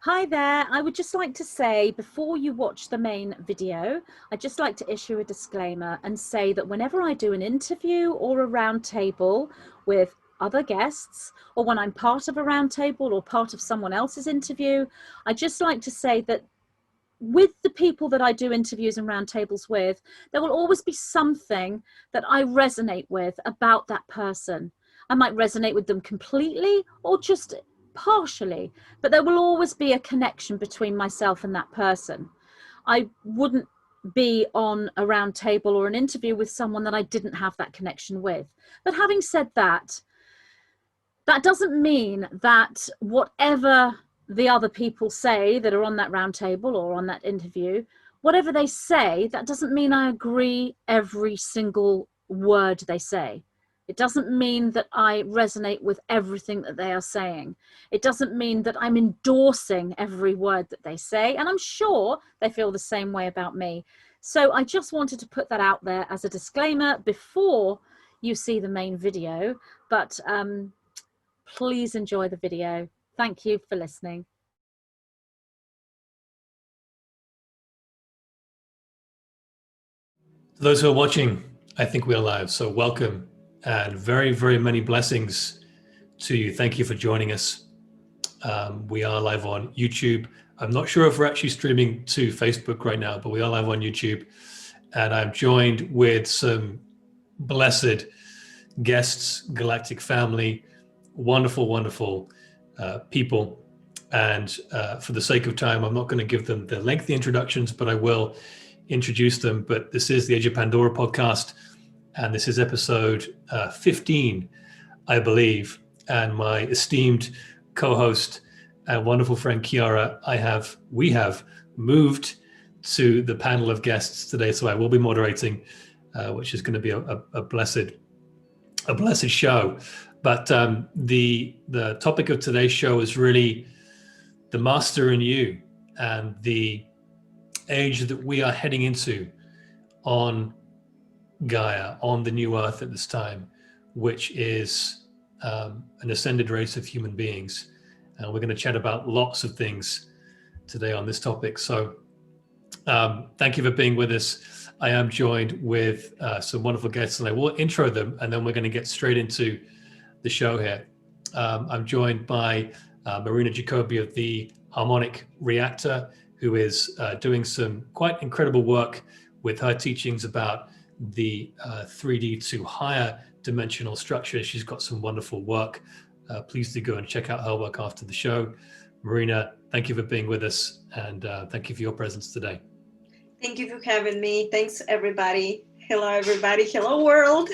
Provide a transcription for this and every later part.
Hi there. I would just like to say, before you watch the main video, I'd just like to issue a disclaimer and say that whenever I do an interview or a round table with other guests, or when I'm part of a round table or part of someone else's interview, I just like to say that with the people that I do interviews and roundtables with, there will always be something that I resonate with about that person. I might resonate with them completely or just partially, but there will always be a connection between myself and that person. I wouldn't be on a round table or an interview with someone that I didn't have that connection with. But having said that, that doesn't mean that whatever the other people say that are on that round table or on that interview, whatever they say, that doesn't mean I agree every single word they say. It doesn't mean that I resonate with everything that they are saying. It doesn't mean that I'm endorsing every word that they say. And I'm sure they feel the same way about me. So I just wanted to put that out there as a disclaimer before you see the main video. But please enjoy the video. Thank you for listening. For those who are watching, I think we are live, so welcome and very, very many blessings to you. Thank you for joining us. We are live on YouTube. I'm not sure if we're actually streaming to Facebook right now, but we are live on YouTube. And I'm joined with some blessed guests, Galactic family, wonderful, wonderful people. And for the sake of time, I'm not going to give them the lengthy introductions, but I will introduce them. But this is the Age of Pandora podcast, and this is episode 15, I believe. And my esteemed co-host and wonderful friend Kiara, we have moved to the panel of guests today, so I will be moderating, which is going to be a blessed show. But the topic of today's show is really the master in you and the age that we are heading into on Gaia, on the new Earth at this time, which is an ascended race of human beings. And we're going to chat about lots of things today on this topic. So thank you for being with us. I am joined with some wonderful guests, and I will intro them, and then we're going to get straight into the show here. I'm joined by Marina Jacobi of the Harmonic Reactor, who is doing some quite incredible work with her teachings about the 3D to higher dimensional structure. She's got some wonderful work. Please do go and check out her work after the show. Marina, thank you for being with us, and thank you for your presence today. Thank you for having me. Thanks, everybody. Hello, everybody. Hello, world.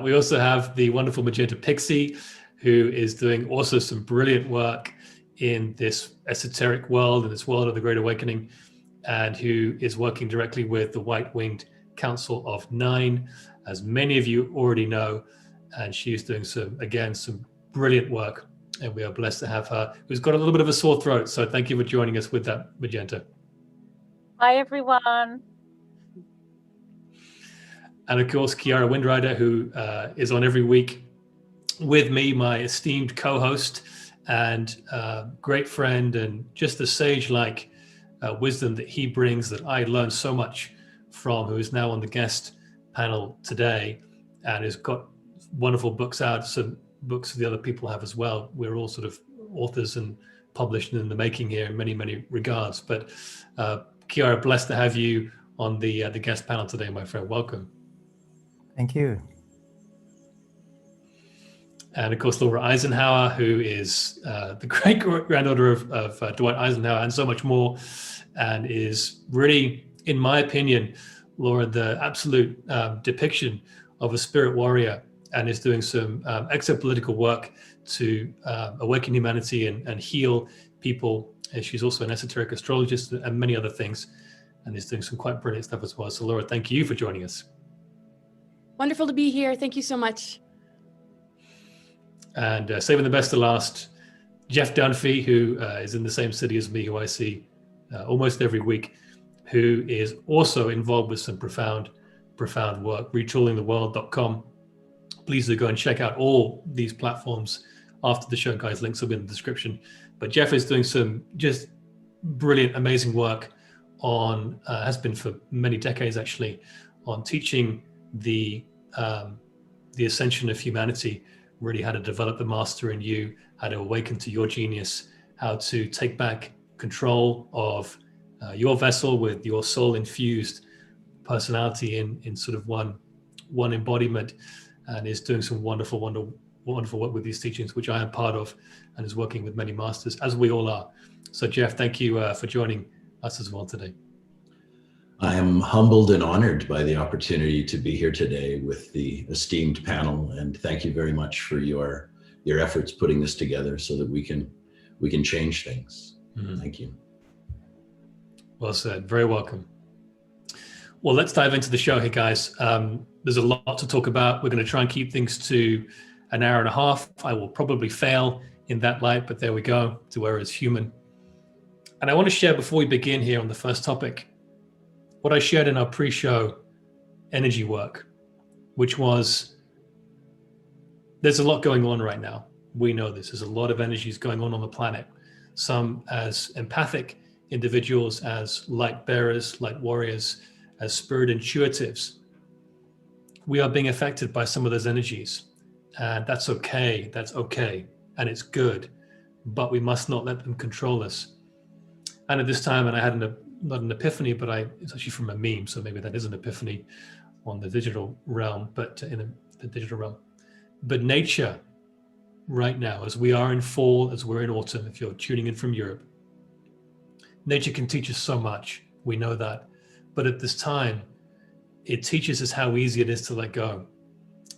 We also have the wonderful Magenta Pixie, who is doing also some brilliant work in this esoteric world, in this world of the Great Awakening, and who is working directly with the White-Winged Council of Nine, as many of you already know. And she's doing some brilliant work. And we are blessed to have her, who's got a little bit of a sore throat. So thank you for joining us with that, Magenta. Hi, everyone. And of course, Kiara Windrider, who is on every week with me, my esteemed co-host and great friend, and just the sage-like wisdom that he brings that I learned so much from, who is now on the guest panel today and has got wonderful books out, some books the other people have as well. We're all sort of authors and published in the making here in many, many regards. But Kiara, blessed to have you on the guest panel today, my friend. Welcome. Thank you. And of course, Laura Eisenhower, who is the great granddaughter of Dwight Eisenhower and so much more, and is really, in my opinion, Laura, the absolute depiction of a spirit warrior, and is doing some exopolitical work to awaken humanity and heal people. And she's also an esoteric astrologist and many other things, and is doing some quite brilliant stuff as well. So Laura, thank you for joining us. Wonderful to be here. Thank you so much. And saving the best to last, Jeff Dunphy, who is in the same city as me, who I see almost every week, who is also involved with some profound work, retoolingtheworld.com. Please do go and check out all these platforms after the show, guys. Links will be in the description. But Jeff is doing some just brilliant, amazing work on, has been for many decades actually, on teaching the ascension of humanity, really how to develop the master in you, how to awaken to your genius, how to take back control of your vessel with your soul infused personality in sort of one embodiment, and is doing some wonderful work with these teachings, which I am part of, and is working with many masters, as we all are. So Jeff, thank you for joining us as well today. I am humbled and honored by the opportunity to be here today with the esteemed panel, and thank you very much for your efforts putting this together so that we can change things. Thank you. Well said. Very welcome. Well, let's dive into the show here, guys. There's a lot to talk about. We're going to try and keep things to an hour and a half. I will probably fail in that light, but there we go. To err is human. And I want to share before we begin here on the first topic, what I shared in our pre-show energy work, which was, there's a lot going on right now. We know this. There's a lot of energies going on the planet. Some as empathic individuals, as light bearers, light warriors, as spirit intuitives. We are being affected by some of those energies, and that's okay. That's okay, and it's good, but we must not let them control us. And at this time, and I had not an epiphany, but it's actually from a meme, so maybe that is an epiphany on the digital realm, but in the digital realm. But nature right now, as we are in fall, as we're in autumn, if you're tuning in from Europe, nature can teach us so much. We know that. But at this time, it teaches us how easy it is to let go.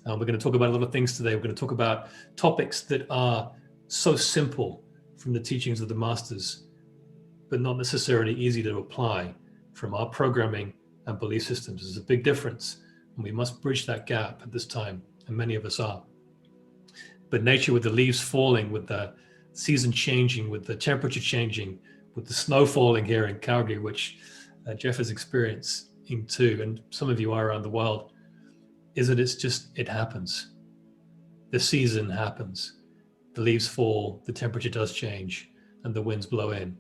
We're going to talk about a lot of things today. We're going to talk about topics that are so simple from the teachings of the masters, but not necessarily easy to apply from our programming and belief systems. There's a big difference, and we must bridge that gap at this time, and many of us are. But nature, with the leaves falling, with the season changing, with the temperature changing, with the snow falling here in Calgary, which Jeff is experiencing too, and some of you are around the world, is that it happens. The season happens. The leaves fall, the temperature does change, and the winds blow in.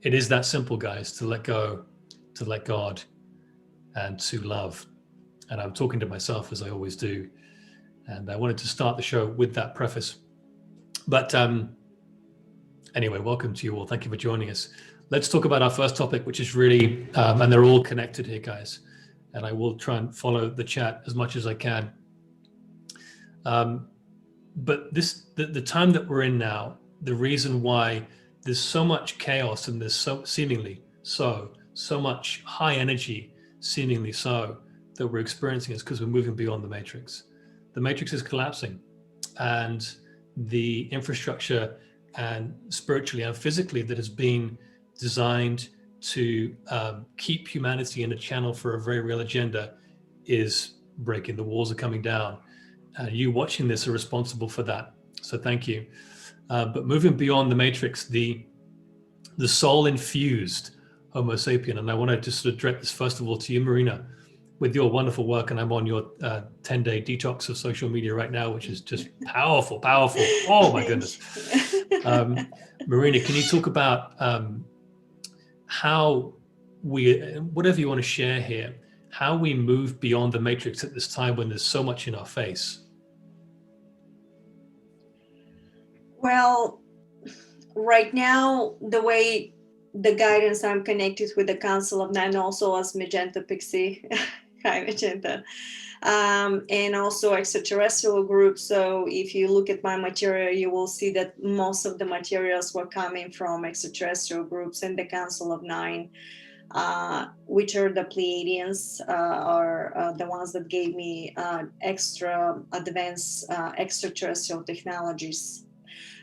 It is that simple, guys, to let go, to let God, and to love. And I'm talking to myself, as I always do. And I wanted to start the show with that preface. But anyway, welcome to you all. Thank you for joining us. Let's talk about our first topic, which is really, and they're all connected here, guys. And I will try and follow the chat as much as I can. But the time that we're in now, the reason why there's so much chaos and there's so much high energy, seemingly so, that we're experiencing is because we're moving beyond the matrix. The matrix is collapsing, and the infrastructure, and spiritually and physically, that has been designed to keep humanity in a channel for a very real agenda is breaking. The walls are coming down. You watching this are responsible for that. So thank you. But moving beyond the matrix, the soul infused Homo sapien. And I want to just sort of direct this first of all to you, Marina, with your wonderful work. And I'm on your 10-day detox of social media right now, which is just powerful. Oh my goodness. Marina, can you talk about how we, whatever you want to share here, how we move beyond the matrix at this time when there's so much in our face? Well, right now, the way the guidance, I'm connected with the Council of Nine, also as Magenta Pixie. Hi, Magenta. And also extraterrestrial groups. So if you look at my material, you will see that most of the materials were coming from extraterrestrial groups and the Council of Nine, which are the Pleiadians, are the ones that gave me extra advanced extraterrestrial technologies.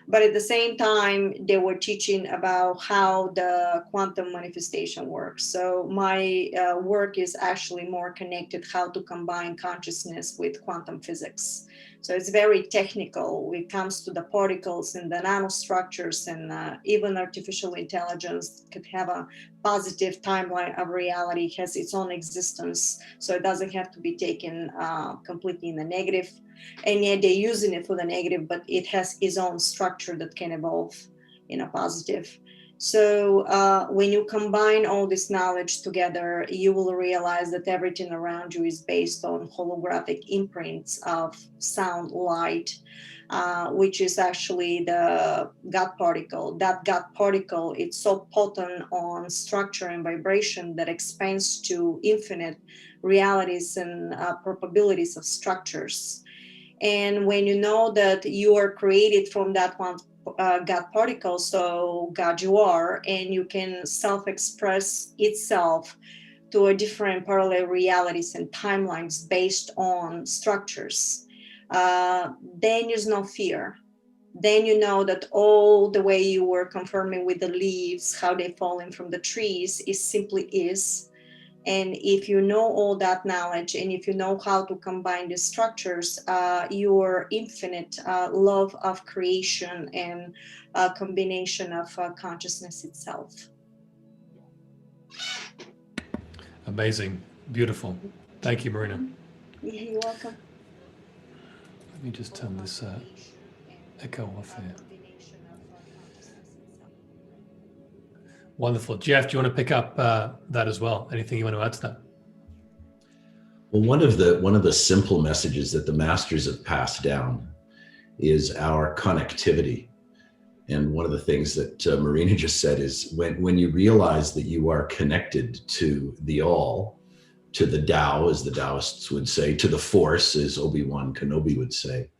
But at the same time, they were teaching about how the quantum manifestation works. So my work is actually more connected how to combine consciousness with quantum physics, So it's very technical when it comes to the particles and the nanostructures, and even artificial intelligence could have a positive timeline of reality, has its own existence. So it doesn't have to be taken completely in the negative. And yet they're using it for the negative, but it has its own structure that can evolve in a positive. So when you combine all this knowledge together, you will realize that everything around you is based on holographic imprints of sound, light, which is actually the God particle. That God particle, it's so potent on structure and vibration that expands to infinite realities and probabilities of structures. And when you know that you are created from that one God particle, so God you are, and you can self-express itself to a different parallel realities and timelines based on structures, then there's no fear. Then you know that all the way you were confirming with the leaves, how they falling from the trees, is simply is. And if you know all that knowledge, and if you know how to combine the structures, your infinite love of creation and combination of consciousness itself. Amazing. Beautiful. Thank you, Marina. Yeah, you're welcome. Let me just turn this echo off here. Wonderful. Jeff, do you want to pick up that as well? Anything you want to add to that? Well, one of the simple messages that the masters have passed down is our connectivity. And one of the things that Marina just said is when you realize that you are connected to the all, to the Tao, as the Taoists would say, to the Force, as Obi-Wan Kenobi would say,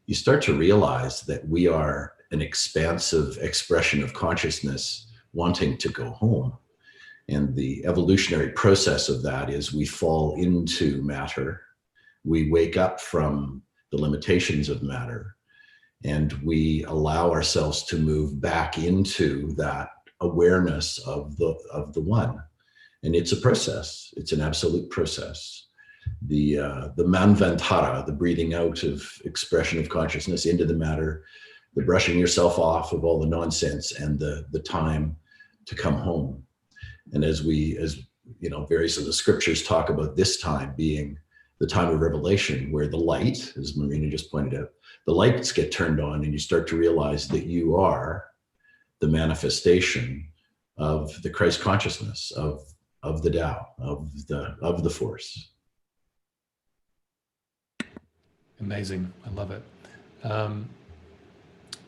you start to realize that we are an expansive expression of consciousness wanting to go home. And the evolutionary process of that is we fall into matter, we wake up from the limitations of matter, and we allow ourselves to move back into that awareness of the one. And it's a process. It's an absolute process. The manvantara, the breathing out of expression of consciousness into the matter, the brushing yourself off of all the nonsense, and the time to come home. And as you know, various of the scriptures talk about this time being the time of revelation, where the light, as Marina just pointed out, the lights get turned on, and you start to realize that you are the manifestation of the Christ consciousness, of the Tao, of the Force. Amazing. I love it.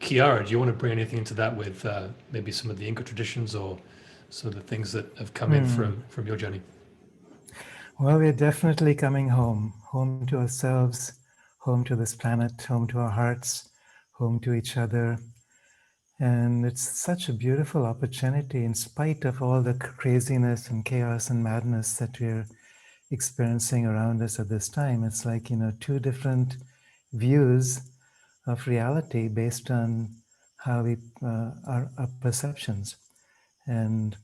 Chiara, do you want to bring anything into that with maybe some of the Inca traditions or some of the things that have come in from your journey? Well, we're definitely coming home to ourselves, home to this planet, home to our hearts, home to each other. And it's such a beautiful opportunity in spite of all the craziness and chaos and madness that we're experiencing around us at this time. It's like, you know, two different views of reality based on how we our perceptions. And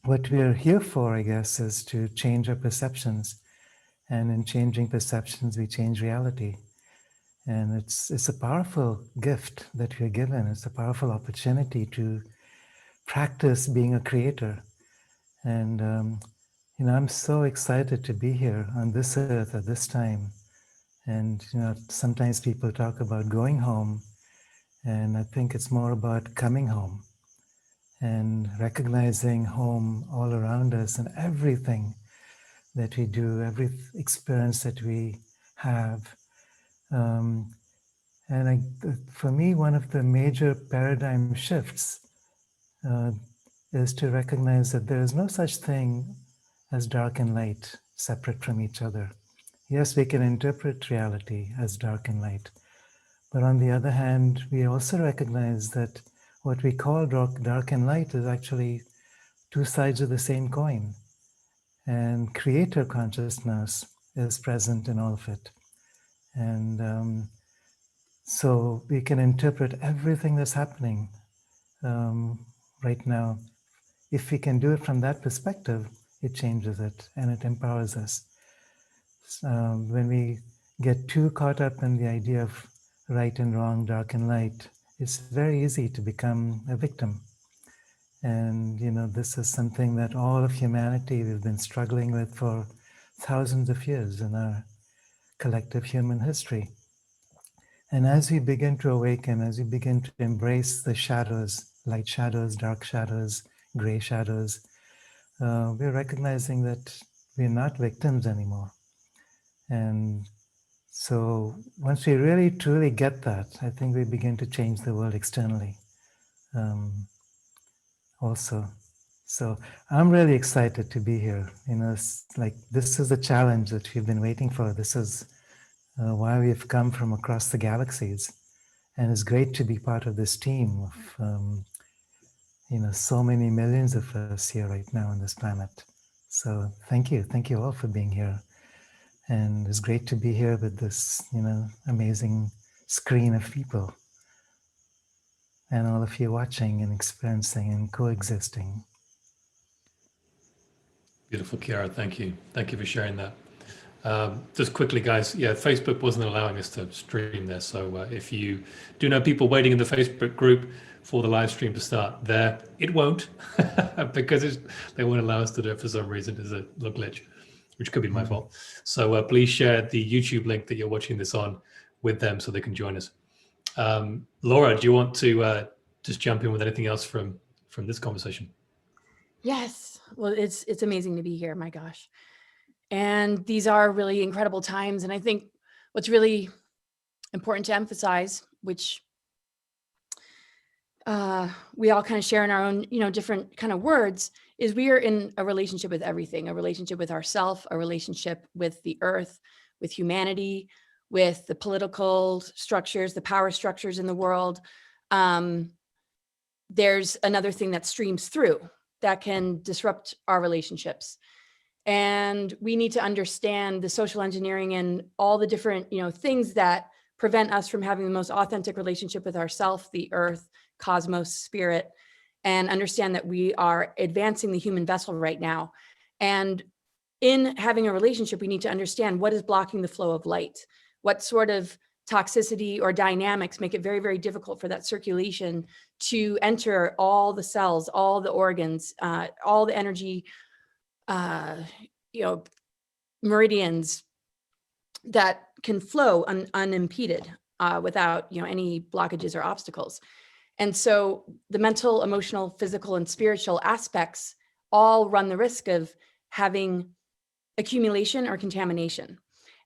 what we're here for, I guess, is to change our perceptions. And in changing perceptions, we change reality. And it's a powerful gift that we're given. It's a powerful opportunity to practice being a creator. And you know, I'm so excited to be here on this earth at this time. And you know, sometimes people talk about going home, and I think it's more about coming home and recognizing home all around us, and everything that we do, every experience that we have. And for me, one of the major paradigm shifts is to recognize that there is no such thing as dark and light separate from each other. Yes, we can interpret reality as dark and light, but on the other hand, we also recognize that what we call dark and light is actually two sides of the same coin. And creator consciousness is present in all of it. And so we can interpret everything that's happening right now. If we can do it from that perspective, it changes it and it empowers us. When we get too caught up in the idea of right and wrong, dark and light, it's very easy to become a victim. And, this is something that all of humanity we've been struggling with for thousands of years in our collective human history. And as we begin to awaken, as we begin to embrace the shadows, light shadows, dark shadows, gray shadows, we're recognizing that we're not victims anymore. And so once we really truly get that, I think we begin to change the world externally also. So I'm really excited to be here. This is a challenge that we've been waiting for. This is why we've come from across the galaxies. And it's great to be part of this team of, so many millions of us here right now on this planet. So thank you all for being here. And it's great to be here with this, amazing screen of people. And all of you watching and experiencing and coexisting. Beautiful, Chiara. Thank you. Thank you for sharing that. Just quickly, guys, Facebook wasn't allowing us to stream there. So if you do know people waiting in the Facebook group for the live stream to start there, it won't because they won't allow us to do it for some reason. There's a little glitch, which could be my fault. So please share the YouTube link that you're watching this on with them so they can join us. Laura, do you want to just jump in with anything else from this conversation? Yes. Well, it's amazing to be here. My gosh. And these are really incredible times. And I think what's really important to emphasize, which we all kind of share in our own, different kind of words, is we are in a relationship with everything, a relationship with ourself, a relationship with the earth, with humanity, with the political structures, the power structures in the world. There's another thing that streams through that can disrupt our relationships. And we need to understand the social engineering and all the different, things that prevent us from having the most authentic relationship with ourself, the earth, cosmos, spirit, and understand that we are advancing the human vessel right now. And in having a relationship, we need to understand what is blocking the flow of light, what sort of toxicity or dynamics make it very, very difficult for that circulation to enter all the cells, all the organs, all the energy, meridians that can flow unimpeded without, any blockages or obstacles. And so the mental, emotional, physical, and spiritual aspects all run the risk of having accumulation or contamination.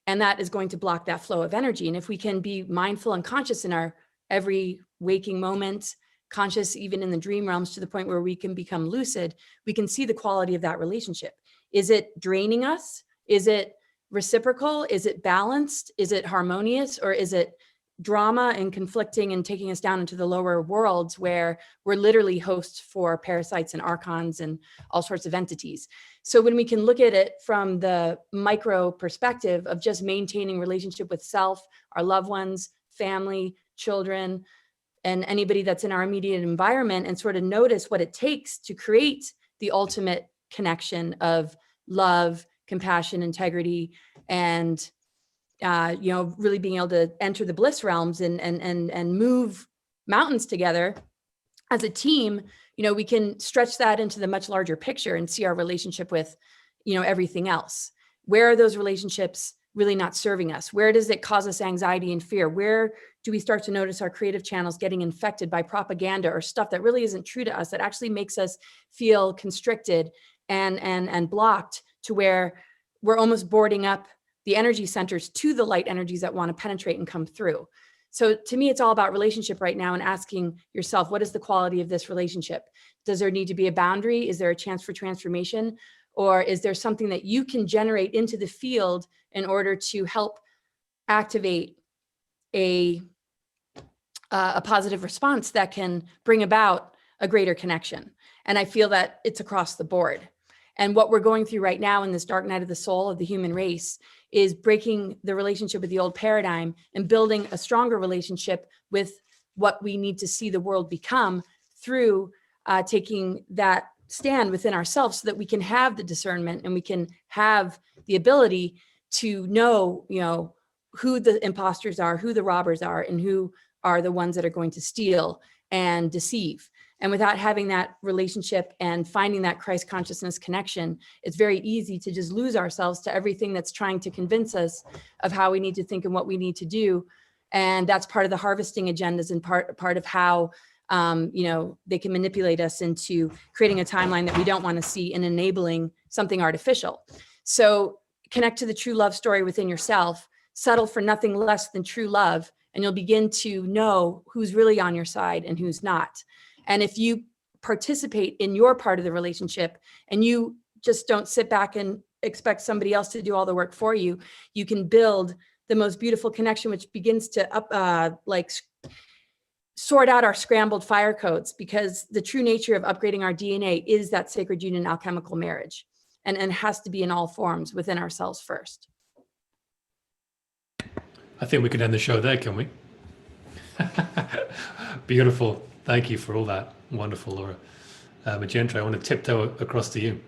And that is going to block that flow of energy. And if we can be mindful and conscious in our every waking moment, conscious even in the dream realms to the point where we can become lucid, we can see the quality of that relationship. Is it draining us? Is it reciprocal? Is it balanced? Is it harmonious? Or is it drama and conflicting and taking us down into the lower worlds where we're literally hosts for parasites and archons and all sorts of entities? So when we can look at it from the micro perspective of just maintaining relationship with self, our loved ones, family, children, and anybody that's in our immediate environment, and sort of notice what it takes to create the ultimate connection of love, compassion, integrity, and really being able to enter the bliss realms and move mountains together as a team, we can stretch that into the much larger picture and see our relationship with, everything else. Where are those relationships really not serving us? Where does it cause us anxiety and fear? Where do we start to notice our creative channels getting infected by propaganda or stuff that really isn't true to us, that actually makes us feel constricted and blocked, to where we're almost boarding up the energy centers to the light energies that want to penetrate and come through? So to me, it's all about relationship right now, and asking yourself, what is the quality of this relationship? Does there need to be a boundary? Is there a chance for transformation? Or is there something that you can generate into the field in order to help activate a positive response that can bring about a greater connection? And I feel that it's across the board. And what we're going through right now in this dark night of the soul of the human race is breaking the relationship with the old paradigm and building a stronger relationship with what we need to see the world become through taking that stand within ourselves, so that we can have the discernment and we can have the ability to know, who the imposters are, who the robbers are, and who are the ones that are going to steal and deceive. And without having that relationship and finding that Christ consciousness connection, it's very easy to just lose ourselves to everything that's trying to convince us of how we need to think and what we need to do. And that's part of the harvesting agendas and part of how they can manipulate us into creating a timeline that we don't want to see and enabling something artificial. So connect to the true love story within yourself, settle for nothing less than true love, and you'll begin to know who's really on your side and who's not. And if you participate in your part of the relationship and you just don't sit back and expect somebody else to do all the work for you, you can build the most beautiful connection, which begins to sort out our scrambled fire codes, because the true nature of upgrading our DNA is that sacred union alchemical marriage, and has to be in all forms within ourselves first. I think we can end the show there, can we? Beautiful. Thank you for all that. Wonderful, Laura. Magenta, I want to tiptoe across to you.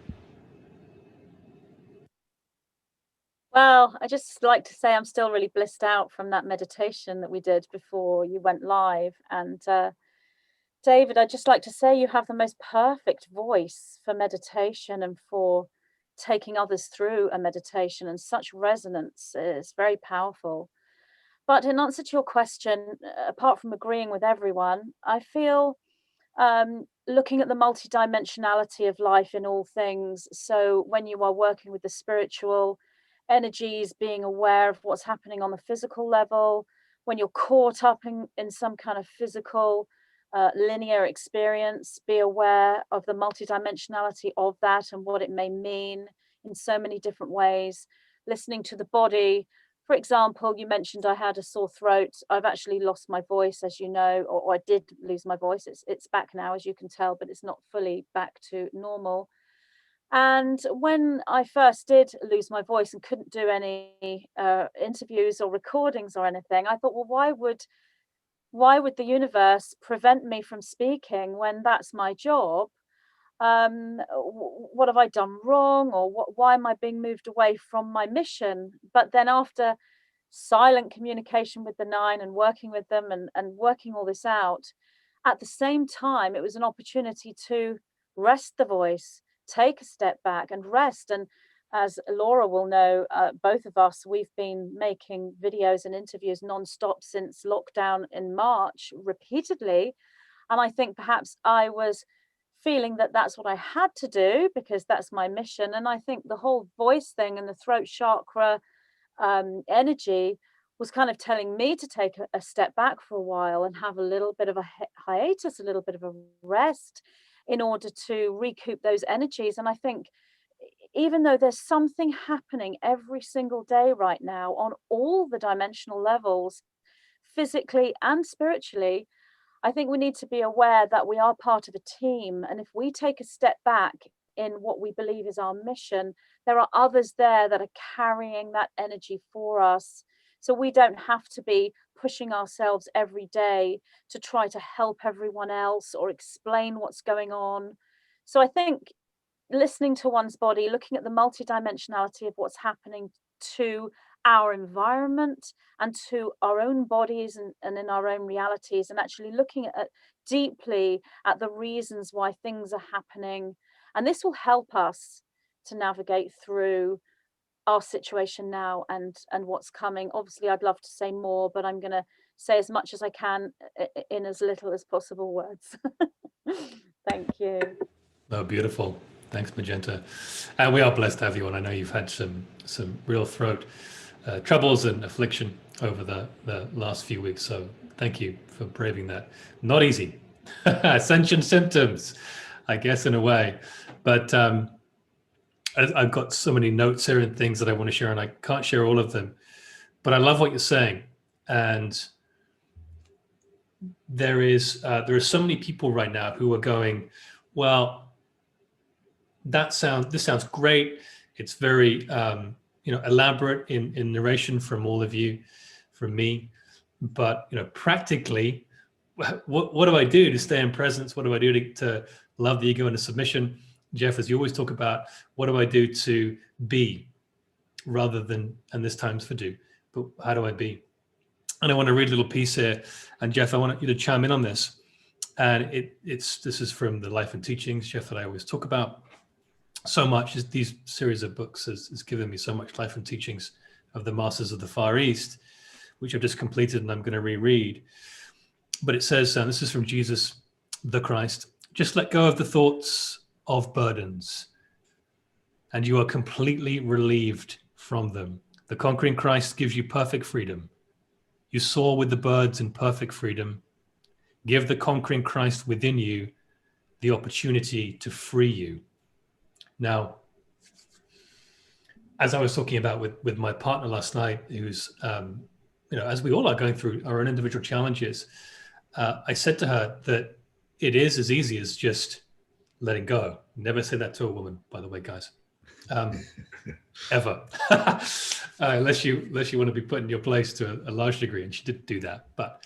Well, I just like to say I'm still really blissed out from that meditation that we did before you went live. And David, I'd just like to say you have the most perfect voice for meditation and for taking others through a meditation, and such resonance is very powerful. But in answer to your question, apart from agreeing with everyone, I feel looking at the multidimensionality of life in all things. So when you are working with the spiritual energies, being aware of what's happening on the physical level, when you're caught up in some kind of physical linear experience, be aware of the multidimensionality of that and what it may mean in so many different ways. Listening to the body. For example, you mentioned I had a sore throat. I've actually lost my voice, as you know, or I did lose my voice. It's back now, as you can tell, but it's not fully back to normal. And when I first did lose my voice and couldn't do any interviews or recordings or anything, I thought, well, why would the universe prevent me from speaking when that's my job? What have I done wrong, or why am I being moved away from my mission? But then after silent communication with the nine and working with them and working all this out, at the same time, it was an opportunity to rest the voice, take a step back and rest. And as Laura will know, both of us, we've been making videos and interviews nonstop since lockdown in March repeatedly. And I think perhaps I was feeling that that's what I had to do because that's my mission. And I think the whole voice thing and the throat chakra energy was kind of telling me to take a step back for a while and have a little bit of a hiatus, a little bit of a rest in order to recoup those energies. And I think even though there's something happening every single day right now on all the dimensional levels, physically and spiritually, I think we need to be aware that we are part of a team. And if we take a step back in what we believe is our mission, there are others there that are carrying that energy for us. So we don't have to be pushing ourselves every day to try to help everyone else or explain what's going on. So I think listening to one's body, looking at the multidimensionality of what's happening to our environment and to our own bodies and in our own realities, and actually looking at deeply at the reasons why things are happening. And this will help us to navigate through our situation now and what's coming. Obviously, I'd love to say more, but I'm going to say as much as I can in as little as possible words. Thank you. Oh, beautiful. Thanks, Magenta. And we are blessed to have you on. I know you've had some real throat troubles and affliction over the last few weeks. So thank you for braving that. Not easy. Ascension symptoms, I guess, in a way. But I've got so many notes here and things that I want to share, and I can't share all of them. But I love what you're saying. And there are so many people right now who are going, well, this sounds great. It's very elaborate in narration from all of you, from me. But practically, what do I do to stay in presence? What do I do to love the ego into submission? Jeff, as you always talk about, what do I do to be rather than, and this time's for do, but how do I be? And I want to read a little piece here. And Jeff, I want you to chime in on this. And this is from the Life and Teachings, Jeff, that I always talk about so much. These series of books has given me so much Life and Teachings of the Masters of the Far East, which I've just completed and I'm going to reread. But it says, this is from Jesus the Christ, just let go of the thoughts of burdens, and you are completely relieved from them. The conquering Christ gives you perfect freedom. You soar with the birds in perfect freedom. Give the conquering Christ within you the opportunity to free you. Now, as I was talking about with my partner last night, who's, as we all are going through our own individual challenges, I said to her that it is as easy as just letting go. Never say that to a woman, by the way, guys. Ever. Unless you want to be put in your place to a large degree, and she did do that. But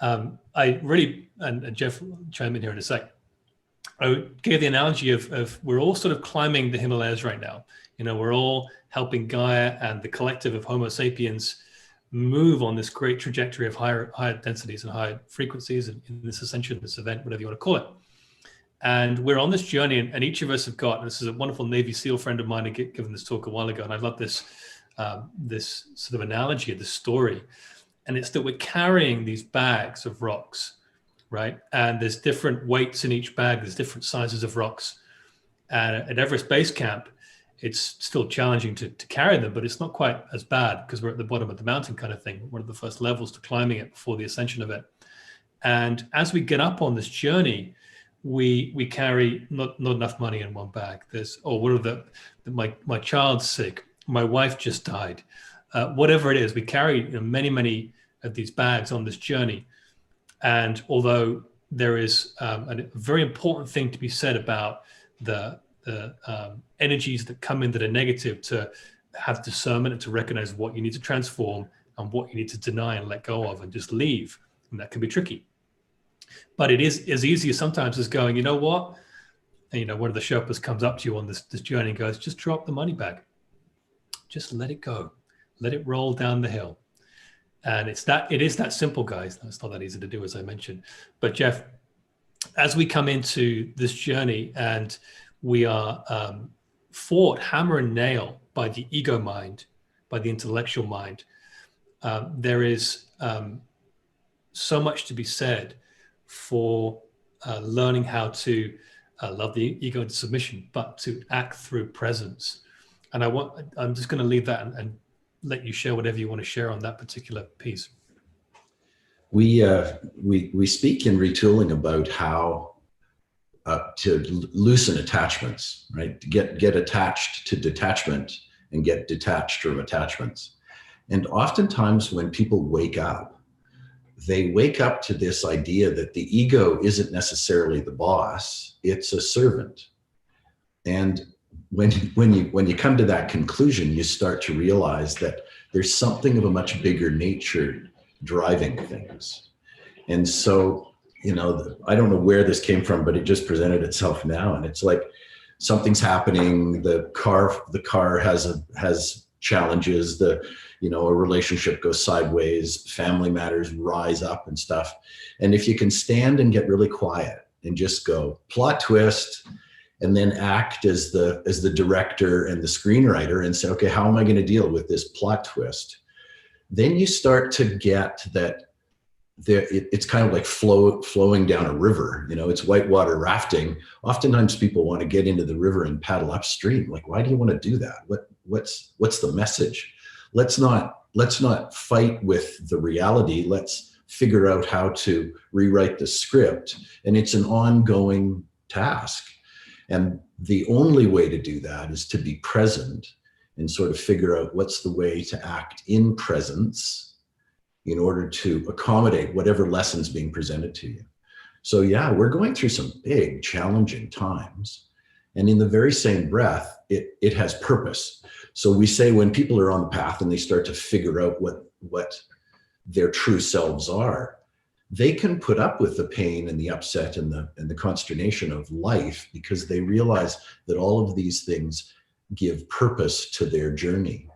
I really, and Jeff will chime in here in a sec, I gave the analogy of we're all sort of climbing the Himalayas right now. We're all helping Gaia and the collective of Homo sapiens move on this great trajectory of higher densities and higher frequencies in this ascension, this event, whatever you want to call it. And we're on this journey, and each of us have got, and this is a wonderful Navy SEAL friend of mine had given this talk a while ago, and I love this this sort of analogy of this story. And it's that we're carrying these bags of rocks, right? And there's different weights in each bag, there's different sizes of rocks. And at Everest Base Camp, it's still challenging to carry them, but it's not quite as bad because we're at the bottom of the mountain kind of thing, one of the first levels to climbing it before the ascension of it. And as we get up on this journey, we carry not enough money in one bag. There's, my child's sick, my wife just died, whatever it is, we carry many of these bags on this journey. And although there is a very important thing to be said about the energies that come in that are negative, to have discernment and to recognize what you need to transform and what you need to deny and let go of and just leave. And that can be tricky. But it is as easy as sometimes as going, you know what? And, one of the Sherpas comes up to you on this journey and goes, just drop the money bag. Just let it go. Let it roll down the hill. And it is that simple, guys. It's not that easy to do, as I mentioned. But Jeff, as we come into this journey and we are fought hammer and nail by the ego mind, by the intellectual mind, there is so much to be said for learning how to love the ego into submission, but to act through presence. And I'm just going to leave that and let you share whatever you want to share on that particular piece. We speak in retooling about how to loosen attachments, right? To get attached to detachment and get detached from attachments. And oftentimes when people wake up, they wake up to this idea that the ego isn't necessarily the boss, it's a servant. And when you come to that conclusion, you start to realize that there's something of a much bigger nature driving things. And so, I don't know where this came from, but it just presented itself now. And it's like something's happening. The car has challenges. A relationship goes sideways. Family matters rise up and stuff. And if you can stand and get really quiet and just go plot twist, and then act as the director and the screenwriter and say, okay, how am I going to deal with this plot twist? Then you start to get that it's kind of like flowing down a river. It's whitewater rafting. Oftentimes people want to get into the river and paddle upstream. Like, why do you want to do that? What's the message? Let's not fight with the reality. Let's figure out how to rewrite the script. And it's an ongoing task. And the only way to do that is to be present and sort of figure out what's the way to act in presence in order to accommodate whatever lesson's being presented to you. So yeah, we're going through some big, challenging times. And in the very same breath, it has purpose. So we say when people are on the path and they start to figure out what their true selves are, they can put up with the pain and the upset and the consternation of life because they realize that all of these things give purpose to their journey.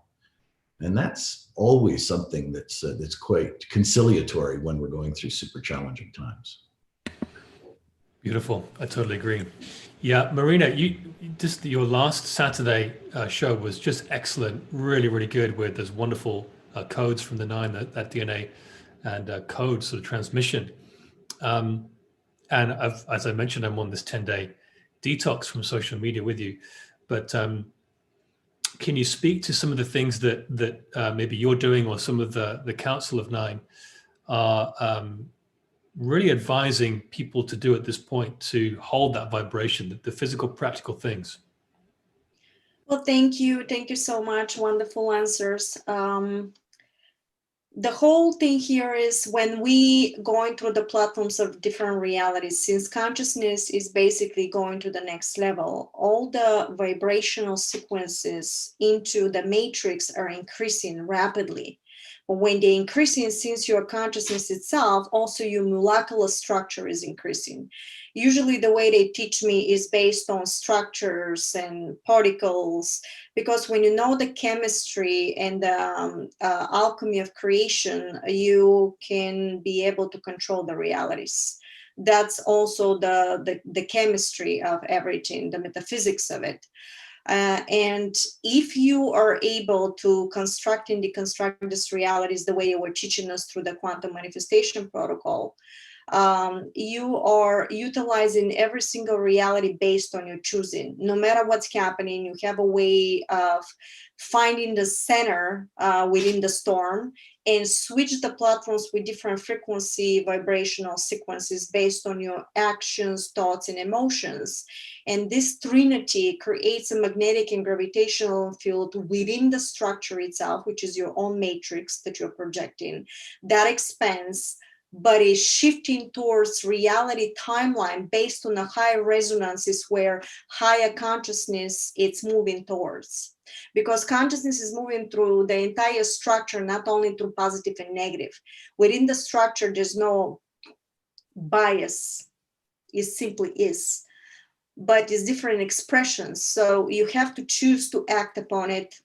And that's always something that's quite conciliatory when we're going through super challenging times. Beautiful. I totally agree. Yeah, Marina, your last Saturday show was just excellent. Really, really good with those wonderful codes from the 9, that DNA and code sort of transmission. And as I mentioned, I'm on this 10-day detox from social media with you. But can you speak to some of the things that maybe you're doing, or some of the Council of 9 are really advising people to do at this point to hold that vibration, the physical, practical things? Well, thank you. Thank you so much. Wonderful answers. The whole thing here is when we going through the platforms of different realities, since consciousness is basically going to the next level, all the vibrational sequences into the matrix are increasing rapidly. But when they're increasing, since your consciousness itself, also your molecular structure is increasing. Usually the way they teach me is based on structures and particles, because when you know the chemistry and the alchemy of creation, you can be able to control the realities. That's also the chemistry of everything, the metaphysics of it. And if you are able to construct and deconstruct these realities the way you were teaching us through the quantum manifestation protocol, you are utilizing every single reality based on your choosing. No matter what's happening, you have a way of finding the center within the storm and switch the platforms with different frequency vibrational sequences based on your actions, thoughts, and emotions. And this trinity creates a magnetic and gravitational field within the structure itself, which is your own matrix that you're projecting, that expands, but is shifting towards reality timeline based on a higher resonances where higher consciousness it's moving towards. Because consciousness is moving through the entire structure, not only through positive and negative. Within the structure, there's no bias. It simply is. But it's different expressions. So you have to choose to act upon it.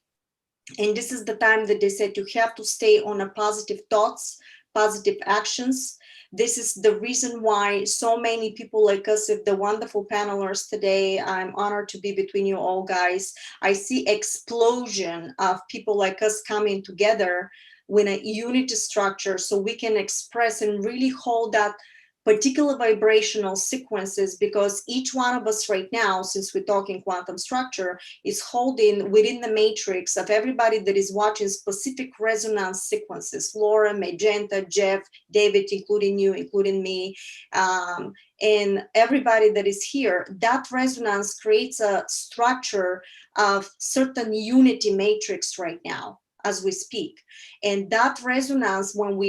And this is the time that they said you have to stay on a positive thoughts, positive actions. This is the reason why so many people like us, if the wonderful panelists today, I'm honored to be between you all guys. I see explosion of people like us coming together with a unity structure so we can express and really hold that particular vibrational sequences, because each one of us right now, since we're talking quantum structure, is holding within the matrix of everybody that is watching specific resonance sequences. Laura, Magenta, Jeff, David, including you, including me, and everybody that is here. That resonance creates a structure of certain unity matrix right now as we speak. And that resonance, when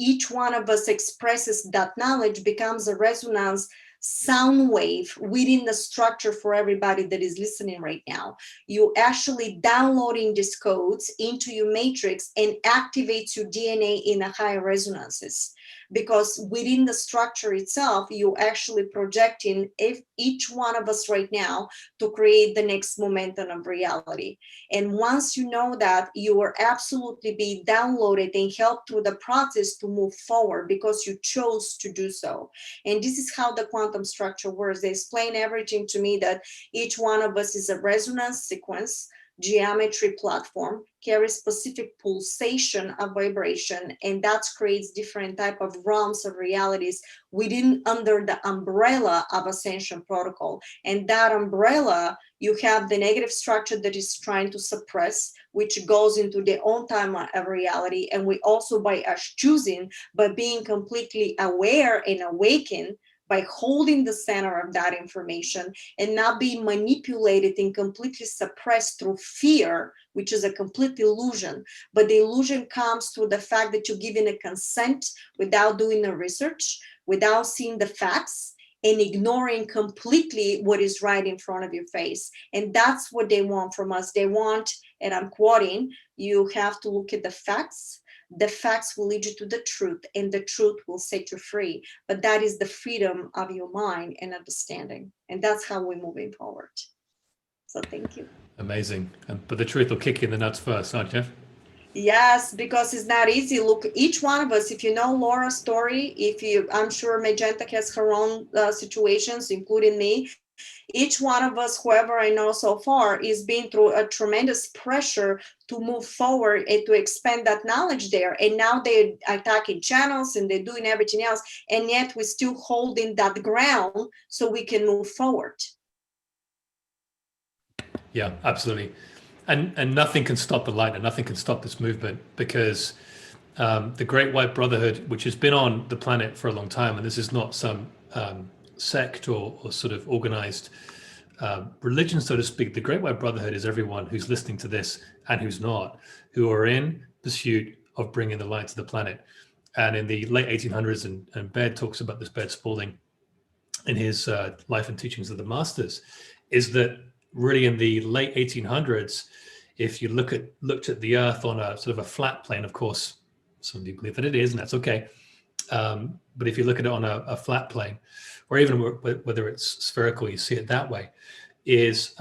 each one of us expresses that knowledge, becomes a resonance sound wave within the structure for everybody that is listening right now. You actually downloading these codes into your matrix and activates your DNA in a higher resonances. Because within the structure itself, you actually projecting each one of us right now to create the next momentum of reality. And once you know that, you will absolutely be downloaded and helped through the process to move forward because you chose to do so. And this is how the quantum structure works. They explain everything to me, that each one of us is a resonance sequence, geometry platform, carries specific pulsation of vibration, and that creates different type of realms of realities within under the umbrella of Ascension Protocol. And that umbrella, you have the negative structure that is trying to suppress, which goes into their own time of reality. And we also, by us choosing, by being completely aware and awakened, by holding the center of that information and not being manipulated and completely suppressed through fear, which is a complete illusion. But the illusion comes through the fact that you're giving a consent without doing the research, without seeing the facts, and ignoring completely what is right in front of your face. And that's what they want from us. They want, and I'm quoting, you have to look at the facts. The facts will lead you to the truth, and the truth will set you free. But that is the freedom of your mind and understanding. And that's how we're moving forward. So thank you. Amazing. But the truth will kick you in the nuts first, huh, Jeff? Yes, because it's not easy. Look, each one of us, if you know Laura's story, I'm sure Magenta has her own situations, including me. Each one of us, whoever I know so far, is being through a tremendous pressure to move forward and to expand that knowledge there. And now they're attacking channels and they're doing everything else. And yet we're still holding that ground so we can move forward. Yeah, absolutely. And nothing can stop the light, and nothing can stop this movement, because the Great White Brotherhood, which has been on the planet for a long time, and this is not some sect or sort of organized religion, so to speak. The Great White Brotherhood is everyone who's listening to this and who's not, who are in pursuit of bringing the light to the planet. And in the late 1800s, and Baird talks about this, Baird Spalding, in his Life and Teachings of the Masters, is that really in the late 1800s, if you looked at the Earth on a sort of a flat plane, of course, some people believe that it is, and that's okay. But if you look at it on a flat plane, or even whether it's spherical, you see it that way, is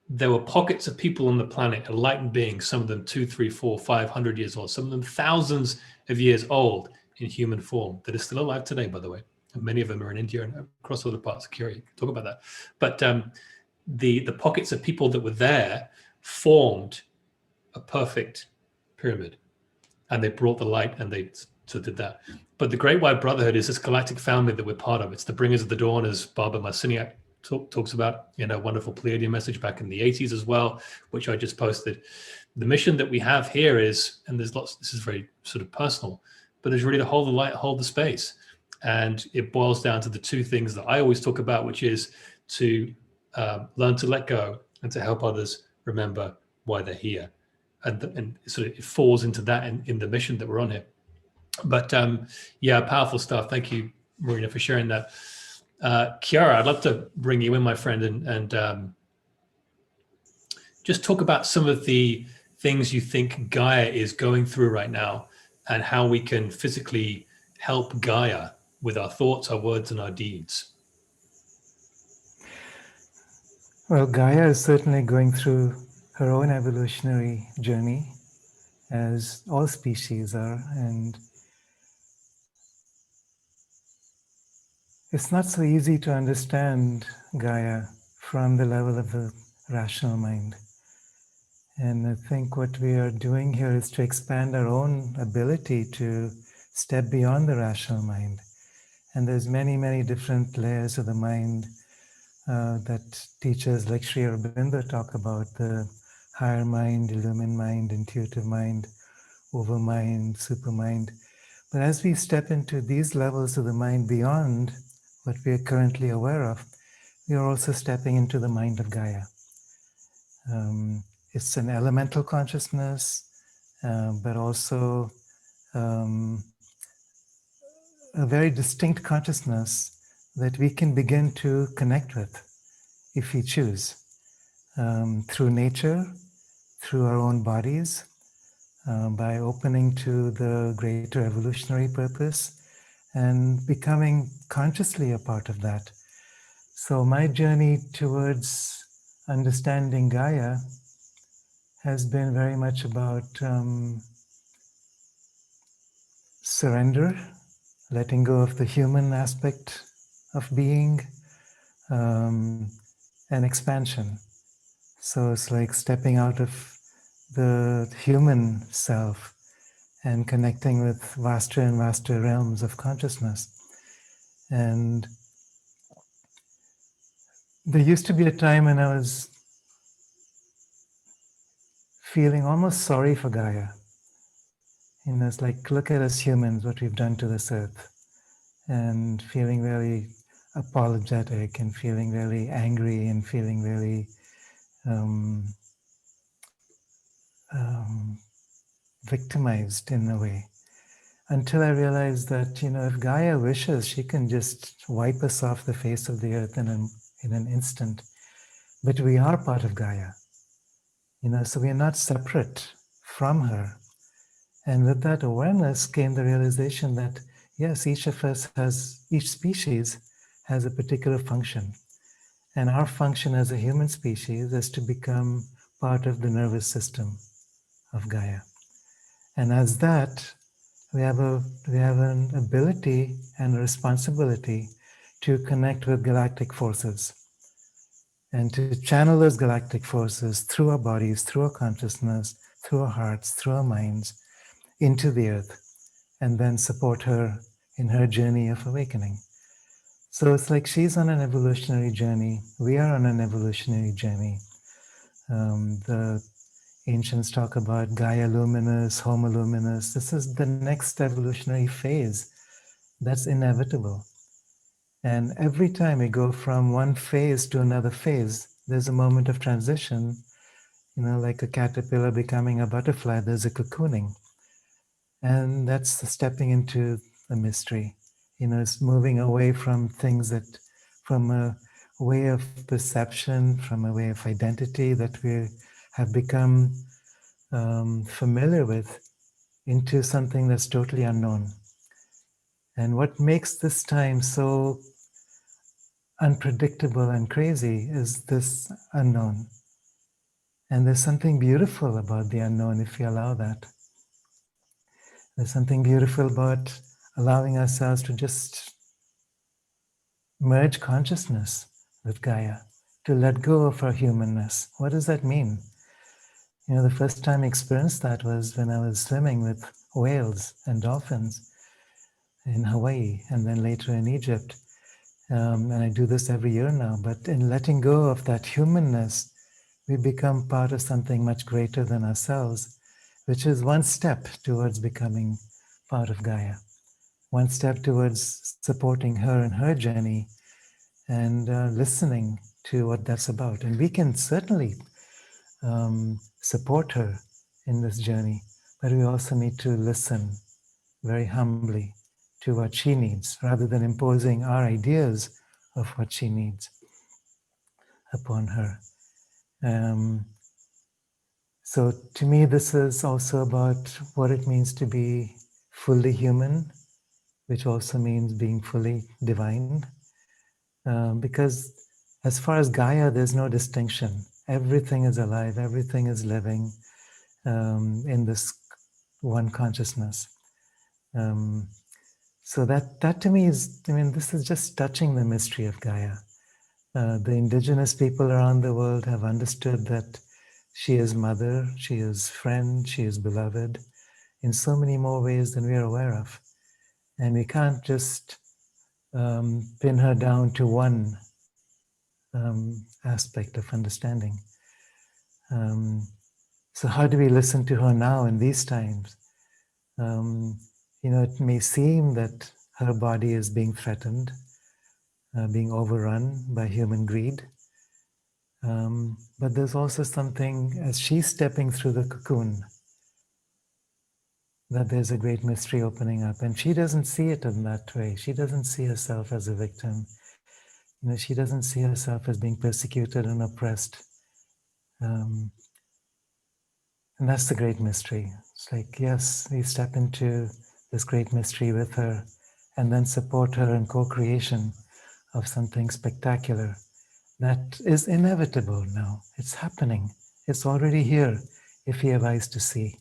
there were pockets of people on the planet, enlightened beings, some of them 200, 300, 400, 500 years old, some of them thousands of years old in human form, that are still alive today, by the way. And many of them are in India and across other parts of Curie. Talk about that. But the pockets of people that were there formed a perfect pyramid, and they brought the light, and they so did that. But the Great White Brotherhood is this galactic family that we're part of. It's the bringers of the dawn, as Barbara Marciniak talks about in a wonderful Pleiadian message back in the 80s as well, which I just posted. The mission that we have here is, and there's lots, this is very sort of personal, but it's really to hold the light, hold the space. And it boils down to the two things that I always talk about, which is to learn to let go and to help others remember why they're here. And sort of it falls into that in the mission that we're on here. But yeah, powerful stuff. Thank you, Marina, for sharing that. Chiara, I'd love to bring you in, my friend, and just talk about some of the things you think Gaia is going through right now, and how we can physically help Gaia with our thoughts, our words, and our deeds. Well, Gaia is certainly going through her own evolutionary journey, as all species are, and it's not so easy to understand Gaia from the level of the rational mind. And I think what we are doing here is to expand our own ability to step beyond the rational mind. And there's many, many different layers of the mind that teachers like Sri Aurobindo talk about: the higher mind, illumined mind, intuitive mind, overmind, supermind. But as we step into these levels of the mind beyond what we are currently aware of, we are also stepping into the mind of Gaia. It's an elemental consciousness, but also a very distinct consciousness that we can begin to connect with if we choose, through nature, through our own bodies, by opening to the greater evolutionary purpose and becoming consciously a part of that. So my journey towards understanding Gaia has been very much about surrender, letting go of the human aspect of being, and expansion. So it's like stepping out of the human self and connecting with vaster and vaster realms of consciousness. And there used to be a time when I was feeling almost sorry for Gaia. You know, it's like, look at us humans, what we've done to this earth, and feeling very apologetic and feeling really angry and feeling really victimized in a way. Until I realized that, you know, if Gaia wishes, she can just wipe us off the face of the earth in an instant. But we are part of Gaia, you know, so we are not separate from her. And with that awareness came the realization that, yes, each species has a particular function. And our function as a human species is to become part of the nervous system of Gaia. And as that, we have an ability and a responsibility to connect with galactic forces and to channel those galactic forces through our bodies, through our consciousness, through our hearts, through our minds, into the earth, and then support her in her journey of awakening. So it's like she's on an evolutionary journey. We are on an evolutionary journey. The ancients talk about Gaia luminis, Homo luminis. This is the next evolutionary phase that's inevitable. And every time we go from one phase to another phase, there's a moment of transition, like a caterpillar becoming a butterfly, there's a cocooning. And that's the stepping into the mystery. It's moving away from things from a way of perception, from a way of identity that we have become familiar with, into something that's totally unknown. And what makes this time so unpredictable and crazy is this unknown. And there's something beautiful about the unknown if we allow that. There's something beautiful about allowing ourselves to just merge consciousness with Gaia, to let go of our humanness. What does that mean? The first time I experienced that was when I was swimming with whales and dolphins in Hawaii, and then later in Egypt. And I do this every year now. But in letting go of that humanness, we become part of something much greater than ourselves, which is one step towards becoming part of Gaia, one step towards supporting her in her journey and listening to what that's about. And we can certainly support her in this journey, but we also need to listen very humbly to what she needs, rather than imposing our ideas of what she needs upon her. So to me, this is also about what it means to be fully human, which also means being fully divine. Because as far as Gaia, there's no distinction. Everything is alive, everything is living in this one consciousness. So that to me is, this is just touching the mystery of Gaia. The indigenous people around the world have understood that she is mother, she is friend, she is beloved in so many more ways than we are aware of. And we can't just pin her down to one aspect of understanding. So how do we listen to her now in these times? It may seem that her body is being threatened, being overrun by human greed. But there's also something, as she's stepping through the cocoon, that there's a great mystery opening up. And she doesn't see it in that way. She doesn't see herself as a victim. She doesn't see herself as being persecuted and oppressed. And that's the great mystery. It's like, yes, we step into this great mystery with her and then support her in co-creation of something spectacular that is inevitable now. It's happening. It's already here if we have eyes to see.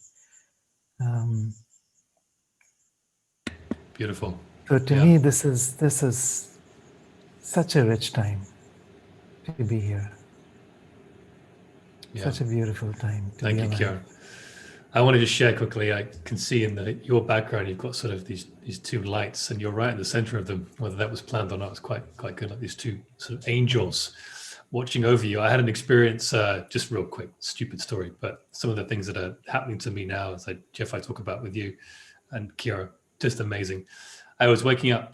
Beautiful. So to me, this is such a rich time to be here. Yeah. Such a beautiful time to Thank be you, alive. Kieran. I want to just share quickly, I can see in your background, you've got sort of these two lights and you're right in the center of them. Whether that was planned or not, it's quite good, like these two sort of angels watching over you. I had an experience, just real quick, stupid story, but some of the things that are happening to me now, as Jeff, I talk about with you and Kira, just amazing. I was waking up,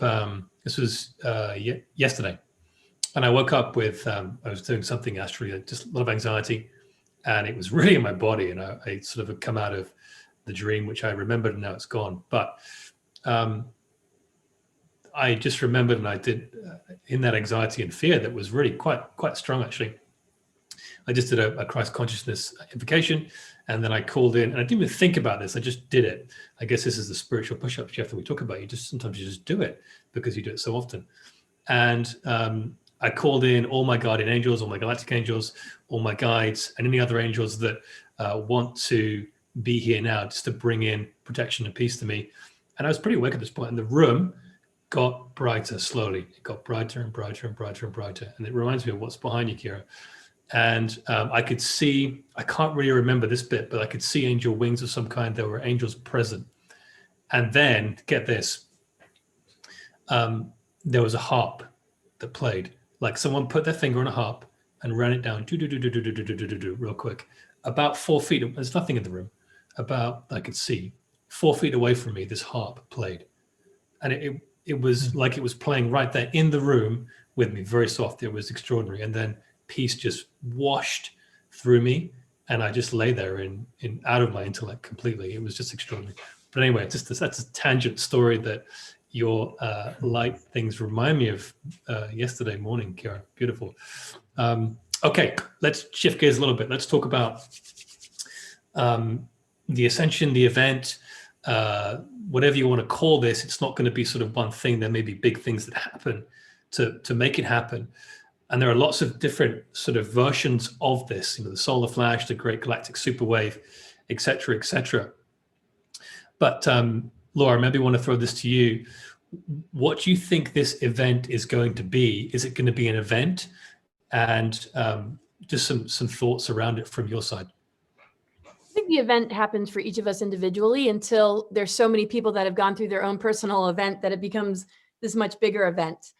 this was yesterday, and I woke up with, I was doing something astrally, just a lot of anxiety. And it was really in my body, and I sort of had come out of the dream, which I remembered, and now it's gone. But I just remembered, and I did in that anxiety and fear that was really quite strong, actually. I just did a Christ consciousness invocation, and then I called in, and I didn't even think about this. I just did it. I guess this is the spiritual push-ups, Jeff, that we talk about. Sometimes you just do it because you do it so often. And I called in all my guardian angels, all my galactic angels, all my guides, and any other angels that want to be here now, just to bring in protection and peace to me. And I was pretty awake at this point, and the room got brighter slowly. It got brighter and brighter and brighter and brighter. And it reminds me of what's behind you, Kira. And I could see, I can't really remember this bit, but I could see angel wings of some kind. There were angels present. And then, get this, there was a harp that played. Like someone put their finger on a harp and ran it down, real quick. About 4 feet, there's nothing in the room. About, I could see, 4 feet away from me, this harp played. And it was like it was playing right there in the room with me, very soft. It was extraordinary. And then peace just washed through me, and I just lay there in out of my intellect completely. It was just extraordinary. But anyway, just that's a tangent story that your light things remind me of yesterday morning, Kira. Beautiful. Okay, let's shift gears a little bit. Let's talk about the ascension, the event, whatever you want to call this. It's not going to be sort of one thing. There may be big things that happen to make it happen. And there are lots of different sort of versions of this, you know, the solar flash, the great galactic superwave, et cetera, et cetera. But Laura, maybe I want to throw this to you. What do you think this event is going to be? Is it going to be an event? And just some thoughts around it from your side. I think the event happens for each of us individually until there's so many people that have gone through their own personal event that it becomes this much bigger event.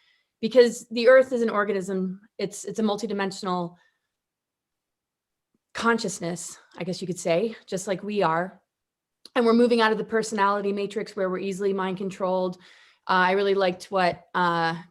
Because the earth is an organism, it's a multidimensional consciousness, I guess you could say, just like we are. And we're moving out of the personality matrix where we're easily mind controlled. I really liked what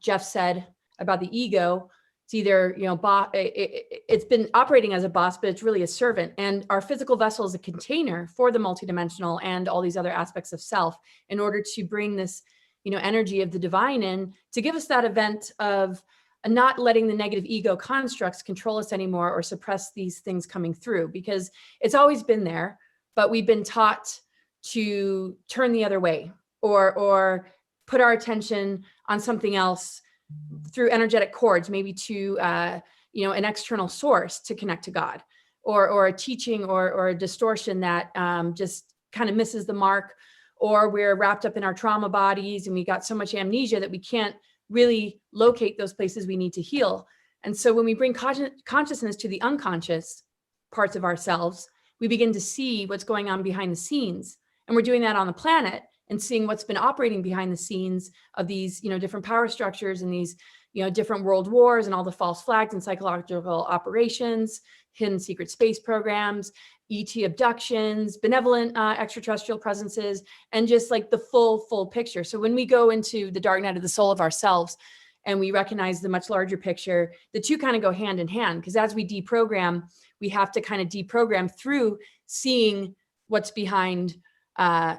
Jeff said about the ego. It's either, you know, it's been operating as a boss, but it's really a servant. And our physical vessel is a container for the multidimensional and all these other aspects of self in order to bring this, you know, energy of the divine in to give us that event of not letting the negative ego constructs control us anymore or suppress these things coming through, because it's always been there, but we've been taught to turn the other way or put our attention on something else through energetic cords, maybe to, you know, an external source to connect to God, or a teaching or a distortion that just kind of misses the mark. Or we're wrapped up in our trauma bodies and we got so much amnesia that we can't really locate those places we need to heal. And so when we bring consciousness to the unconscious parts of ourselves, we begin to see what's going on behind the scenes. And we're doing that on the planet and seeing what's been operating behind the scenes of these, you know, different power structures and these, you know, different world wars and all the false flags and psychological operations, hidden secret space programs, ET abductions, benevolent extraterrestrial presences, and just like the full picture. So when we go into the dark night of the soul of ourselves and we recognize the much larger picture, the two kind of go hand in hand, because as we deprogram, we have to kind of deprogram through seeing what's behind,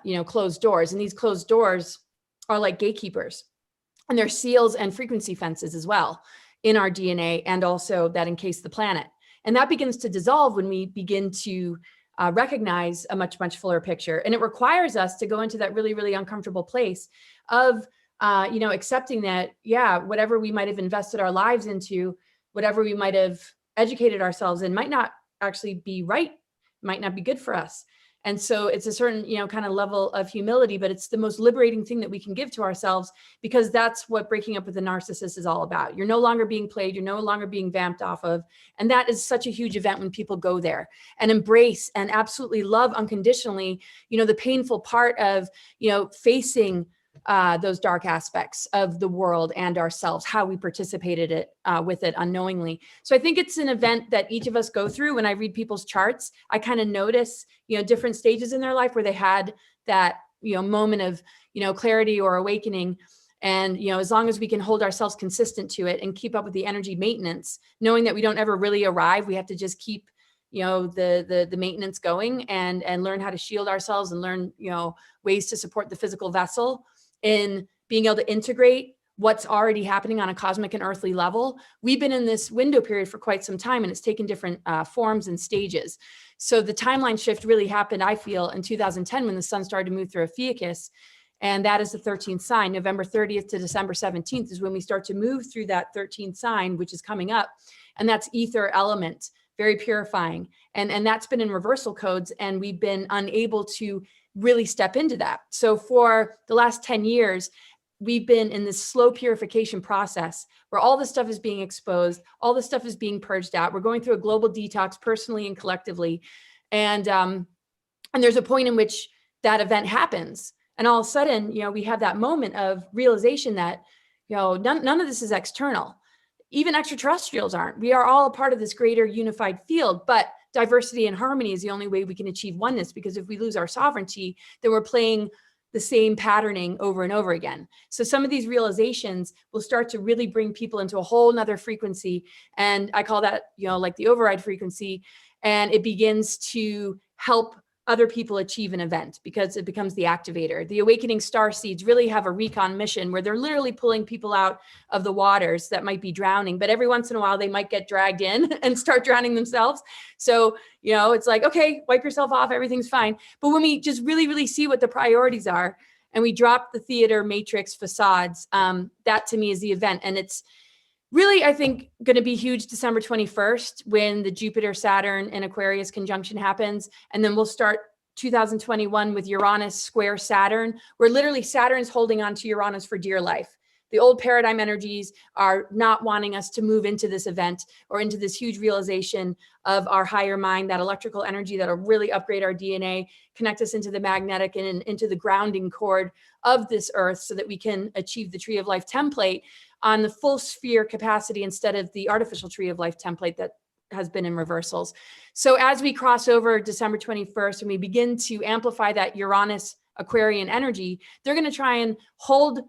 you know, closed doors. And these closed doors are like gatekeepers, and they're seals and frequency fences as well in our DNA, and also that encase the planet. And that begins to dissolve when we begin to recognize a much fuller picture. And it requires us to go into that really uncomfortable place of, you know, accepting that, yeah, whatever we might have invested our lives into, whatever we might have educated ourselves in might not actually be right, might not be good for us. And so it's a certain, you know, kind of level of humility, but it's the most liberating thing that we can give to ourselves, because that's what breaking up with the narcissist is all about. You're no longer being played. You're no longer being vamped off of. And that is such a huge event when people go there and embrace and absolutely love unconditionally, you know, the painful part of, you know, facing those dark aspects of the world and ourselves, how we participated with it unknowingly. So I think it's an event that each of us go through. When I read people's charts, I kind of notice, you know, different stages in their life where they had that, you know, moment of, you know, clarity or awakening. And, you know, as long as we can hold ourselves consistent to it and keep up with the energy maintenance, knowing that we don't ever really arrive, we have to just keep, you know, the maintenance going and learn how to shield ourselves and learn, you know, ways to support the physical vessel in being able to integrate what's already happening on a cosmic and earthly level. We've been in this window period for quite some time, and it's taken different forms and stages. So the timeline shift really happened, I feel, in 2010 when the sun started to move through Ophiuchus. And that is the 13th sign. November 30th to December 17th is when we start to move through that 13th sign, which is coming up. And that's ether element. very purifying. And that's been in reversal codes, and we've been unable to really step into that. So for the last 10 years, we've been in this slow purification process where all this stuff is being exposed, all this stuff is being purged out. We're going through a global detox personally and collectively. And there's a point in which that event happens. And all of a sudden, we have that moment of realization that, none of this is external. Even extraterrestrials aren't. We are all a part of this greater unified field, but diversity and harmony is the only way we can achieve oneness, because if we lose our sovereignty, then we're playing the same patterning over and over again. So some of these realizations will start to really bring people into a whole nother frequency. And I call that, like the override frequency. And it begins to help other people achieve an event because it becomes the activator. The awakening star seeds really have a recon mission where they're literally pulling people out of the waters that might be drowning, but every once in a while they might get dragged in and start drowning themselves. So, it's like, okay, wipe yourself off, everything's fine. But when we just really, really see what the priorities are and we drop the theater matrix facades, that to me is the event. And it's really, I think, going to be huge December 21st when the Jupiter, Saturn, and Aquarius conjunction happens. And then we'll start 2021 with Uranus square Saturn, where literally Saturn's holding on to Uranus for dear life. The old paradigm energies are not wanting us to move into this event or into this huge realization of our higher mind, that electrical energy that'll really upgrade our DNA, connect us into the magnetic and into the grounding cord of this earth so that we can achieve the Tree of Life template on the full sphere capacity instead of the artificial Tree of Life template that has been in reversals. So as we cross over December 21st and we begin to amplify that Uranus Aquarian energy, they're going to try and hold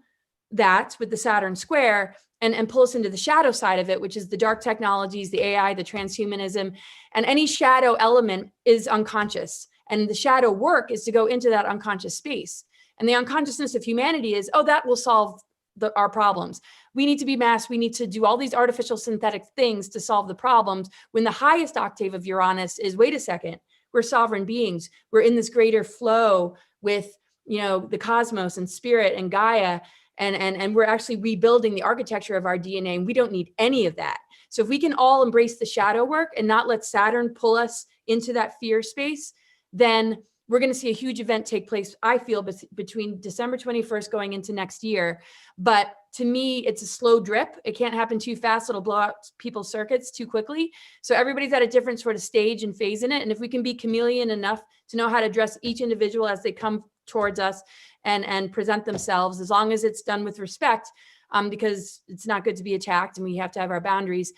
that with the Saturn square and pull us into the shadow side of it, which is the dark technologies, the AI, the transhumanism, and any shadow element is unconscious. And the shadow work is to go into that unconscious space. And the unconsciousness of humanity is, that will solve our problems. We need to be masked. We need to do all these artificial synthetic things to solve the problems, when the highest octave of Uranus is, wait a second, we're sovereign beings. We're in this greater flow with, the cosmos and spirit and Gaia. And we're actually rebuilding the architecture of our DNA, and we don't need any of that. So if we can all embrace the shadow work and not let Saturn pull us into that fear space, then we're going to see a huge event take place, I feel, between December 21st going into next year. But to me, it's a slow drip. It can't happen too fast. It'll blow out people's circuits too quickly. So everybody's at a different sort of stage and phase in it. And if we can be chameleon enough to know how to address each individual as they come towards us and present themselves, as long as it's done with respect, because it's not good to be attacked and we have to have our boundaries.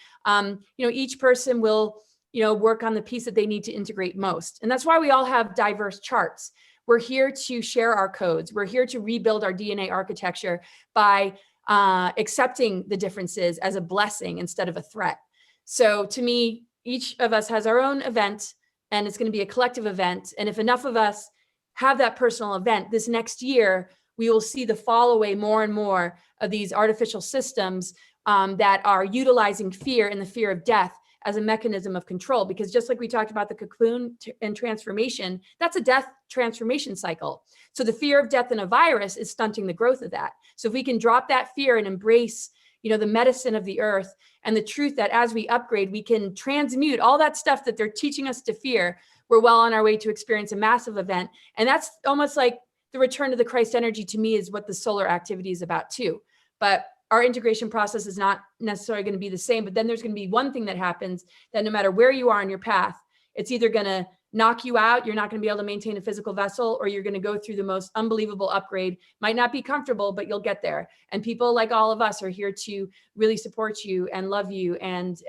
Each person will work on the piece that they need to integrate most. And that's why we all have diverse charts. We're here to share our codes. We're here to rebuild our DNA architecture by accepting the differences as a blessing instead of a threat. So to me, each of us has our own event, and it's going to be a collective event. And if enough of us have that personal event, this next year, we will see the fall away more and more of these artificial systems that are utilizing fear and the fear of death as a mechanism of control. Because just like we talked about the cocoon and transformation, that's a death transformation cycle. So the fear of death in a virus is stunting the growth of that. So if we can drop that fear and embrace, the medicine of the earth and the truth that as we upgrade, we can transmute all that stuff that they're teaching us to fear, we're well on our way to experience a massive event. And that's almost like the return to the Christ energy, to me, is what the solar activity is about too. But our integration process is not necessarily going to be the same, but then there's going to be one thing that happens that no matter where you are on your path, it's either going to knock you out, you're not going to be able to maintain a physical vessel, or you're going to go through the most unbelievable upgrade. Might not be comfortable, but you'll get there. And people like all of us are here to really support you and love you and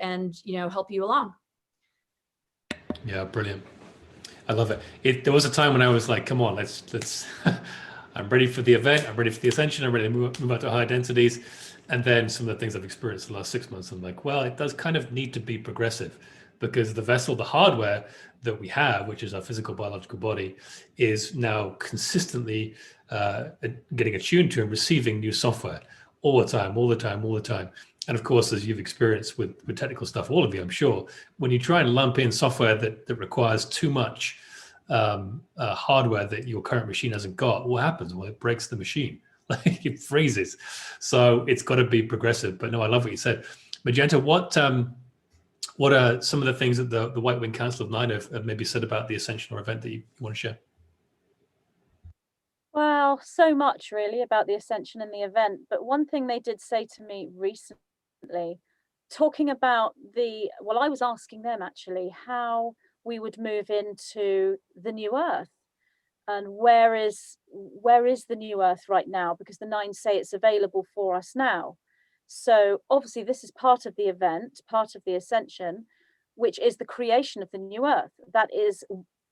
help you along. Yeah, brilliant. I love it. There was a time when I was like, come on, let's I'm ready for the event. I'm ready for the ascension. I'm ready to move out to higher densities. And then some of the things I've experienced the last 6 months, I'm like, well, it does kind of need to be progressive, because the vessel, the hardware that we have, which is our physical biological body, is now consistently getting attuned to and receiving new software all the time. And of course, as you've experienced with technical stuff, all of you, I'm sure, when you try and lump in software that requires too much hardware that your current machine hasn't got, what happens? Well, it breaks the machine. Like, it freezes. So it's got to be progressive. But no, I love what you said. Magenta, what What are some of the things that the White Wing Council of Nine have maybe said about the Ascension or event that you want to share? Well, so much really about the Ascension and the event, but one thing they did say to me recently, talking about well, I was asking them actually how we would move into the new Earth, and where is the new Earth right now, because the Nine say it's available for us now. So obviously this is part of the event, part of the Ascension, which is the creation of the new Earth. That is,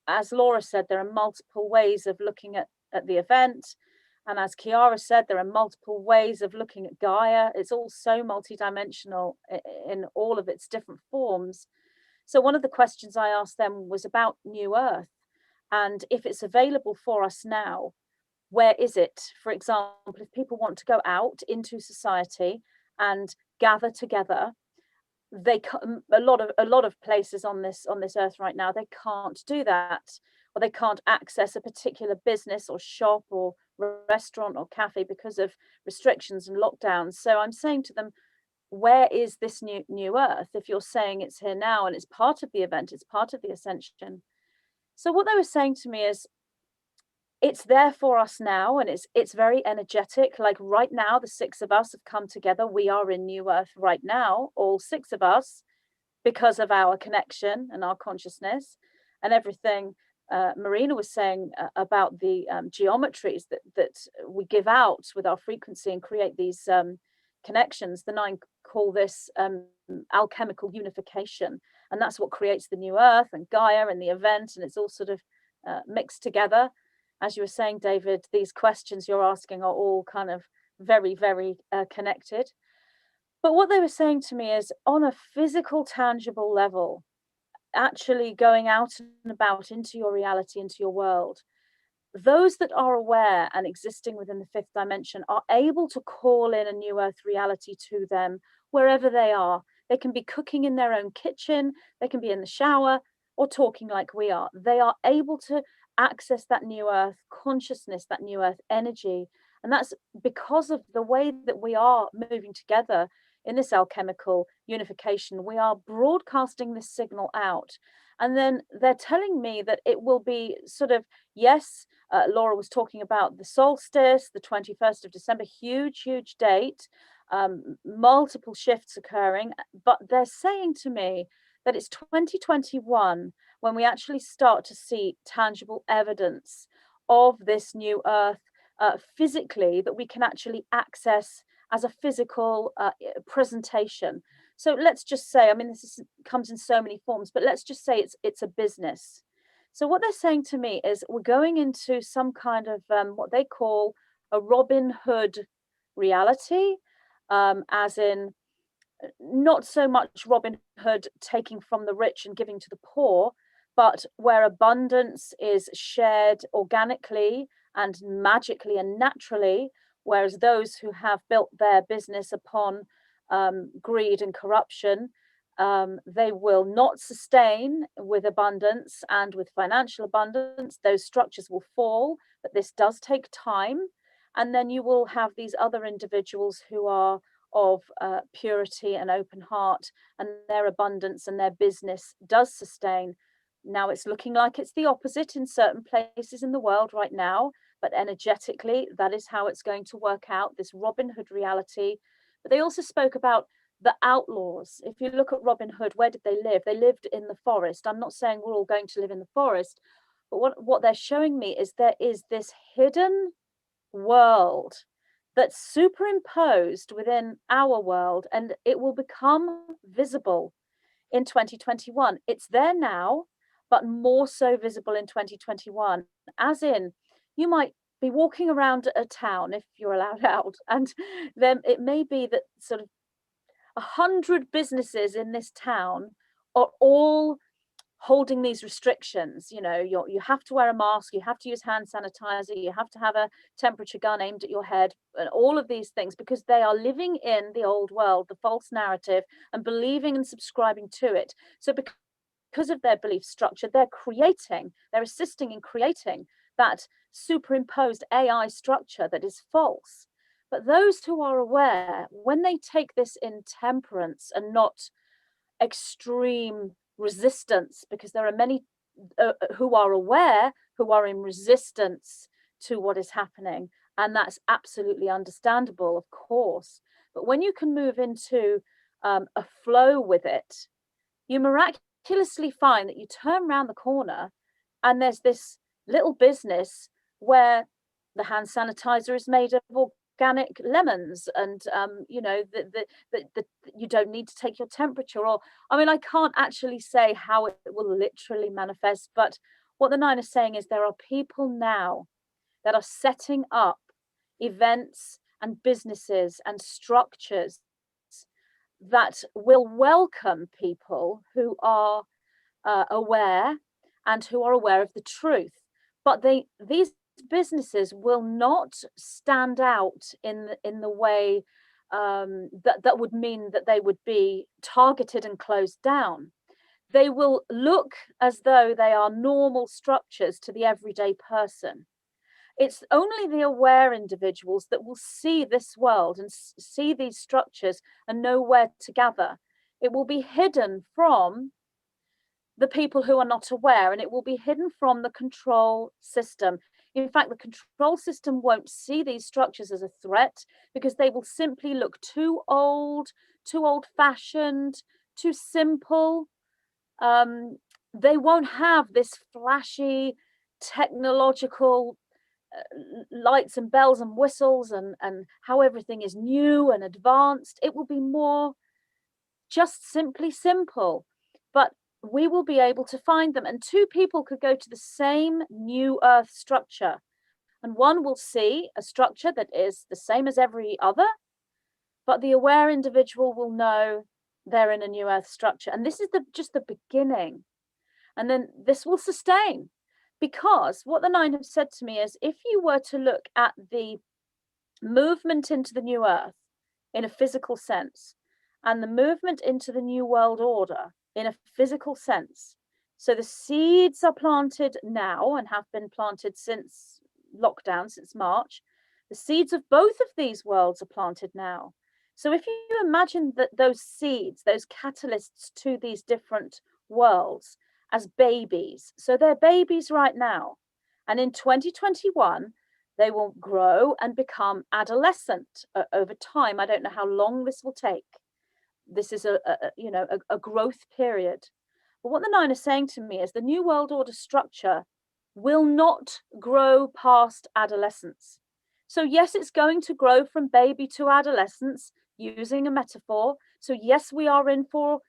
as Laura said, there are multiple ways of looking at the event. And as Chiara said, there are multiple ways of looking at Gaia. It's all so multidimensional in all of its different forms. So one of the questions I asked them was about New Earth. And if it's available for us now, where is it? For example, if people want to go out into society and gather together, a lot of places on this earth right now, they can't do that, or they can't access a particular business or shop or restaurant or cafe because of restrictions and lockdowns. So I'm saying to them, where is this new Earth? If you're saying it's here now and it's part of the event, it's part of the Ascension. So what they were saying to me is, it's there for us now, and it's very energetic. Like right now, the six of us have come together. We are in New Earth right now, all six of us, because of our connection and our consciousness and everything. Marina was saying about the geometries that we give out with our frequency and create these connections. The Nine call this alchemical unification, and that's what creates the new Earth and Gaia and the event, and it's all sort of mixed together. As you were saying, David, these questions you're asking are all kind of very, very connected. But what they were saying to me is, on a physical, tangible level, actually going out and about into your reality, into your world, those that are aware and existing within the fifth dimension are able to call in a new Earth reality to them wherever they are. They can be cooking in their own kitchen, they can be in the shower, or talking like we are. They are able to access that new Earth consciousness, that new Earth energy. And that's because of the way that we are moving together in this alchemical unification. We are broadcasting this signal out. And then they're telling me that it will be sort of, yes, Laura was talking about the solstice, the 21st of December, huge, huge date, multiple shifts occurring. But they're saying to me that it's 2021 when we actually start to see tangible evidence of this new Earth physically, that we can actually access as a physical presentation. So let's just say, I mean, comes in so many forms, but let's just say it's a business. So what they're saying to me is, we're going into some kind of what they call a Robin Hood reality, as in not so much Robin Hood taking from the rich and giving to the poor, but where abundance is shared organically and magically and naturally, whereas those who have built their business upon greed and corruption, they will not sustain with abundance and with financial abundance. Those structures will fall, but this does take time. And then you will have these other individuals who are of purity and open heart, and their abundance and their business does sustain. Now it's looking like it's the opposite in certain places in the world right now, but energetically, that is how it's going to work out, this Robin Hood reality. But they also spoke about the outlaws. If you look at Robin Hood, where did they live? They lived in the forest. I'm not saying we're all going to live in the forest, but what they're showing me is there is this hidden world that's superimposed within our world, and it will become visible in 2021. It's there now, but more so visible in 2021, as in, you might be walking around a town, if you're allowed out, and then it may be that sort of 100 businesses in this town are all holding these restrictions. You know, you have to wear a mask, you have to use hand sanitizer, you have to have a temperature gun aimed at your head, and all of these things, because they are living in the old world, the false narrative, and believing and subscribing to it. So because of their belief structure, they're assisting in creating that superimposed AI structure that is false. But those who are aware, when they take this in temperance and not extreme resistance, because there are many who are aware, who are in resistance to what is happening. And that's absolutely understandable, of course. But when you can move into a flow with it, you miraculously find that you turn around the corner and there's this little business where the hand sanitizer is made of organic lemons, and you know, the you don't need to take your temperature, or I mean, I can't actually say how it will literally manifest, but what the Nine is saying is there are people now that are setting up events and businesses and structures that will welcome people who are aware and who are aware of the truth. But these businesses will not stand out in the way that would mean that they would be targeted and closed down. They will look as though they are normal structures to the everyday person. It's only the aware individuals that will see this world and see these structures and know where to gather. It will be hidden from the people who are not aware, and it will be hidden from the control system. In fact, the control system won't see these structures as a threat because they will simply look too old-fashioned, too simple. They won't have this flashy technological lights and bells and whistles and how everything is new and advanced. It will be more just simply simple, but we will be able to find them. And two people could go to the same new earth structure, and one will see a structure that is the same as every other, but the aware individual will know they're in a new earth structure. And this is just the beginning. And then this will sustain. Because what the Nine have said to me is, if you were to look at the movement into the new earth in a physical sense, and the movement into the new world order in a physical sense, so the seeds are planted now and have been planted since lockdown, since March. The seeds of both of these worlds are planted now. So if you imagine that those seeds, those catalysts to these different worlds, as babies. So they're babies right now. And in 2021, they will grow and become adolescent over time. I don't know how long this will take. This is a growth period. But what the Nine are saying to me is the New World Order structure will not grow past adolescence. So yes, it's going to grow from baby to adolescence, using a metaphor. So yes, we are in for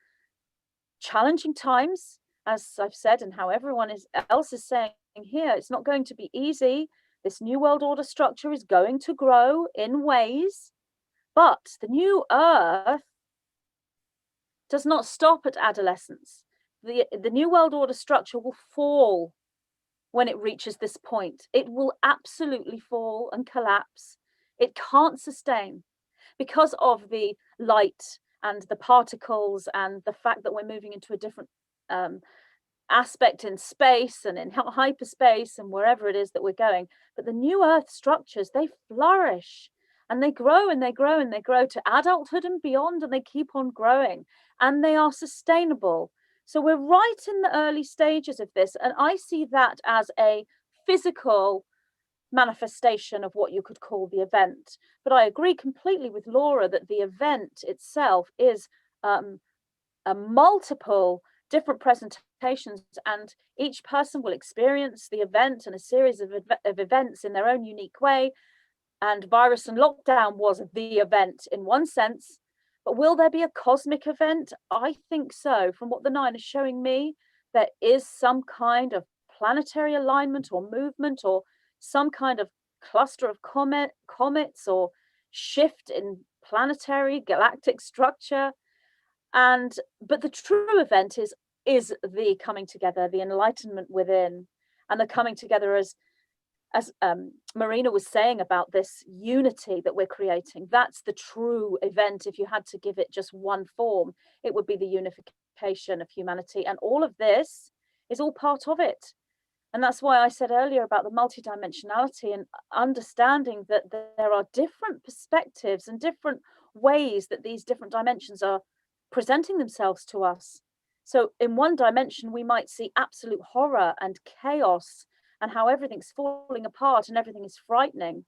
challenging times, as I've said, and how everyone else is saying here. It's not going to be easy. This New World Order structure is going to grow in ways, but the new earth does not stop at adolescence. The New World Order structure will fall when it reaches this point. It will absolutely fall and collapse. It can't sustain because of the light and the particles and the fact that we're moving into a different aspect in space and in hyperspace and wherever it is that we're going. But the new earth structures, they flourish and they grow and they grow and they grow to adulthood and beyond, and they keep on growing, and they are sustainable. So we're right in the early stages of this, and I see that as a physical manifestation of what you could call the event. But I agree completely with Laura that the event itself is a multiple different presentations, and each person will experience the event and a series of events in their own unique way. And virus and lockdown was the event in one sense, but will there be a cosmic event? I think so. From what the Nine is showing me, there is some kind of planetary alignment or movement, or some kind of cluster of comets or shift in planetary galactic structure. But the true event is the coming together, the enlightenment within, and the coming together as Marina was saying about this unity that we're creating. That's the true event. If you had to give it just one form, it would be the unification of humanity, and all of this is all part of it. And that's why I said earlier about the multidimensionality and understanding that there are different perspectives and different ways that these different dimensions are presenting themselves to us. So in one dimension, we might see absolute horror and chaos and how everything's falling apart and everything is frightening.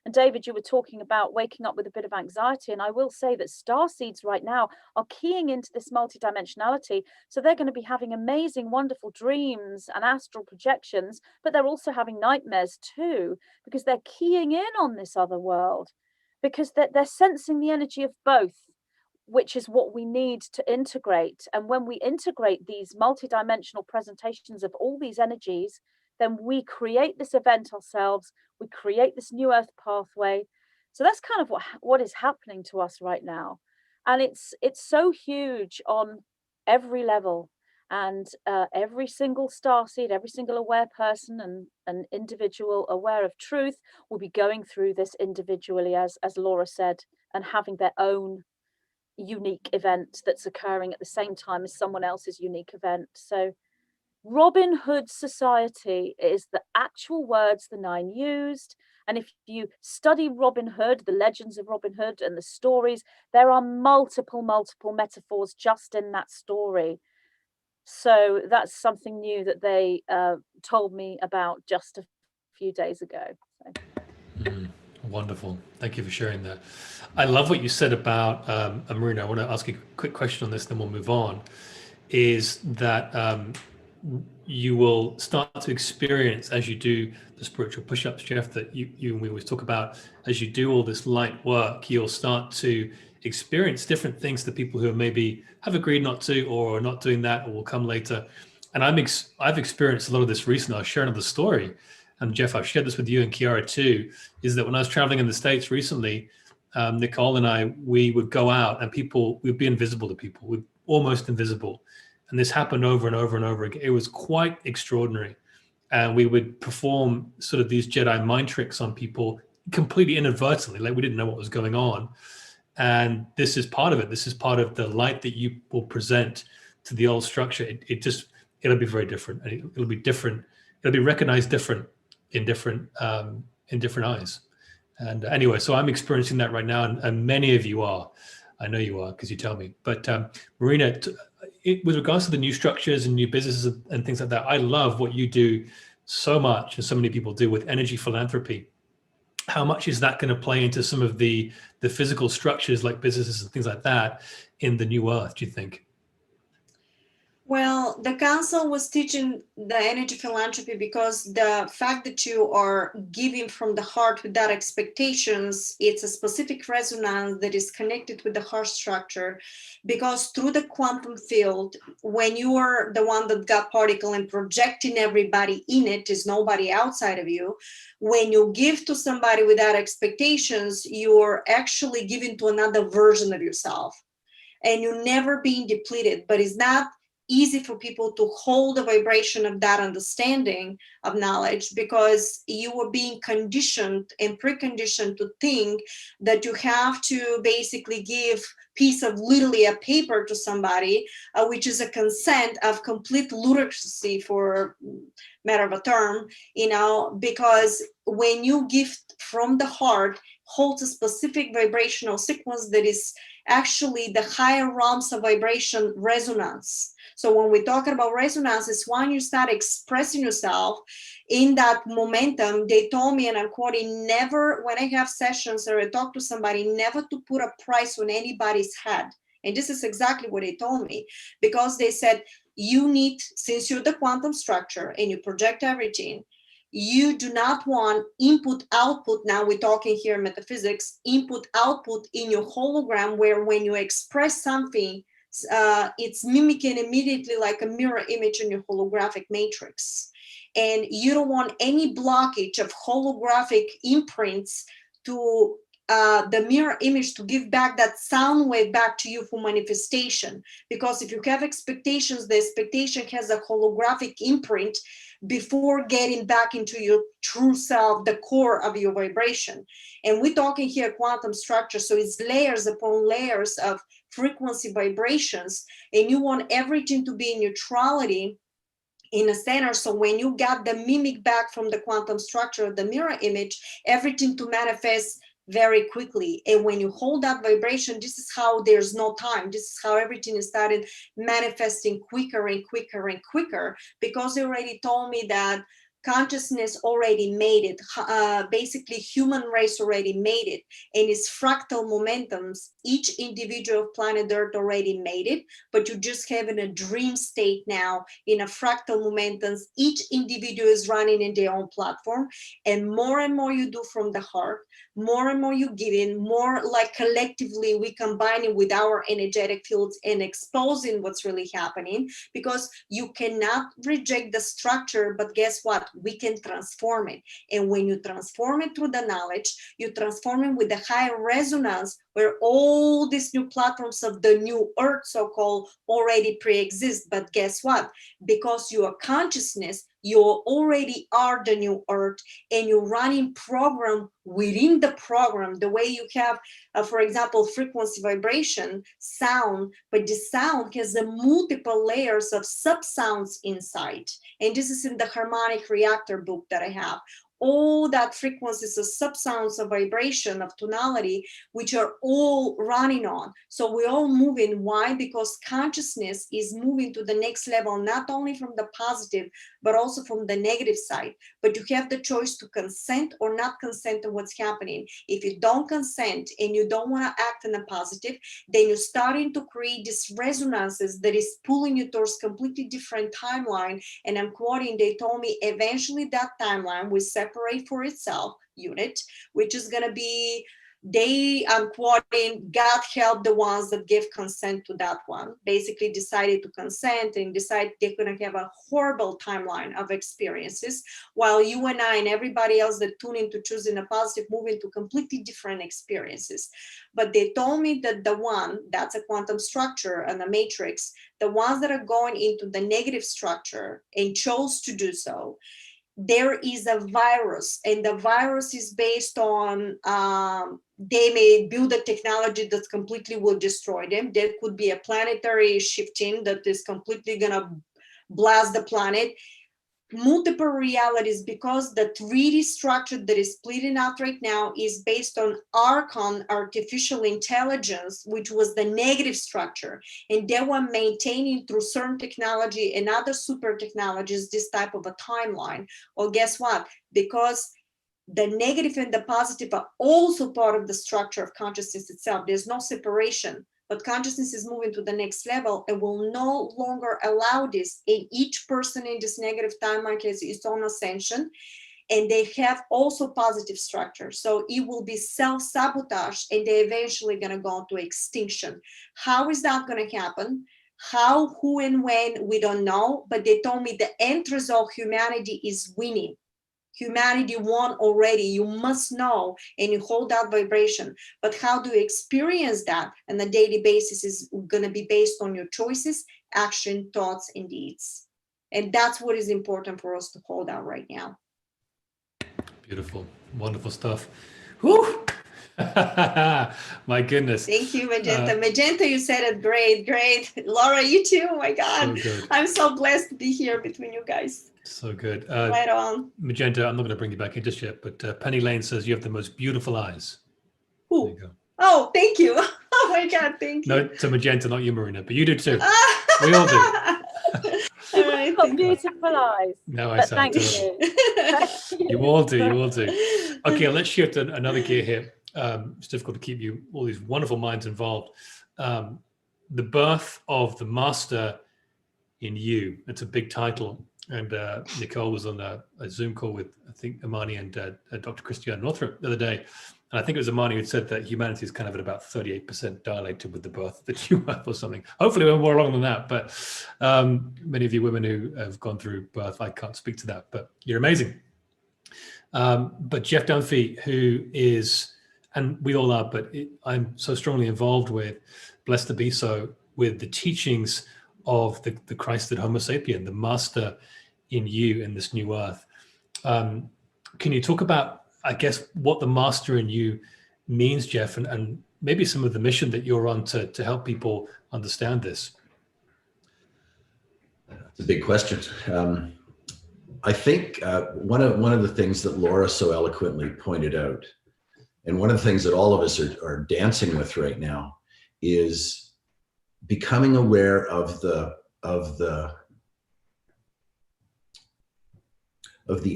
And David, you were talking about waking up with a bit of anxiety. And I will say that starseeds right now are keying into this multidimensionality. So they're going to be having amazing, wonderful dreams and astral projections, but they're also having nightmares too, because they're keying in on this other world, because they're sensing the energy of both, which is what we need to integrate. And when we integrate these multidimensional presentations of all these energies, then we create this event ourselves, we create this new earth pathway. So that's kind of what is happening to us right now. And it's so huge on every level. And every single starseed, every single aware person and an individual aware of truth will be going through this individually, as Laura said, and having their own unique event that's occurring at the same time as someone else's unique event. So Robin Hood Society is the actual words the Nine used. And if you study Robin Hood, the legends of Robin Hood and the stories, there are multiple metaphors just in that story. So that's something new that they told me about just a few days ago. So. Wonderful. Thank you for sharing that. I love what you said about, Marina, I want to ask you a quick question on this, then we'll move on, is that you will start to experience as you do the spiritual push-ups, Jeff, that you and we always talk about, as you do all this light work, you'll start to experience different things to people who maybe have agreed not to, or are not doing that, or will come later. And I've experienced a lot of this recently. I'll share another story. And Jeff, I've shared this with you and Kiara too, is that when I was traveling in the States recently, Nicole and I, we would go out and we'd be invisible to people. We'd almost invisible. And this happened over and over and over again. It was quite extraordinary. And we would perform sort of these Jedi mind tricks on people completely inadvertently, like we didn't know what was going on. And this is part of it. This is part of the light that you will present to the old structure. It'll be very different. It'll be different. It'll be recognized different in different eyes. And anyway, so I'm experiencing that right now, and many of you are. I know you are, because you tell me. But Marina, with regards to the new structures and new businesses and things like that, I love what you do so much, and so many people do, with energy philanthropy. How much is that going to play into some of the physical structures like businesses and things like that in the new earth, do you think? Well, the council was teaching the energy philanthropy because the fact that you are giving from the heart without expectations, it's a specific resonance that is connected with the heart structure. Because through the quantum field, when you are the one that got particle and projecting everybody in it, is nobody outside of you. When you give to somebody without expectations, you're actually giving to another version of yourself, and you're never being depleted. But it's not easy for people to hold the vibration of that understanding of knowledge, because you were being conditioned and preconditioned to think that you have to basically give piece of literally a paper to somebody, which is a consent of complete ludicrousy, for matter of a term, because when you give from the heart, holds a specific vibrational sequence that is actually the higher realms of vibration resonance. So when we're talking about resonance, it's when you start expressing yourself in that momentum. They told me, and I'm quoting, never, when I have sessions or I talk to somebody, never to put a price on anybody's head. And this is exactly what they told me, because they said, you need, since you're the quantum structure and you project everything, you do not want input output. Now we're talking here metaphysics, input output in your hologram, where when you express something, it's mimicking immediately like a mirror image in your holographic matrix. And you don't want any blockage of holographic imprints to the mirror image to give back that sound wave back to you for manifestation. Because if you have expectations, the expectation has a holographic imprint before getting back into your true self, the core of your vibration. And we're talking here quantum structure, so it's layers upon layers of frequency vibrations, and you want everything to be in neutrality in a center. So when you got the mimic back from the quantum structure of the mirror image, everything to manifest very quickly. And when you hold that vibration, this is how there's no time. This is how everything is started manifesting quicker and quicker and quicker, because they already told me that consciousness already made it. Basically, human race already made it, and it's fractal momentums. Each individual of planet Earth already made it, but you just have in a dream state now in a fractal momentums. Each individual is running in their own platform, and more you do from the heart, more and more you give in, more like collectively we combine it with our energetic fields and exposing what's really happening, because you cannot reject the structure, but guess what? We can transform it. And when you transform it through the knowledge, you transform it with the high resonance, where all these new platforms of the new earth, so-called, already pre-exist. But guess what? Because your consciousness, you already are the new earth, and you're running program within the program, the way you have, for example, frequency, vibration, sound, but the sound has the multiple layers of sub-sounds inside. And this is in the Harmonic Reactor book that I have. All that frequencies of sub-sounds of vibration, of tonality, which are all running on. So we're all moving. Why? Because consciousness is moving to the next level, not only from the positive, but also from the negative side. But you have the choice to consent or not consent to what's happening. If you don't consent and you don't want to act in a positive, then you're starting to create these resonances that is pulling you towards completely different timeline. And I'm quoting, they told me eventually that timeline will separate for itself unit, which is going to be, I'm quoting, God help the ones that give consent to that one, basically decided to consent and decide they're going to have a horrible timeline of experiences, while you and I and everybody else that tune into choosing a positive move into completely different experiences. But they told me that the one, that's a quantum structure and a matrix, the ones that are going into the negative structure and chose to do so, there is a virus, and the virus is based on, they may build a technology that completely will destroy them. There could be a planetary shifting that is completely gonna blast the planet. Multiple realities, because the 3D structure that is splitting out right now is based on Archon, artificial intelligence, which was the negative structure. And they were maintaining through certain technology and other super technologies this type of a timeline. Well, guess what? Because the negative and the positive are also part of the structure of consciousness itself. There's no separation. But consciousness is moving to the next level and will no longer allow this. And each person in this negative timeline has its own ascension, and they have also positive structure. So it will be self-sabotage, and they're eventually going to go into extinction. How is that going to happen? How, who, and when, we don't know. But they told me the end result, humanity is winning. Humanity won already. You must know, and you hold that vibration. But how do you experience that on a daily basis is going to be based on your choices, action, thoughts, and deeds. And that's what is important for us to hold out right now. Beautiful, wonderful stuff. Whew. My goodness. Thank you, Magenta. Magenta, you said it great, great. Laura, you too. Oh my God. So I'm so blessed to be here between you guys. So good. Right on. Magenta, I'm not going to bring you back in just yet, but Penny Lane says you have the most beautiful eyes. Ooh. There you go. Oh, thank you. Oh my God, thank you. No, to Magenta, not you, Marina, but you do too. We all do. All right, Got beautiful eyes. No, I But sound thank terrible. you. You all do. You all do. Okay, let's shift another gear here. It's difficult to keep you all these wonderful minds involved. The birth of the master in you. It's a big title. And Nicole was on a Zoom call with, I think, Imani and Dr. Christiane Northrup the other day. And I think it was Imani who said that humanity is kind of at about 38% dilated with the birth that you have or something. Hopefully we're more along than that. But many of you women who have gone through birth, I can't speak to that, but you're amazing. But Jeff Dunphy, who is, and we all are, but I'm so strongly involved with, blessed to be so, with the teachings of the Christed Homo sapien, the master in you in this new earth. Can you talk about, I guess, what the master in you means, Jeff, and maybe some of the mission that you're on to help people understand this? That's a big question. I think one of the things that Laura so eloquently pointed out, And one of the things that all of us are dancing with right now is becoming aware of the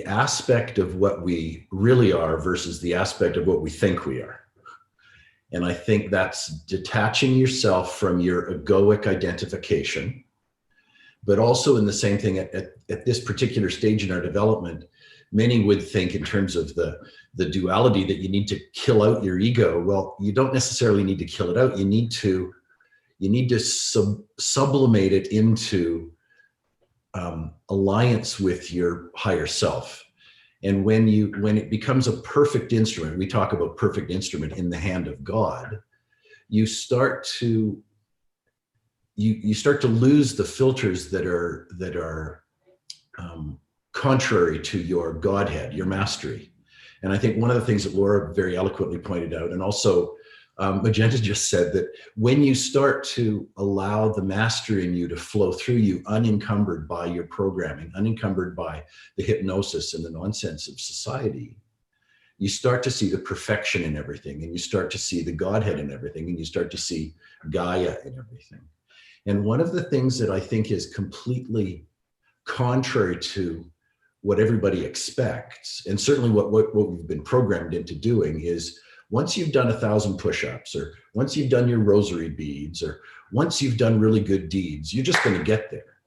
aspect of what we really are versus the aspect of what we think we are. And I think that's detaching yourself from your egoic identification, but also in the same thing at this particular stage in our development, many would think in terms of the duality that you need to kill out your ego. Well, you don't necessarily need to kill it out. You need to sublimate it into alliance with your higher self. And when it becomes a perfect instrument, we talk about perfect instrument in the hand of God, you start to lose the filters that are contrary to your Godhead, your mastery. And I think one of the things that Laura very eloquently pointed out, and also Magenta just said, that when you start to allow the master in you to flow through you, unencumbered by your programming, unencumbered by the hypnosis and the nonsense of society, you start to see the perfection in everything, and you start to see the Godhead in everything, and you start to see Gaia in everything. And one of the things that I think is completely contrary to what everybody expects, and certainly what we've been programmed into doing, is once you've done 1,000 push-ups, or once you've done your rosary beads, or once you've done really good deeds, you're just going to get there.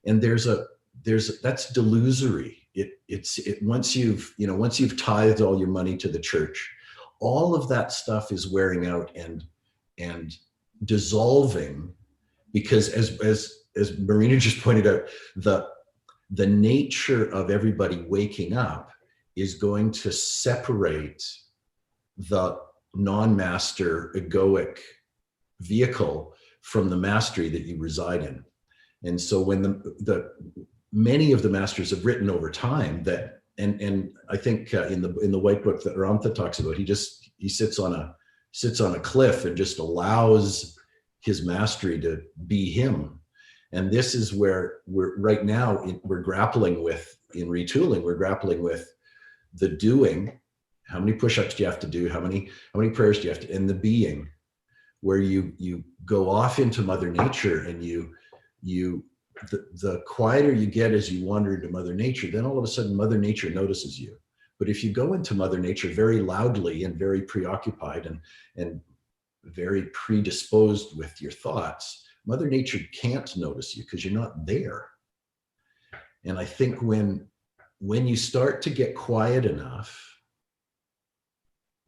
And that's delusory. Once you've tithed all your money to the church, all of that stuff is wearing out and dissolving, because as Marina just pointed out, the nature of everybody waking up is going to separate the non-master egoic vehicle from the mastery that you reside in. And so when the many of the masters have written over time that, and I think in the white book that Ramtha talks about, he sits on a cliff and just allows his mastery to be him. And this is where we're grappling with, in retooling, we're grappling with the doing. How many push-ups do you have to do? How many prayers do you have to, and the being, where you go off into Mother Nature, and the quieter you get as you wander into Mother Nature, then all of a sudden Mother Nature notices you. But if you go into Mother Nature very loudly and very preoccupied and very predisposed with your thoughts, Mother Nature can't notice you because you're not there. And I think when you start to get quiet enough,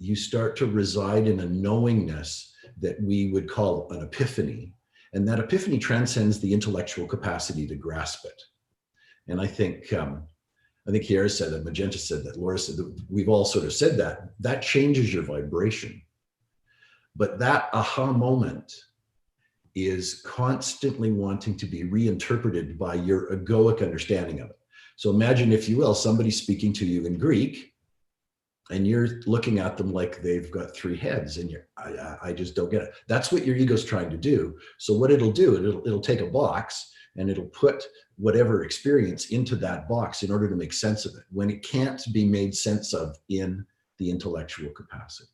you start to reside in a knowingness that we would call an epiphany. And that epiphany transcends the intellectual capacity to grasp it. And I think Kiara said that, Magenta said that, Laura said that, we've all sort of said that changes your vibration. But that aha moment is constantly wanting to be reinterpreted by your egoic understanding of it. So imagine, if you will, somebody speaking to you in Greek, and you're looking at them like they've got 3 heads, and I just don't get it. That's what your ego's trying to do. So what it'll do, it'll take a box, and it'll put whatever experience into that box in order to make sense of it, when it can't be made sense of in the intellectual capacity.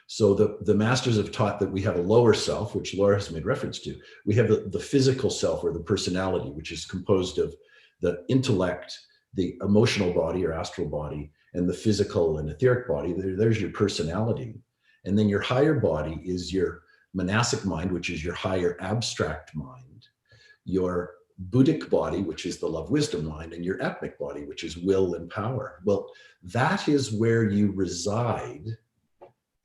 So the masters have taught that we have a lower self, which Laura has made reference to. We have the physical self, or the personality, which is composed of the intellect, the emotional body or astral body, and the physical and etheric body. There's your personality. And then your higher body is your monastic mind, which is your higher abstract mind, your Buddhic body, which is the love wisdom mind, and your atmic body, which is will and power. Well, that is where you reside.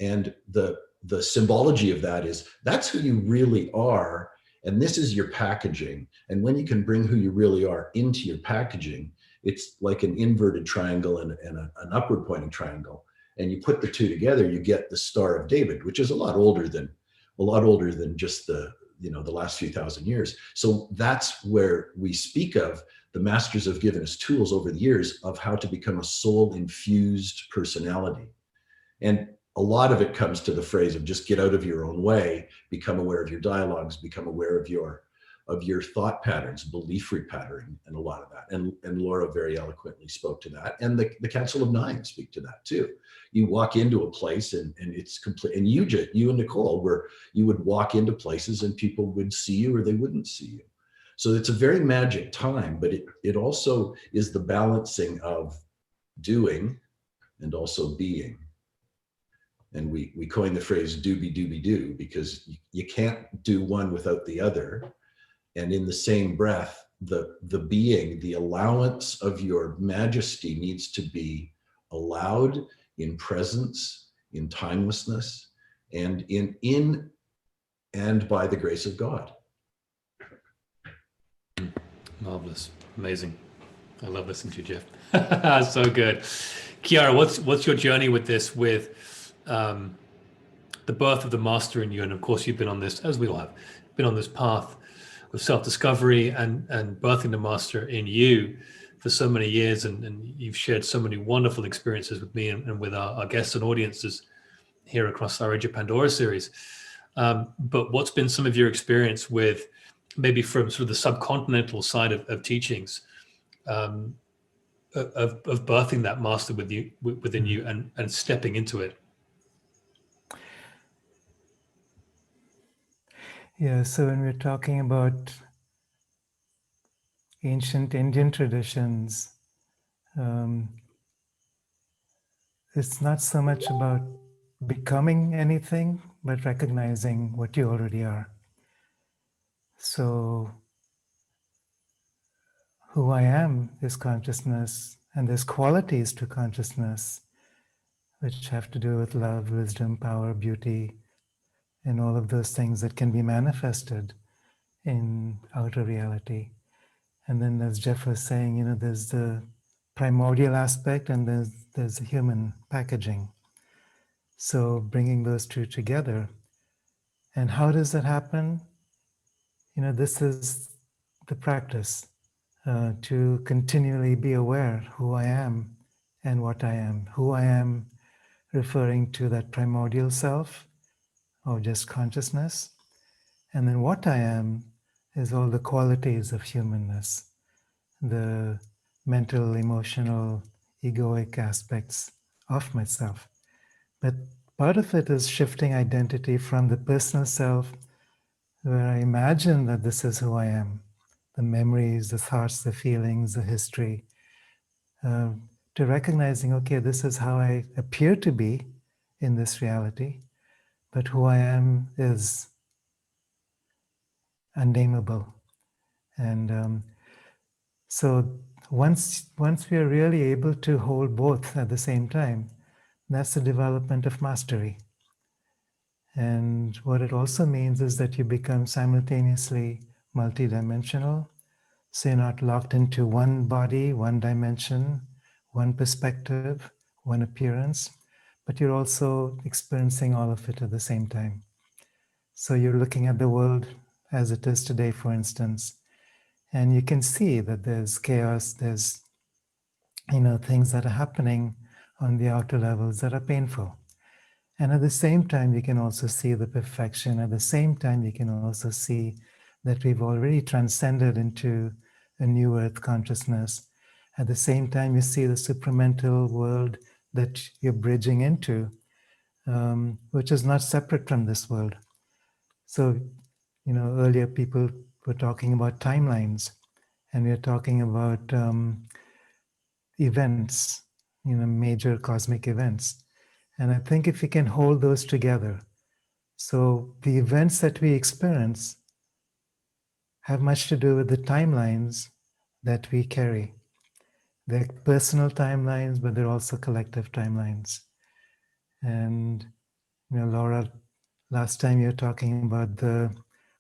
And the symbology of that is, that's who you really are. And this is your packaging. And when you can bring who you really are into your packaging, it's like an inverted triangle and an upward pointing triangle. And you put the two together, you get the Star of David, which is a lot older than just the last few thousand years. So that's where we speak of the masters have given us tools over the years of how to become a soul infused personality. And a lot of it comes to the phrase of just get out of your own way, become aware of your dialogues, become aware of your your thought patterns, belief repattering, and a lot of that. And Laura very eloquently spoke to that. And the Council of Nine speak to that too. You walk into a place and it's complete. And you and Nicole, where you would walk into places and people would see you or they wouldn't see you. So it's a very magic time, but it also is the balancing of doing and also being. And we coined the phrase do because you can't do one without the other. And in the same breath, the being, the allowance of your majesty needs to be allowed in presence, in timelessness, and in and by the grace of God. Marvelous, amazing. I love listening to you, Jeff. So good. Kiara, what's your journey with this, with the birth of the master in you? And of course, you've been on this, as we all have, been on this path of self-discovery and birthing the master in you for so many years, and you've shared so many wonderful experiences with me and with our guests and audiences here across our Age of Pandora series. But what's been some of your experience with, maybe from sort of the subcontinental side of teachings, of birthing that master within you and stepping into it? Yeah, so when we're talking about ancient Indian traditions, it's not so much about becoming anything, but recognizing what you already are. So who I am is consciousness, and there's qualities to consciousness which have to do with love, wisdom, power, beauty, and all of those things that can be manifested in outer reality. And then, as Jeff was saying, there's the primordial aspect and there's the human packaging. So bringing those two together. And how does that happen? This is the practice, to continually be aware who I am and what I am. Who I am, referring to that primordial self, or just consciousness. And then what I am is all the qualities of humanness, the mental, emotional, egoic aspects of myself. But part of it is shifting identity from the personal self, where I imagine that this is who I am, the memories, the thoughts, the feelings, the history, to recognizing, okay, this is how I appear to be in this reality, but who I am is unnameable. And so once we are really able to hold both at the same time, that's the development of mastery. And what it also means is that you become simultaneously multidimensional. So you're not locked into one body, one dimension, one perspective, one appearance, but you're also experiencing all of it at the same time. So you're looking at the world as it is today, for instance, and you can see that there's chaos, there's things that are happening on the outer levels that are painful. And at the same time, you can also see the perfection. At the same time, you can also see that we've already transcended into a new earth consciousness. At the same time, you see the supramental world that you're bridging into, which is not separate from this world. So, earlier people were talking about timelines, and we're talking about events, major cosmic events. And I think if we can hold those together, so the events that we experience have much to do with the timelines that we carry. They're personal timelines, but they're also collective timelines. And, Laura, last time you were talking about the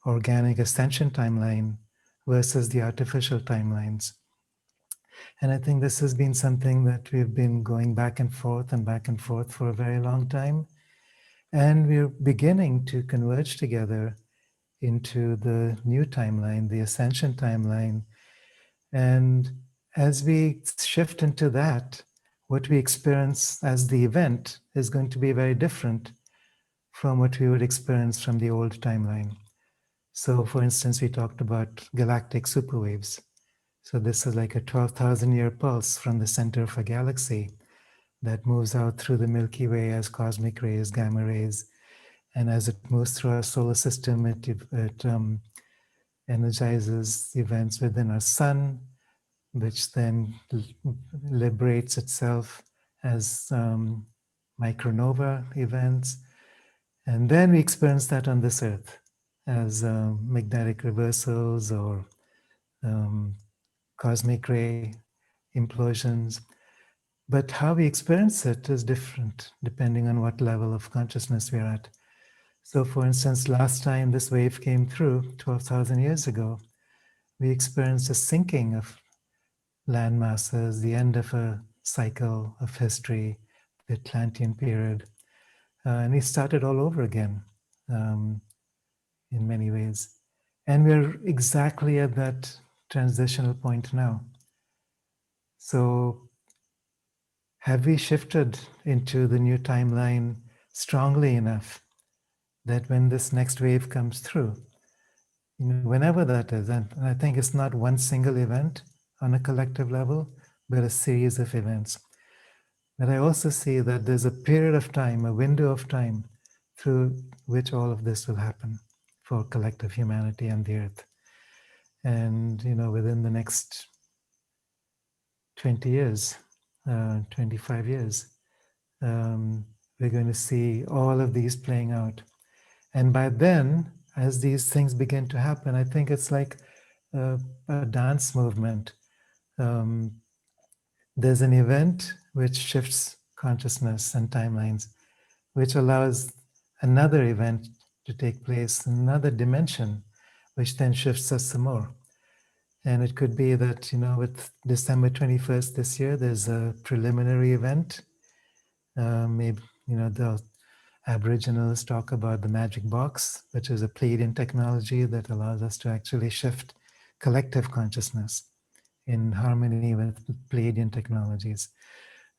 organic ascension timeline versus the artificial timelines. And I think this has been something that we've been going back and forth for a very long time. And we're beginning to converge together into the new timeline, the ascension timeline. And as we shift into that, what we experience as the event is going to be very different from what we would experience from the old timeline. So for instance, we talked about galactic superwaves. So this is like a 12,000 year pulse from the center of a galaxy that moves out through the Milky Way as cosmic rays, gamma rays. And as it moves through our solar system, it energizes events within our sun, which then liberates itself as micronova events. And then we experience that on this earth as magnetic reversals or cosmic ray implosions. But how we experience it is different depending on what level of consciousness we're at. So for instance, last time this wave came through 12,000 years ago, we experienced a sinking of land masses, the end of a cycle of history, the Atlantean period. And we started all over again in many ways. And we're exactly at that transitional point now. So have we shifted into the new timeline strongly enough that when this next wave comes through, whenever that is, and I think it's not one single event on a collective level, but a series of events. But I also see that there's a period of time, a window of time through which all of this will happen for collective humanity and the earth. And, within the next 20 years, 25 years, we're going to see all of these playing out. And by then, as these things begin to happen, I think it's like a dance movement. There's an event which shifts consciousness and timelines, which allows another event to take place, another dimension, which then shifts us some more. And it could be that, with December 21st this year, there's a preliminary event. Maybe, the Aboriginals talk about the magic box, which is a Pleiadian technology that allows us to actually shift collective consciousness in harmony with Pleiadian technologies.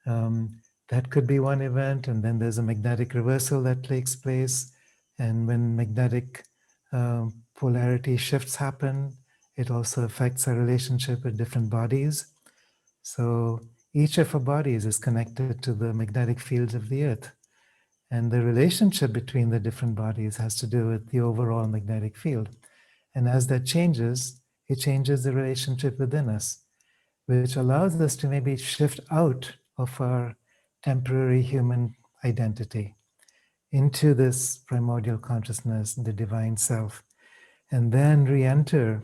That could be one event, and then there's a magnetic reversal that takes place. And when magnetic polarity shifts happen, it also affects our relationship with different bodies. So each of our bodies is connected to the magnetic fields of the earth. And the relationship between the different bodies has to do with the overall magnetic field. And as that changes, it changes the relationship within us, which allows us to maybe shift out of our temporary human identity into this primordial consciousness, the divine self, and then re-enter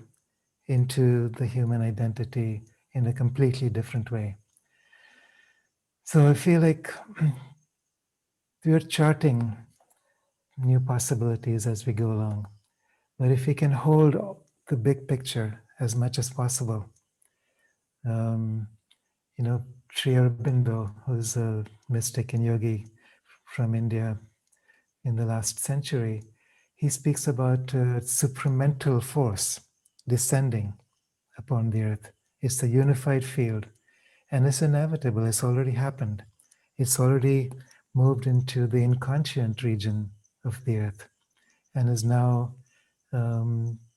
into the human identity in a completely different way. So I feel like we're charting new possibilities as we go along. But if we can hold the big picture as much as possible, Sri Aurobindo, who's a mystic and yogi from India in the last century, he speaks about supramental force descending upon the earth. It's a unified field, and it's inevitable. It's already happened. It's already moved into the inconscient region of the earth and is now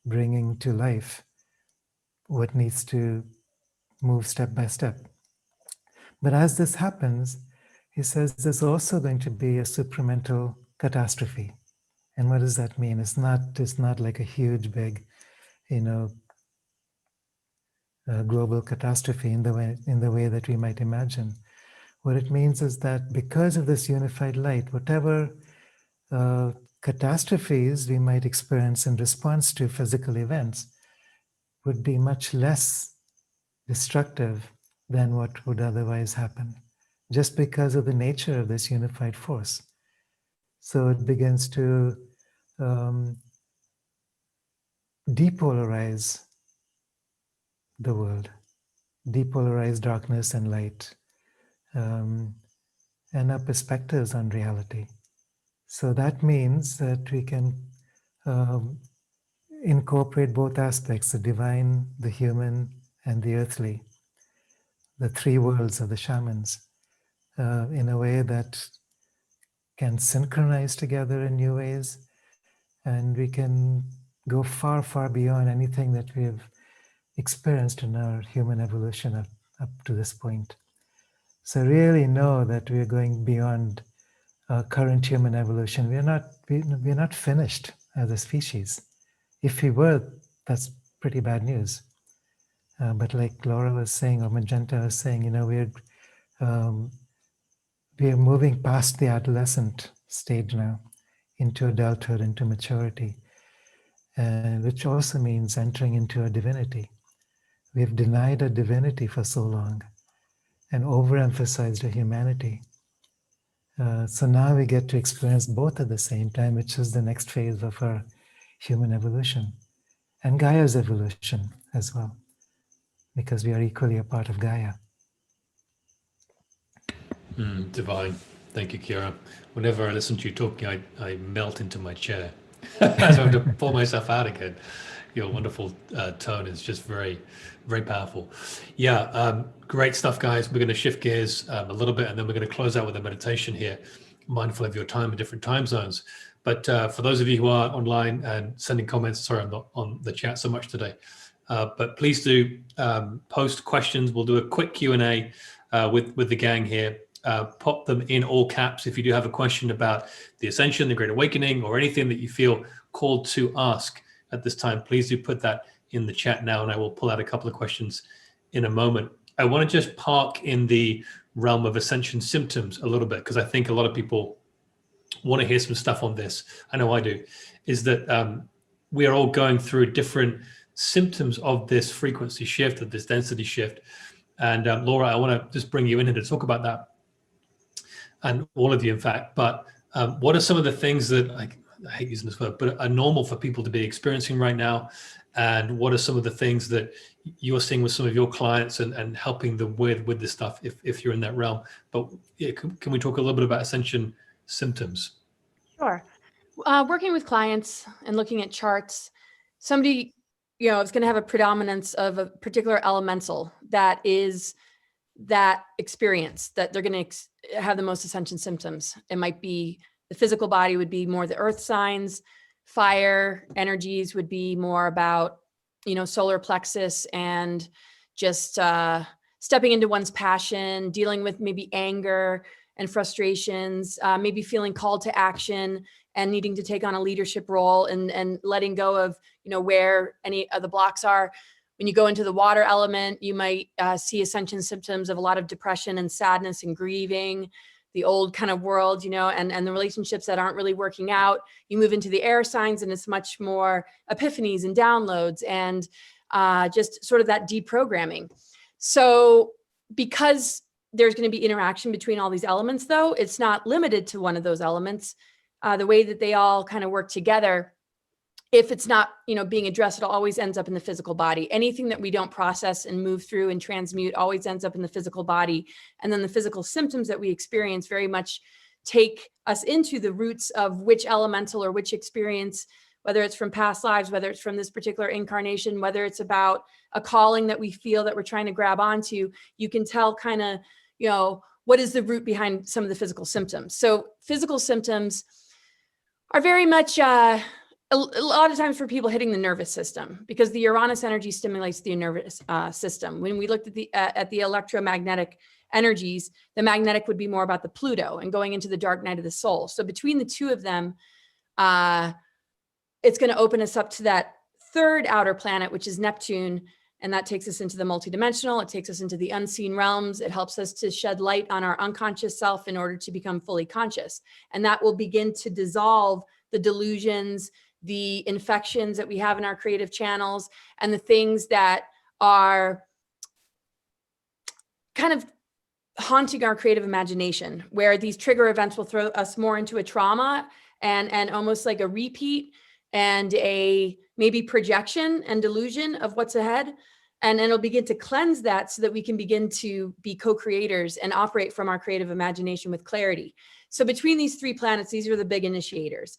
bringing to life what needs to move step by step. But as this happens, he says there's also going to be a supramental catastrophe. And what does that mean? It's not like a huge, big, global catastrophe in the way that we might imagine. What it means is that because of this unified light, whatever catastrophes we might experience in response to physical events would be much less destructive than what would otherwise happen, just because of the nature of this unified force. So it begins to depolarize the world, depolarize darkness and light, and our perspectives on reality. So that means that we can incorporate both aspects, the divine, the human, and the earthly, the three worlds of the shamans, in a way that can synchronize together in new ways, and we can go far, far beyond anything that we have experienced in our human evolution up to this point. So really know that we are going beyond our current human evolution. We're not finished as a species. If we were, that's pretty bad news. But like Laura was saying, or Magenta was saying, we're moving past the adolescent stage now into adulthood, into maturity, which also means entering into a divinity. We've denied a divinity for so long and overemphasized a humanity. So now we get to experience both at the same time, which is the next phase of our human evolution and Gaia's evolution as well, because we are equally a part of Gaia. Divine. Thank you, Kira. Whenever I listen to you talking, I melt into my chair. As I have to pull myself out again. Your wonderful tone is just very, very powerful. Yeah, great stuff, guys. We're going to shift gears a little bit, and then we're going to close out with a meditation here, mindful of your time in different time zones. But for those of you who are online and sending comments, sorry, I'm not on the chat so much today, but please do post questions. We'll do a quick Q&A with the gang here. Pop them in all caps if you do have a question about the Ascension, the Great Awakening, or anything that you feel called to ask at this time. Please do put that in the chat now, and I will pull out a couple of questions in a moment. I want to just park in the realm of Ascension symptoms a little bit, because I think a lot of people want to hear some stuff on this. I know I do. Is that we are all going through different symptoms of this frequency shift, of this density shift. And Laura, I want to just bring you in here to talk about that, and all of you, in fact. But what are some of the things that, I hate using this word, but are normal for people to be experiencing right now? And what are some of the things that you're seeing with some of your clients and helping them with this stuff if you're in that realm? But yeah, can we talk a little bit about Ascension symptoms? Sure. Working with clients and looking at charts, somebody, is going to have a predominance of a particular elemental that is that experience that they're going to have the most Ascension symptoms. It might be the physical body would be more the earth signs, fire energies would be more about, solar plexus and just stepping into one's passion, dealing with maybe anger and frustrations, maybe feeling called to action and needing to take on a leadership role and letting go of, where any of the blocks are. When you go into the water element, you might see Ascension symptoms of a lot of depression and sadness and grieving, the old kind of world, and the relationships that aren't really working out. You move into the air signs and it's much more epiphanies and downloads and just sort of that deprogramming. So because there's going to be interaction between all these elements, though, it's not limited to one of those elements. The way that they all kind of work together, if it's not, being addressed, it always ends up in the physical body. Anything that we don't process and move through and transmute always ends up in the physical body. And then the physical symptoms that we experience very much take us into the roots of which elemental or which experience, whether it's from past lives, whether it's from this particular incarnation, whether it's about a calling that we feel that we're trying to grab onto. You can tell kind of, what is the root behind some of the physical symptoms. So physical symptoms are very much a lot of times for people hitting the nervous system, because the Uranus energy stimulates the nervous system. When we looked at the electromagnetic energies, the magnetic would be more about the Pluto and going into the dark night of the soul. So between the two of them, it's going to open us up to that third outer planet, which is Neptune. And that takes us into the multidimensional. It takes us into the unseen realms. It helps us to shed light on our unconscious self in order to become fully conscious. And that will begin to dissolve the delusions, the infections that we have in our creative channels, and the things that are kind of haunting our creative imagination, where these trigger events will throw us more into a trauma and almost like a repeat and a maybe projection and delusion of what's ahead. And it'll begin to cleanse that so that we can begin to be co-creators and operate from our creative imagination with clarity. So between these three planets, these are the big initiators,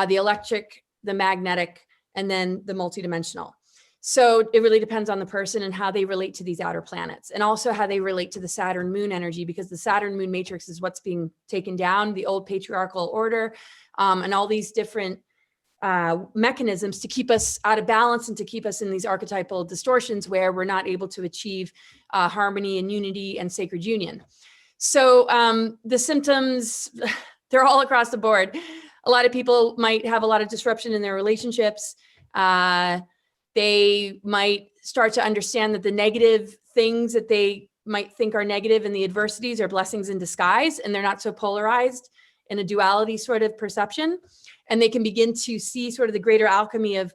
the electric, the magnetic, and then the multidimensional. So it really depends on the person and how they relate to these outer planets, and also how they relate to the Saturn moon energy, because the Saturn moon matrix is what's being taken down, the old patriarchal order, and all these different mechanisms to keep us out of balance and to keep us in these archetypal distortions where we're not able to achieve harmony and unity and sacred union. So the symptoms, they're all across the board. A lot of people might have a lot of disruption in their relationships. They might start to understand that the negative things that they might think are negative and the adversities are blessings in disguise, and they're not so polarized in a duality sort of perception. And they can begin to see sort of the greater alchemy of,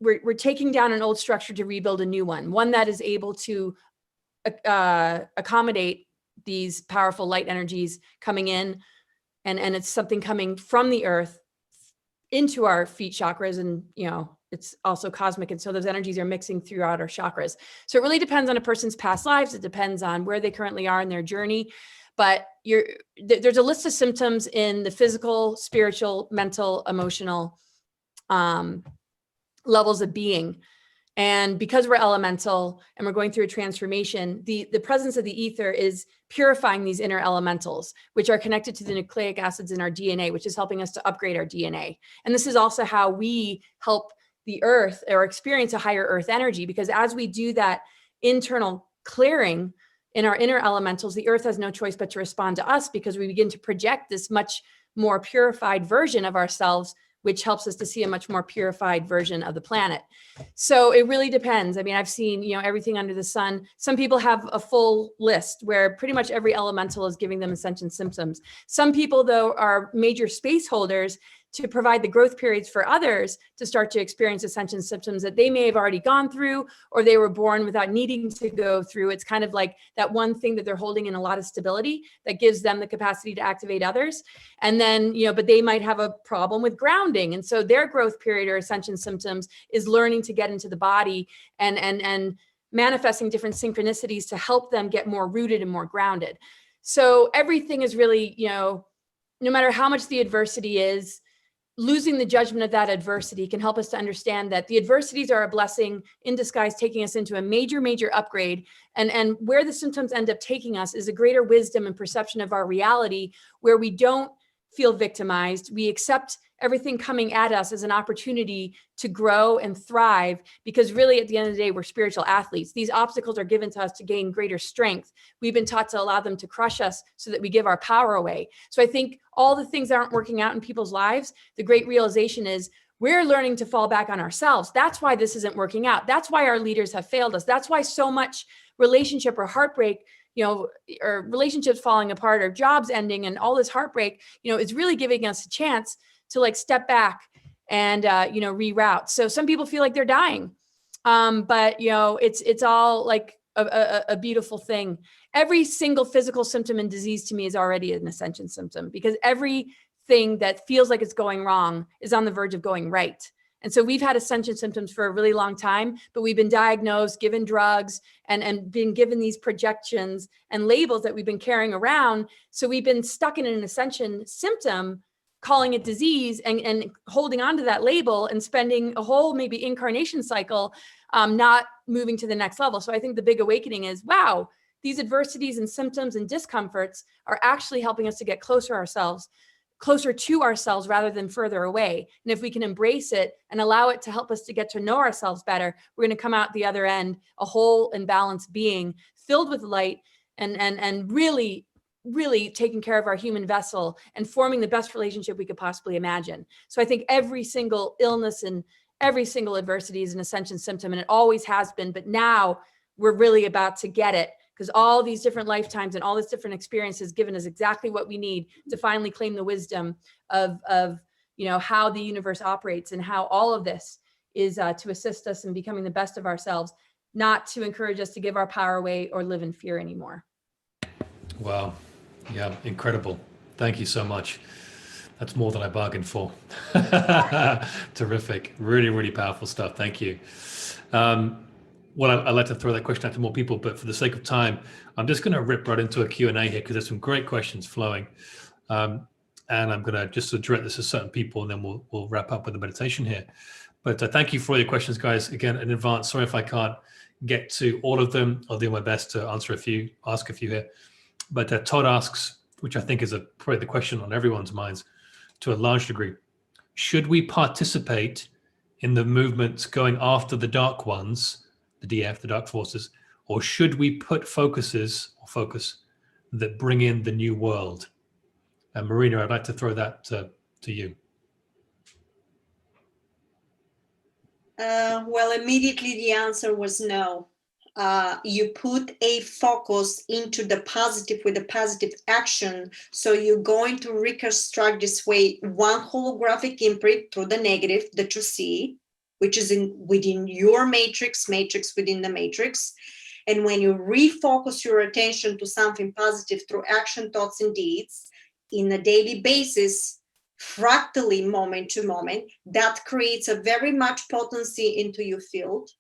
we're taking down an old structure to rebuild a new one that is able to accommodate these powerful light energies coming in. And it's something coming from the earth into our feet chakras, and it's also cosmic. And so those energies are mixing throughout our chakras. So it really depends on a person's past lives. It depends on where they currently are in their journey. But there's a list of symptoms in the physical, spiritual, mental, emotional levels of being. And because we're elemental and we're going through a transformation, the presence of the ether is purifying these inner elementals, which are connected to the nucleic acids in our DNA, which is helping us to upgrade our DNA. And this is also how we help the earth or experience a higher earth energy, because as we do that internal clearing in our inner elementals, the earth has no choice but to respond to us, because we begin to project this much more purified version of ourselves, which helps us to see a much more purified version of the planet. So it really depends. I mean, I've seen, everything under the sun. Some people have a full list where pretty much every elemental is giving them ascension symptoms. Some people, though, are major space holders to provide the growth periods for others to start to experience ascension symptoms that they may have already gone through, or they were born without needing to go through. It's kind of like that one thing that they're holding in a lot of stability that gives them the capacity to activate others. And then, but they might have a problem with grounding. And so their growth period or ascension symptoms is learning to get into the body and manifesting different synchronicities to help them get more rooted and more grounded. So everything is really, no matter how much the adversity is, losing the judgment of that adversity can help us to understand that the adversities are a blessing in disguise, taking us into a major, major upgrade. And where the symptoms end up taking us is a greater wisdom and perception of our reality, where we don't feel victimized. We accept everything coming at us as an opportunity to grow and thrive, because really at the end of the day, we're spiritual athletes. These obstacles are given to us to gain greater strength. We've been taught to allow them to crush us so that we give our power away. So I think all the things that aren't working out in people's lives, the great realization is we're learning to fall back on ourselves. That's why this isn't working out. That's why our leaders have failed us. That's why so much relationship or heartbreak, or relationships falling apart or jobs ending and all this heartbreak, is really giving us a chance to step back and, reroute. So some people feel like they're dying. But it's all like a beautiful thing. Every single physical symptom and disease to me is already an ascension symptom, because everything that feels like it's going wrong is on the verge of going right. And so we've had ascension symptoms for a really long time, but we've been diagnosed, given drugs, and been given these projections and labels that we've been carrying around. So we've been stuck in an ascension symptom, calling it disease, and holding on to that label and spending a whole maybe incarnation cycle not moving to the next level. So I think the big awakening is, wow, these adversities and symptoms and discomforts are actually helping us to get closer to ourselves rather than further away. And if we can embrace it and allow it to help us to get to know ourselves better, we're going to come out the other end a whole and balanced being filled with light and really taking care of our human vessel and forming the best relationship we could possibly imagine. So I think every single illness and every single adversity is an ascension symptom, and it always has been, but now we're really about to get it, because all these different lifetimes and all this different experiences given us exactly what we need to finally claim the wisdom of how the universe operates, and how all of this is to assist us in becoming the best of ourselves, not to encourage us to give our power away or live in fear anymore. Wow. Yeah, incredible. Thank you so much. That's more than I bargained for. Terrific. Really, really powerful stuff. Thank you. Well, I'd like to throw that question out to more people, but for the sake of time, I'm just going to rip right into a Q&A here, because there's some great questions flowing. And I'm going to just direct this to certain people, and then we'll wrap up with the meditation here. But thank you for all your questions, guys. Again, in advance, sorry if I can't get to all of them. I'll do my best to ask a few here. But Todd asks, which I think is probably the question on everyone's minds to a large degree, should we participate in the movements going after the dark ones, the DF, the dark forces, or should we put focus that bring in the new world? And Marina, I'd like to throw that to you. Well, immediately the answer was no. You put a focus into the positive with a positive action. So you're going to reconstruct this way one holographic imprint through the negative that you see, which is within your matrix within the matrix. And when you refocus your attention to something positive through action, thoughts, and deeds in a daily basis, fractally, moment to moment, that creates a very much potency into your field,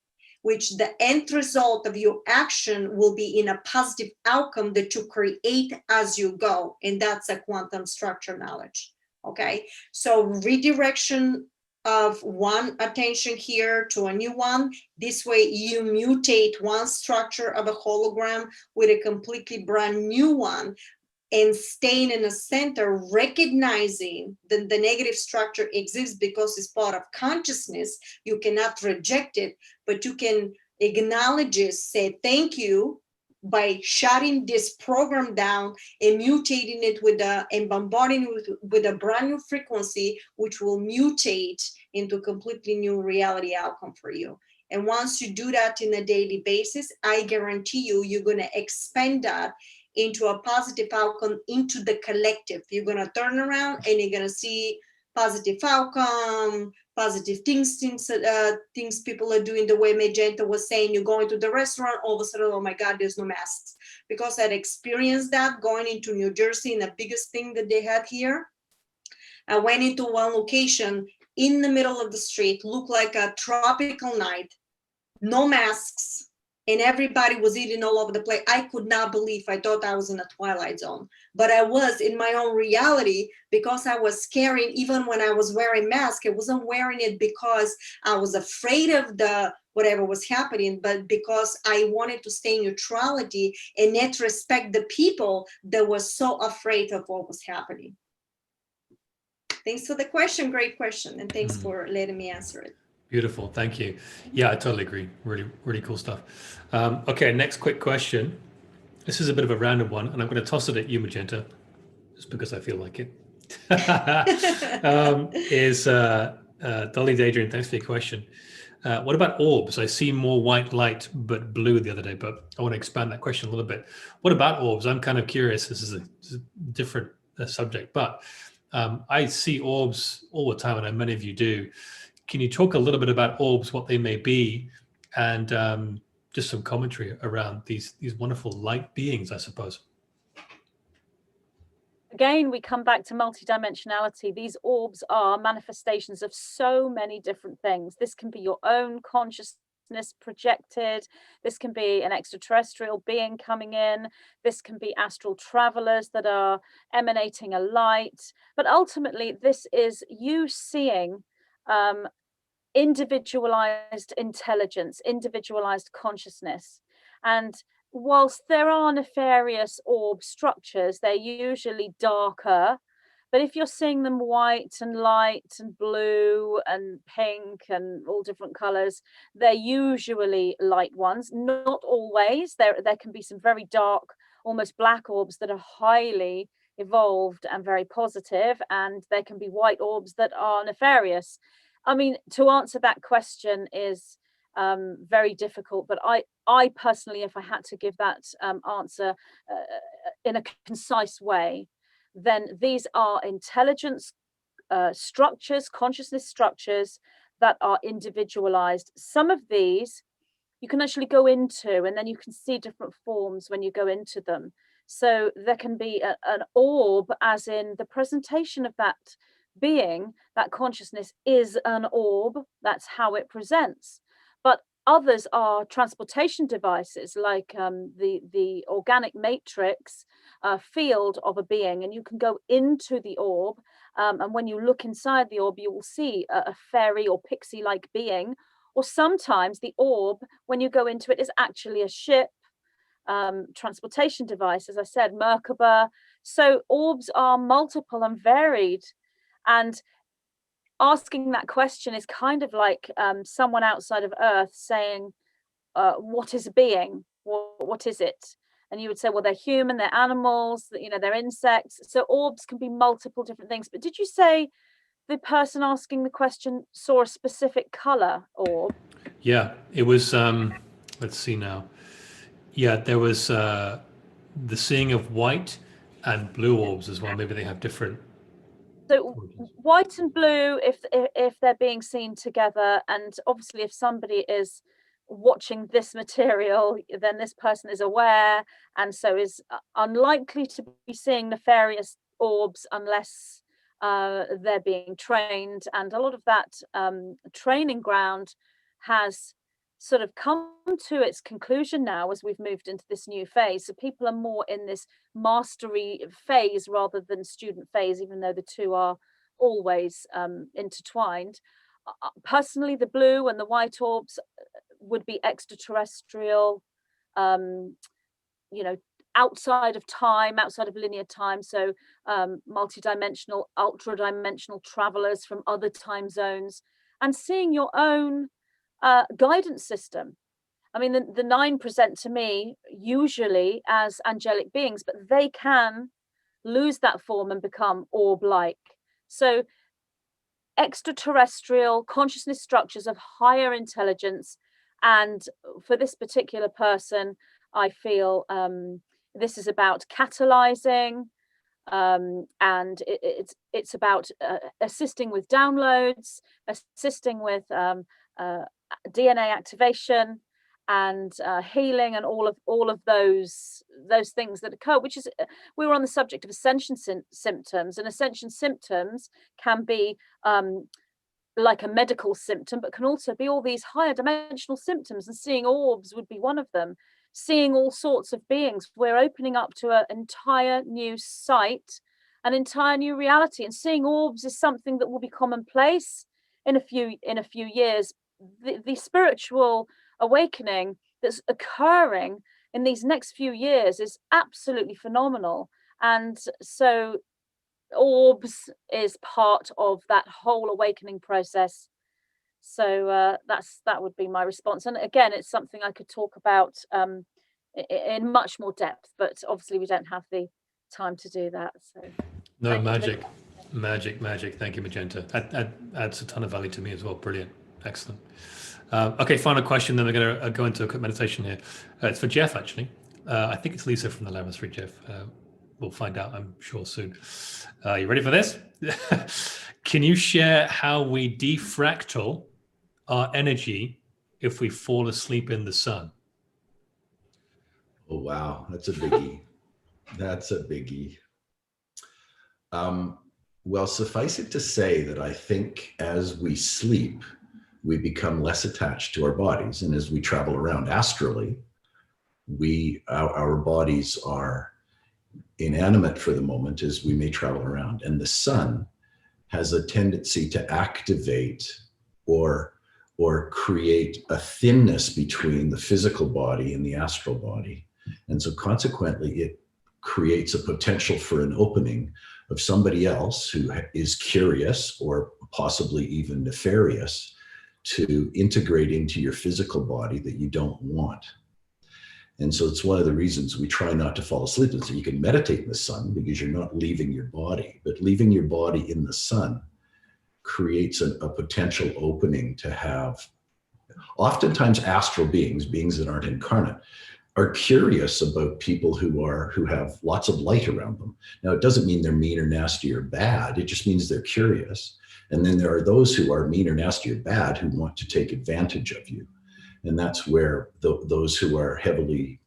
which the end result of your action will be in a positive outcome that you create as you go. And that's a quantum structure knowledge. Okay, so redirection of one attention here to a new one. This way you mutate one structure of a hologram with a completely brand new one, and staying in the center, recognizing that the negative structure exists because it's part of consciousness. You cannot reject it, but you can acknowledge it, say thank you, by shutting this program down and mutating it and bombarding with a brand new frequency, which will mutate into a completely new reality outcome for you. And once you do that in a daily basis, I guarantee you, you're going to expand that into a positive outcome into the collective. You're going to turn around and you're going to see positive outcome, positive things people are doing, the way Magenta was saying. You go into the restaurant, all of a sudden, oh my God, there's no masks. Because I'd experienced that going into New Jersey, and the biggest thing that they had here. I went into one location in the middle of the street, looked like a tropical night, no masks, and everybody was eating all over the place. I could not believe, I thought I was in a Twilight Zone, but I was in my own reality because I was carrying, even when I was wearing mask, I wasn't wearing it because I was afraid of whatever was happening, but because I wanted to stay in neutrality and not respect the people that were so afraid of what was happening. Thanks for the question, great question, and thanks for letting me answer it. Beautiful, thank you. Yeah, I totally agree. Really, really cool stuff. Okay, next quick question. This is a bit of a random one, and I'm going to toss it at you, Magenta, just because I feel like it. Dolly Dadrian, thanks for your question. What about orbs? I see more white light, but blue the other day, but I want to expand that question a little bit. What about orbs? I'm kind of curious. This is a different subject, but I see orbs all the time, and I know many of you do. Can you talk a little bit about orbs, what they may be, and just some commentary around these wonderful light beings, I suppose? Again, we come back to multidimensionality. These orbs are manifestations of so many different things. This can be your own consciousness projected. This can be an extraterrestrial being coming in. This can be astral travelers that are emanating a light. But ultimately, this is you seeing individualized intelligence, individualized consciousness. And whilst there are nefarious orb structures, they're usually darker. But if you're seeing them white and light and blue and pink and all different colors, they're usually light ones. Not always. There can be some very dark, almost black orbs that are highly evolved and very positive, and there can be white orbs that are nefarious. I mean, to answer that question is very difficult, but I personally, if I had to give that answer in a concise way, then these are intelligence structures, consciousness structures that are individualized. Some of these you can actually go into, and then you can see different forms when you go into them. So there can be an orb, as in the presentation of that being, that consciousness is an orb. That's how it presents. But others are transportation devices, like the organic matrix field of a being, and you can go into the orb, and when you look inside the orb, you will see a fairy or pixie-like being. Or sometimes the orb, when you go into it, is actually a ship, transportation device, as I said, Merkaba. So orbs are multiple and varied. And asking that question is kind of like someone outside of Earth saying, what is a being? What is it? And you would say, well, they're human, they're animals, you know, they're insects. So orbs can be multiple different things. But did you say the person asking the question saw a specific color orb? Yeah, it was, let's see now. Yeah, there was the seeing of white and blue orbs as well. Maybe they have different. So white and blue, if they're being seen together, and obviously if somebody is watching this material, then this person is aware and so is unlikely to be seeing nefarious orbs unless they're being trained. And a lot of that training ground has sort of come to its conclusion now as we've moved into this new phase. So people are more in this mastery phase rather than student phase, even though the two are always intertwined. Personally, the blue and the white orbs would be extraterrestrial, you know, outside of time, outside of linear time. So multidimensional, ultra-dimensional travelers from other time zones, and seeing your own guidance system. I mean, the nine present to me usually as angelic beings, but they can lose that form and become orb-like. So extraterrestrial consciousness structures of higher intelligence. And for this particular person, I feel this is about catalyzing, and it's about assisting with downloads, assisting with DNA activation, and healing, and all of those things that occur. Which is, we were on the subject of ascension symptoms, and ascension symptoms can be like a medical symptom, but can also be all these higher dimensional symptoms, and seeing orbs would be one of them. Seeing all sorts of beings, we're opening up to an entire new sight, an entire new reality, and seeing orbs is something that will be commonplace in a few years. The spiritual awakening that's occurring in these next few years is absolutely phenomenal, and so orbs is part of that whole awakening process. So that would be my response. And again, it's something I could talk about in much more depth, but obviously we don't have the time to do that. So No, magic. Thank you, Magenta. That adds a ton of value to me as well. Brilliant. Excellent. Okay, final question, then we're going to go into a quick meditation here. It's for Jeff, actually. I think it's Lisa from the Laboratory, Jeff. We'll find out, I'm sure, soon. You ready for this? Can you share how we defractal our energy if we fall asleep in the sun? Oh, wow. That's a biggie. That's a biggie. Well, suffice it to say that I think as we sleep, we become less attached to our bodies. And as we travel around astrally, our bodies are inanimate for the moment as we may travel around. And the sun has a tendency to activate or create a thinness between the physical body and the astral body. And so consequently, it creates a potential for an opening of somebody else who is curious or possibly even nefarious to integrate into your physical body that you don't want. And so it's one of the reasons we try not to fall asleep. And so you can meditate in the sun because you're not leaving your body, but leaving your body in the sun creates a potential opening to have, oftentimes astral beings that aren't incarnate, are curious about people who have lots of light around them. Now, it doesn't mean they're mean or nasty or bad. It just means they're curious. And then there are those who are mean or nasty or bad who want to take advantage of you. And that's where those who are heavily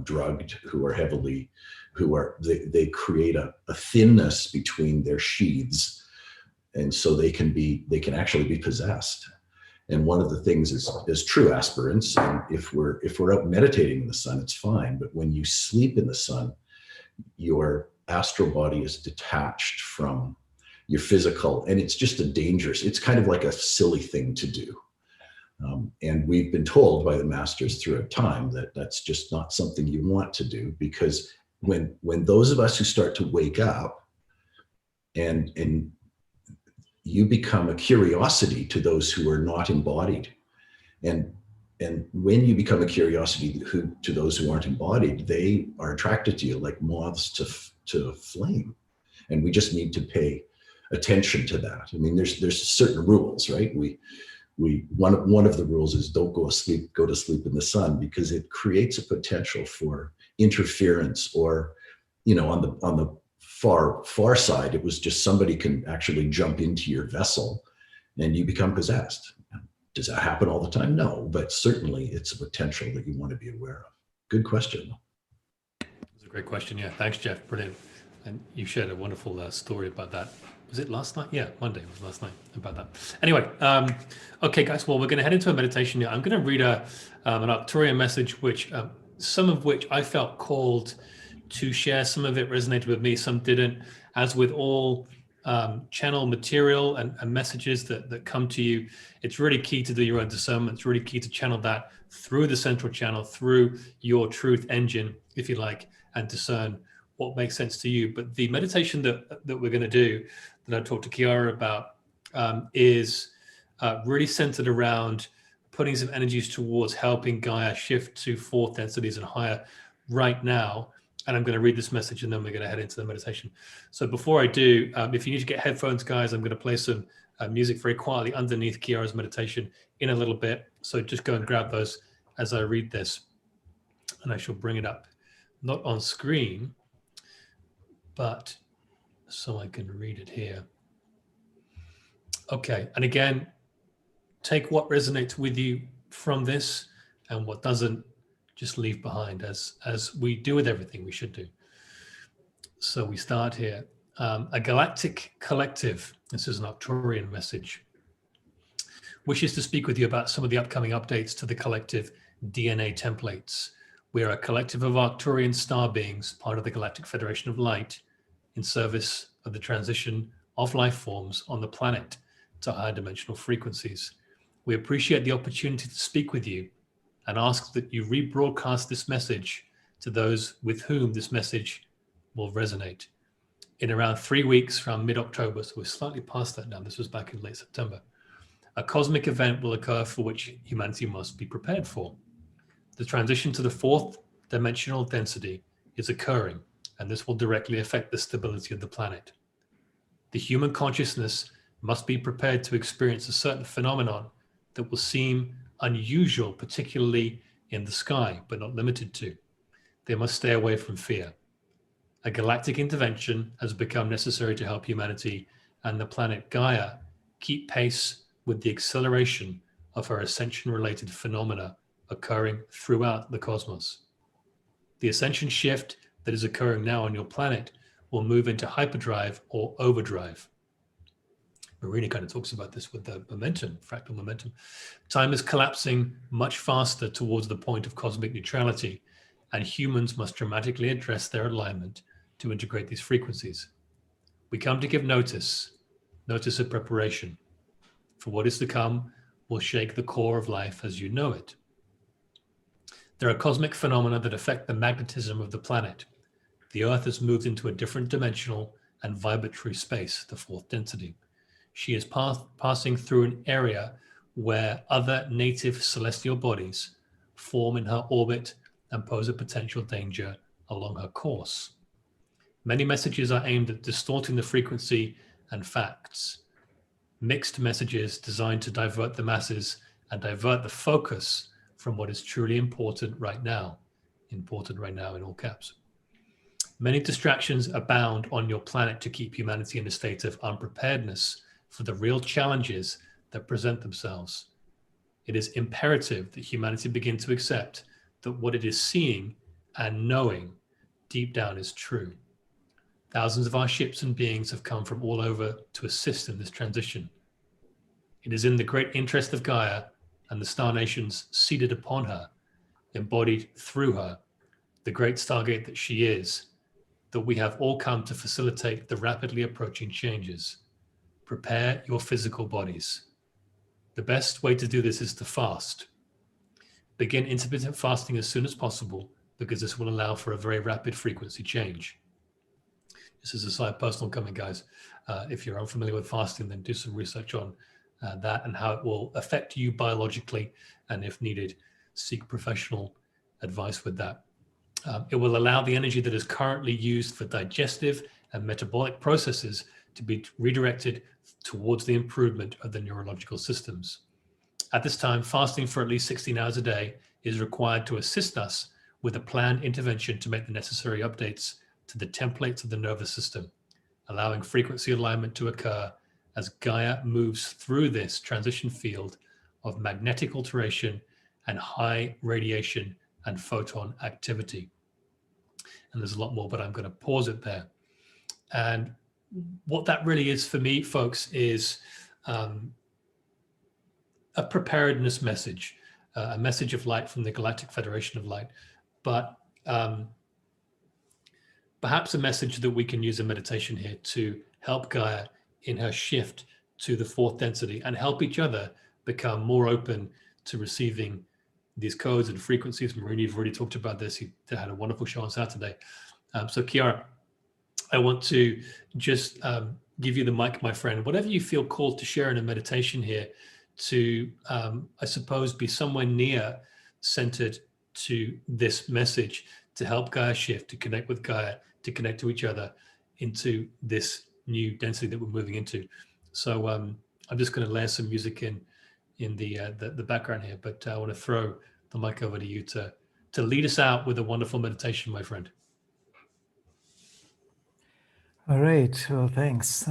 drugged, they create a thinness between their sheaths. And so they can actually be possessed. And one of the things is true aspirants. And if we're out meditating in the sun, it's fine. But when you sleep in the sun, your astral body is detached from your physical, and it's just it's kind of like a silly thing to do. And we've been told by the masters throughout time that that's just not something you want to do, because when those of us who start to wake up and you become a curiosity to those who are not embodied. And when you become a curiosity to those who aren't embodied, they are attracted to you like moths to a flame. And we just need to pay attention to that. I mean, there's certain rules, right? One of the rules is don't go to sleep in the sun, because it creates a potential for interference, or, you know, on the far side, it was just somebody can actually jump into your vessel and you become possessed. Does that happen all the time? No, but certainly it's a potential that you want to be aware of. Good question. It's a great question. Yeah, thanks, Jeff. Brilliant. And you shared a wonderful story about that. Was it last night? Yeah, Monday was last night about that. Anyway, okay, guys. Well, we're going to head into a meditation now. I'm going to read an Arcturian message, which some of which I felt called to share. Some of it resonated with me, some didn't. As with all channel material and messages that come to you, it's really key to do your own discernment. It's really key to channel that through the central channel, through your truth engine, if you like, and discern what makes sense to you. But the meditation that we're going to do, that I talked to Kiara about, is really centered around putting some energies towards helping Gaia shift to fourth densities and higher right now. And I'm going to read this message and then we're going to head into the meditation. So before I do, if you need to get headphones, guys, I'm going to play some music very quietly underneath Kiara's meditation in a little bit. So just go and grab those as I read this. And I shall bring it up, not on screen, but so I can read it here. Okay, and again, take what resonates with you from this, and what doesn't, just leave behind, as we do with everything we should do. So we start here. A galactic collective, this is an Arcturian message, wishes to speak with you about some of the upcoming updates to the collective DNA templates. We are a collective of Arcturian star beings, part of the Galactic Federation of Light, in service of the transition of life forms on the planet to higher dimensional frequencies. We appreciate the opportunity to speak with you and ask that you rebroadcast this message to those with whom this message will resonate. In around 3 weeks from mid-October, so we're slightly past that now, this was back in late September, a cosmic event will occur for which humanity must be prepared for. The transition to the fourth dimensional density is occurring, and this will directly affect the stability of the planet. The human consciousness must be prepared to experience a certain phenomenon that will seem unusual, particularly in the sky, but not limited to. They must stay away from fear. A galactic intervention has become necessary to help humanity and the planet Gaia keep pace with the acceleration of her ascension-related phenomena occurring throughout the cosmos. The ascension shift that is occurring now on your planet will move into hyperdrive or overdrive. Marina kind of talks about this with the momentum, fractal momentum. Time is collapsing much faster towards the point of cosmic neutrality, and humans must dramatically address their alignment to integrate these frequencies. We come to give notice of preparation, for what is to come will shake the core of life as you know it. There are cosmic phenomena that affect the magnetism of the planet. The Earth has moved into a different dimensional and vibratory space, the fourth density. She is passing through an area where other native celestial bodies form in her orbit and pose a potential danger along her course. Many messages are aimed at distorting the frequency and facts. Mixed messages designed to divert the masses and divert the focus from what is truly important right now in all caps. Many distractions abound on your planet to keep humanity in a state of unpreparedness for the real challenges that present themselves. It is imperative that humanity begin to accept that what it is seeing and knowing deep down is true. Thousands of our ships and beings have come from all over to assist in this transition. It is in the great interest of Gaia and the star nations seated upon her, embodied through her, the great Stargate that she is, that we have all come to facilitate the rapidly approaching changes. Prepare your physical bodies. The best way to do this is to fast. Begin intermittent fasting as soon as possible, because this will allow for a very rapid frequency change. This is a side personal comment, guys. If you're unfamiliar with fasting, then do some research on that and how it will affect you biologically, and if needed, seek professional advice with that. It will allow the energy that is currently used for digestive and metabolic processes to be redirected towards the improvement of the neurological systems. At this time, fasting for at least 16 hours a day is required to assist us with a planned intervention to make the necessary updates to the templates of the nervous system, allowing frequency alignment to occur as Gaia moves through this transition field of magnetic alteration and high radiation and photon activity. And there's a lot more, but I'm going to pause it there. And what that really is for me, folks, is a preparedness message, a message of light from the Galactic Federation of Light, but perhaps a message that we can use in meditation here to help Gaia in her shift to the fourth density and help each other become more open to receiving these codes and frequencies. Marini, you've already talked about this. You had a wonderful show on Saturday. So Kiara, I want to just give you the mic, my friend. Whatever you feel called to share in a meditation here to, I suppose, be somewhere near centered to this message to help Gaia shift, to connect with Gaia, to connect to each other into this new density that we're moving into. So I'm just going to layer some music in the background here, but I want to throw the mic over to you to lead us out with a wonderful meditation, my friend. All right. Well, thanks.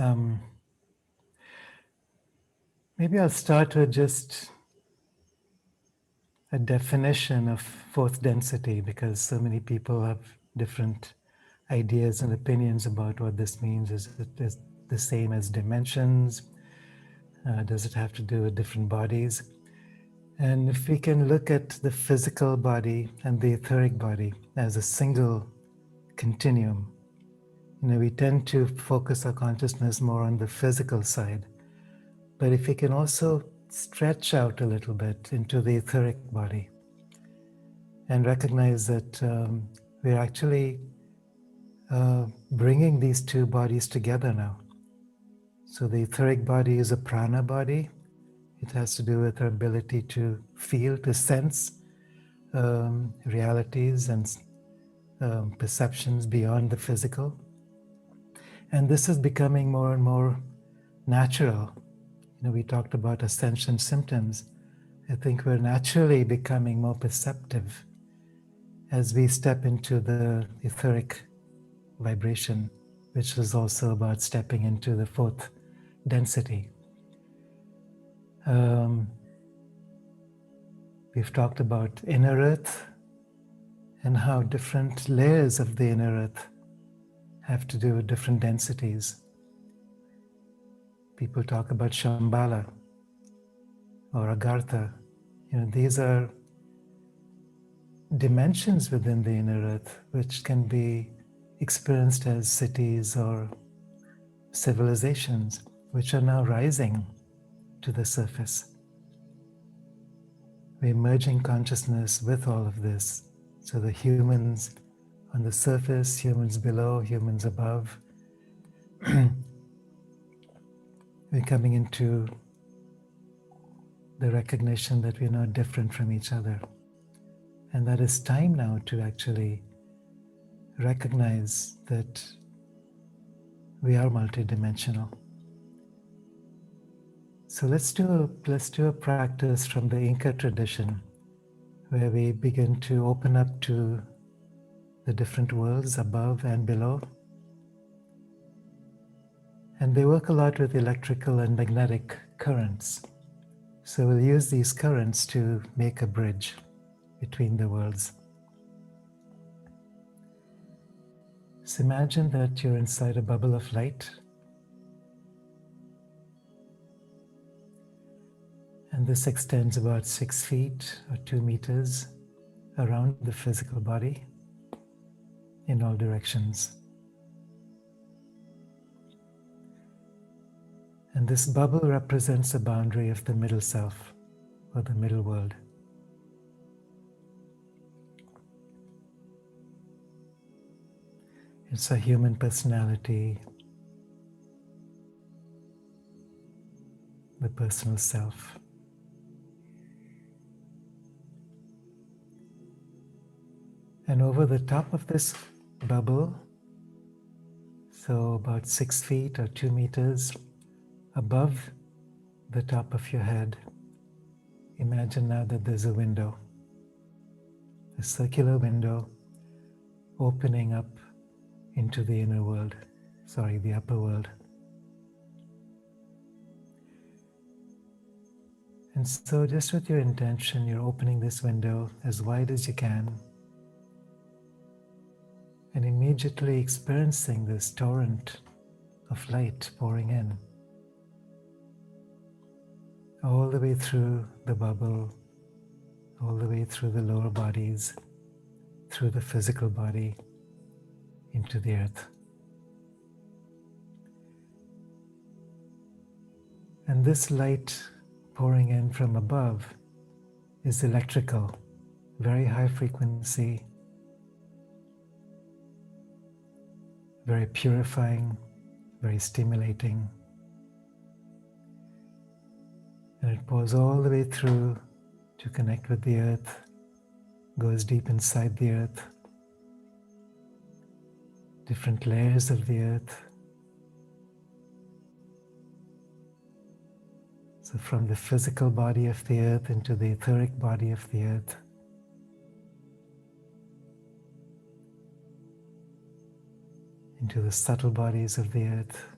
Maybe I'll start with just a definition of fourth density, because so many people have different ideas and opinions about what this means. Is it the same as dimensions? Does it have to do with different bodies? And if we can look at the physical body and the etheric body as a single continuum, we tend to focus our consciousness more on the physical side. But if we can also stretch out a little bit into the etheric body and recognize that we're actually bringing these two bodies together now. So the etheric body is a prana body. It has to do with our ability to feel, to sense realities and perceptions beyond the physical. And this is becoming more and more natural. We talked about ascension symptoms. I think we're naturally becoming more perceptive as we step into the etheric vibration, which is also about stepping into the fourth density. We've talked about inner earth and how different layers of the inner earth have to do with different densities. People talk about Shambhala or Agartha. These are dimensions within the inner earth which can be experienced as cities or civilizations, which are now rising to the surface. We're merging consciousness with all of this. So the humans on the surface, humans below, humans above, we're coming into the recognition that we're not different from each other. And that it's time now to actually recognize that we are multidimensional. So let's do a practice from the Inca tradition, where we begin to open up to the different worlds above and below. And they work a lot with electrical and magnetic currents. So we'll use these currents to make a bridge between the worlds. So imagine that you're inside a bubble of light. And this extends about 6 feet or 2 meters around the physical body in all directions. And this bubble represents the boundary of the middle self, or the middle world. It's a human personality, the personal self. And over the top of this bubble, so about 6 feet or 2 meters above the top of your head, imagine now that there's a window, a circular window opening up into the inner world, the upper world. And so just with your intention, you're opening this window as wide as you can and immediately experiencing this torrent of light pouring in all the way through the bubble, all the way through the lower bodies, through the physical body, into the earth. And this light pouring in from above is electrical, very high frequency, very purifying, very stimulating. And it pours all the way through to connect with the earth, goes deep inside the earth, different layers of the earth. So from the physical body of the earth into the etheric body of the earth, into the subtle bodies of the earth.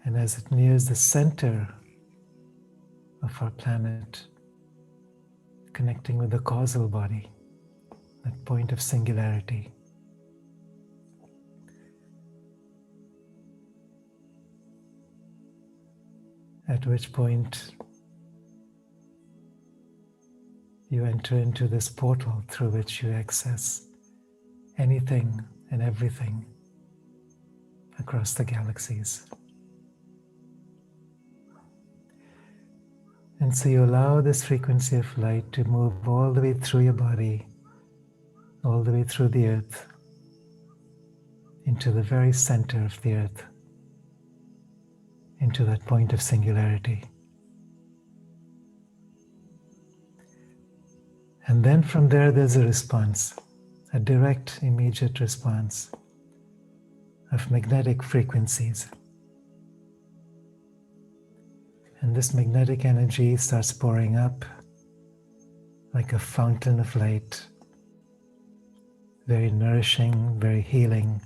And as it nears the center of our planet, connecting with the causal body, that point of singularity, at which point you enter into this portal through which you access anything and everything across the galaxies. And so you allow this frequency of light to move all the way through your body, all the way through the earth, into the very center of the earth, into that point of singularity. And then from there, there's a response, a direct, immediate response of magnetic frequencies. And this magnetic energy starts pouring up like a fountain of light, very nourishing, very healing,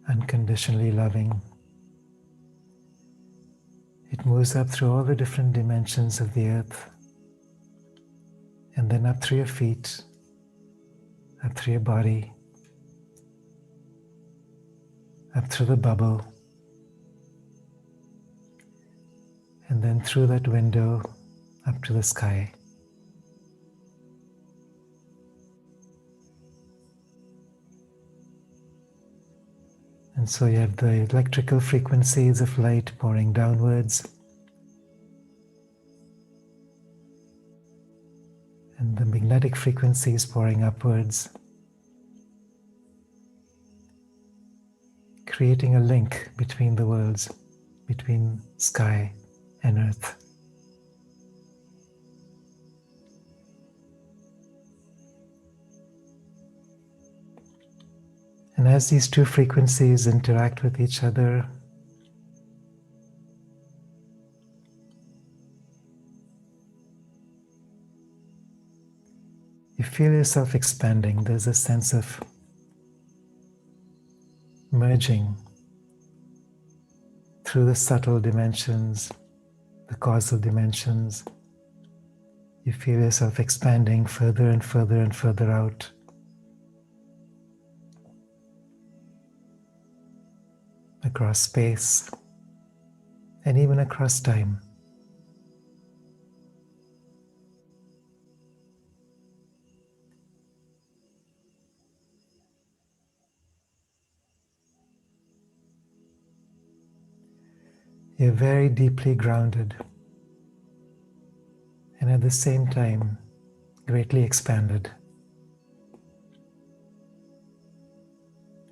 unconditionally loving. It moves up through all the different dimensions of the earth, and then up through your feet, up through your body, up through the bubble, and then through that window up to the sky. And so you have the electrical frequencies of light pouring downwards, and the magnetic frequencies pouring upwards, creating a link between the worlds, between sky and earth. And as these two frequencies interact with each other, you feel yourself expanding. There's a sense of merging through the subtle dimensions, the causal dimensions. You feel yourself expanding further and further and further out. Across space and even across time. You're very deeply grounded and at the same time greatly expanded.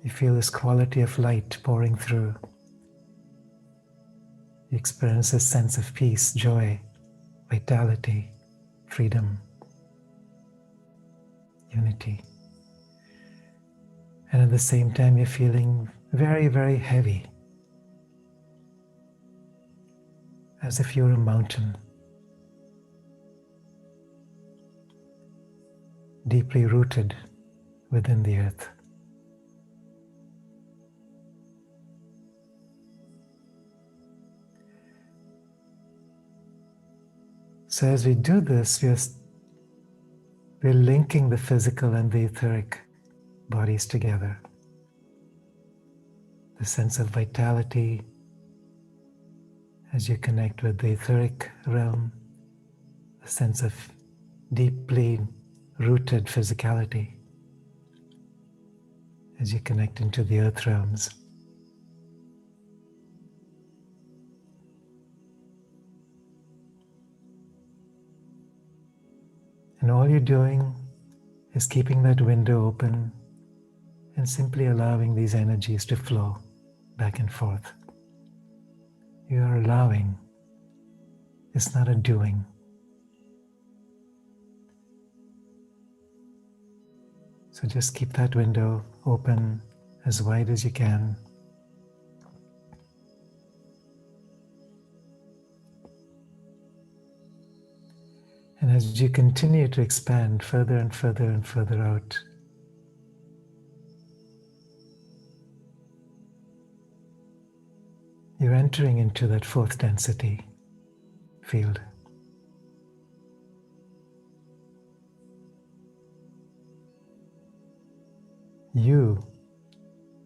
You feel this quality of light pouring through. You experience a sense of peace, joy, vitality, freedom, unity. And at the same time, you're feeling very, very heavy, as if you're a mountain, deeply rooted within the earth. So as we do this, we're linking the physical and the etheric bodies together. The sense of vitality as you connect with the etheric realm, a sense of deeply rooted physicality as you connect into the earth realms. And all you're doing is keeping that window open and simply allowing these energies to flow back and forth. You are allowing. It's not a doing. So just keep that window open as wide as you can. And as you continue to expand further and further and further out, you're entering into that fourth density field. You,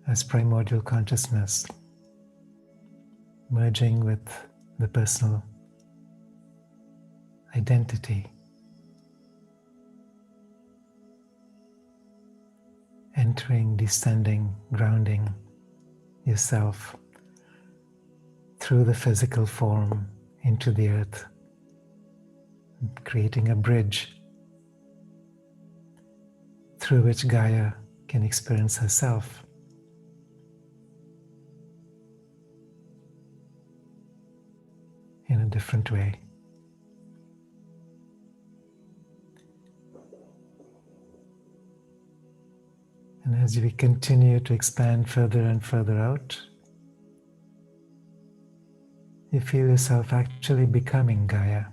as primordial consciousness, merging with the personal identity, entering, descending, grounding yourself through the physical form into the earth, creating a bridge through which Gaia can experience herself. In a different way. And as we continue to expand further and further out, you feel yourself actually becoming Gaia.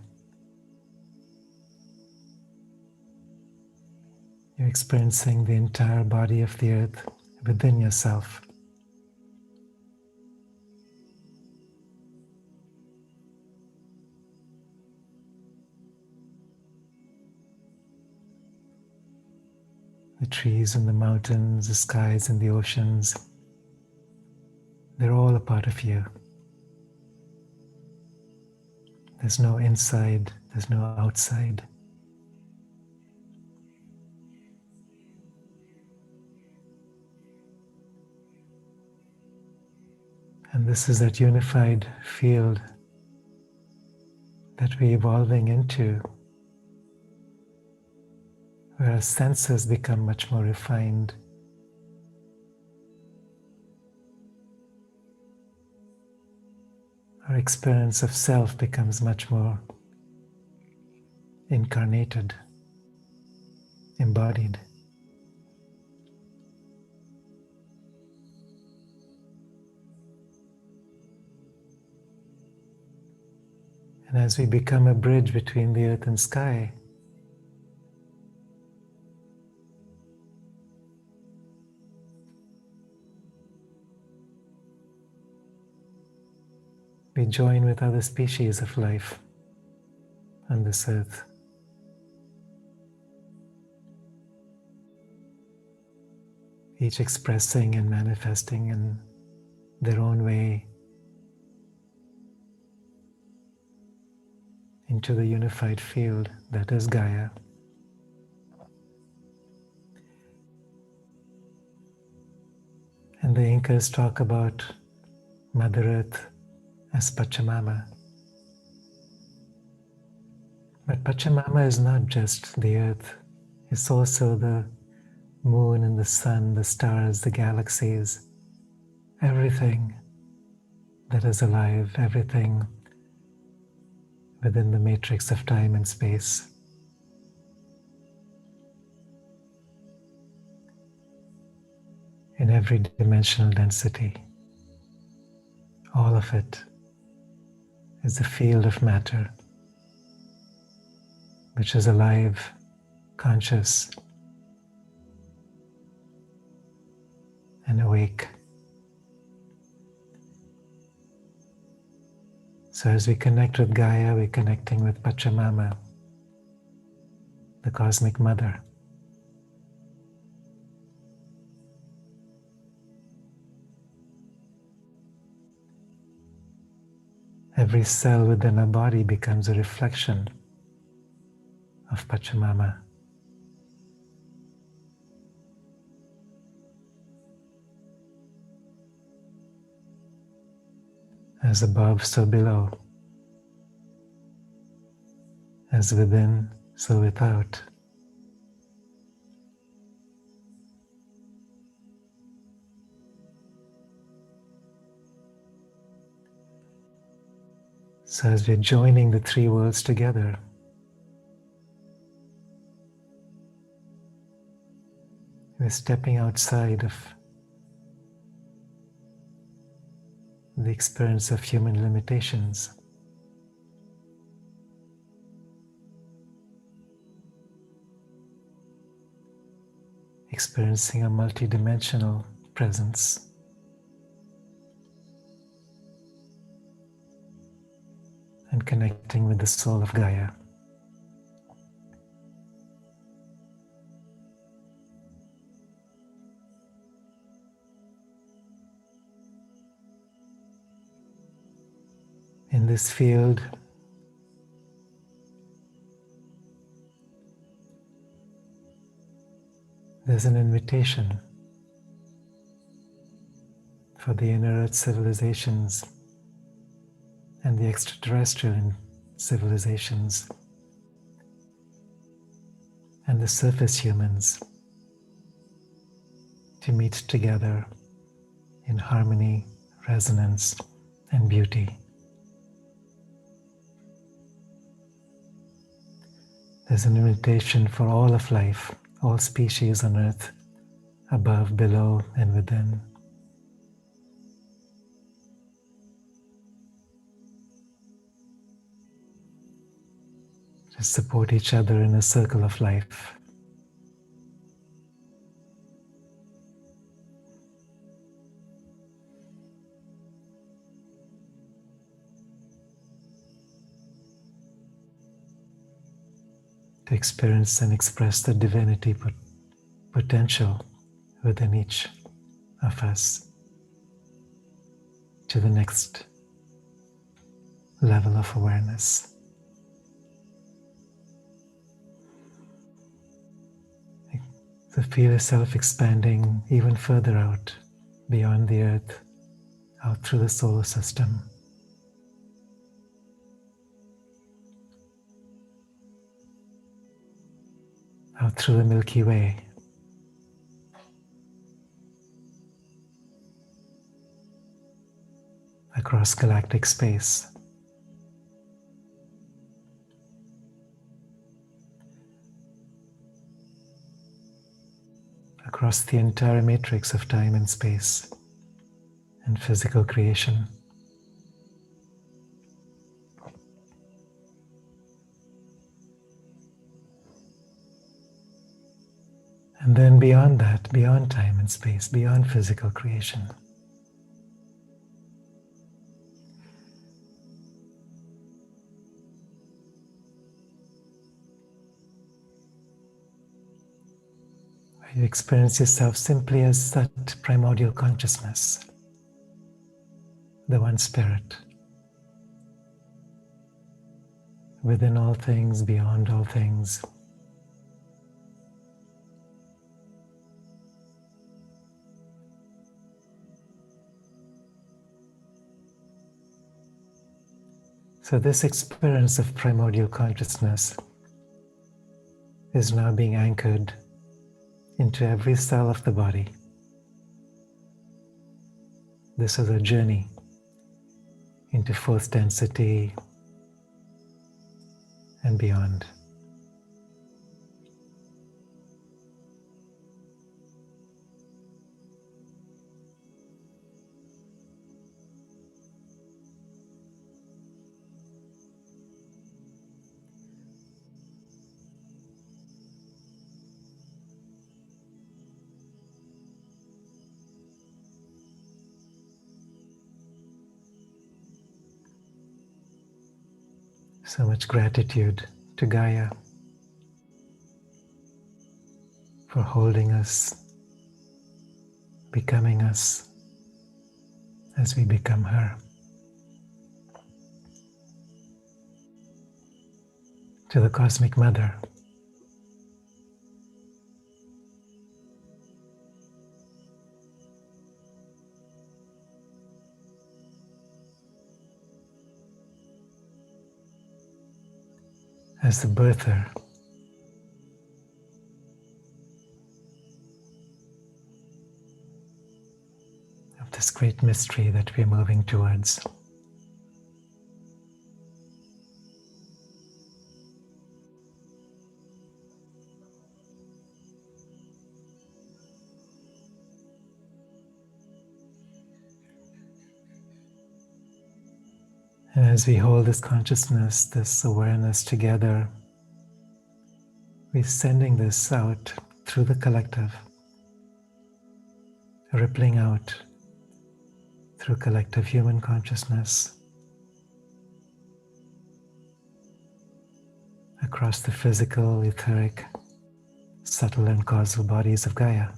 You're experiencing the entire body of the earth within yourself. The trees and the mountains, the skies and the oceans, they're all a part of you. There's no inside, there's no outside. And this is that unified field that we're evolving into, where our senses become much more refined. Our experience of self becomes much more incarnated, embodied. And as we become a bridge between the earth and sky, we join with other species of life on this earth. Each expressing and manifesting in their own way into the unified field that is Gaia. And the Incas talk about Mother Earth as Pachamama. But Pachamama is not just the earth, it's also the moon and the sun, the stars, the galaxies, everything that is alive, everything within the matrix of time and space. In every dimensional density, all of it is a field of matter which is alive, conscious, and awake. So as we connect with Gaia, we're connecting with Pachamama, the Cosmic Mother. Every cell within our body becomes a reflection of Pachamama. As above, so below. As within, so without. So as we're joining the three worlds together, we're stepping outside of the experience of human limitations. Experiencing a multidimensional presence. And connecting with the soul of Gaia. In this field, there's an invitation for the inner earth civilizations and the extraterrestrial civilizations and the surface humans to meet together in harmony, resonance, and beauty. There's an invitation for all of life, all species on earth, above, below, and within. To support each other in a circle of life. To experience and express the divinity potential within each of us to the next level of awareness. So feel yourself expanding even further out, beyond the earth, out through the solar system. Out through the Milky Way. Across galactic space. Across the entire matrix of time and space and physical creation. And then beyond that, beyond time and space, beyond physical creation. You experience yourself simply as that primordial consciousness, the one spirit, within all things, beyond all things. So this experience of primordial consciousness is now being anchored into every cell of the body. This is a journey into fourth density and beyond. So much gratitude to Gaia for holding us, becoming us as we become her. To the Cosmic Mother, as the birther of this great mystery that we're moving towards. And as we hold this consciousness, this awareness together, we're sending this out through the collective, rippling out through collective human consciousness, across the physical, etheric, subtle and causal bodies of Gaia.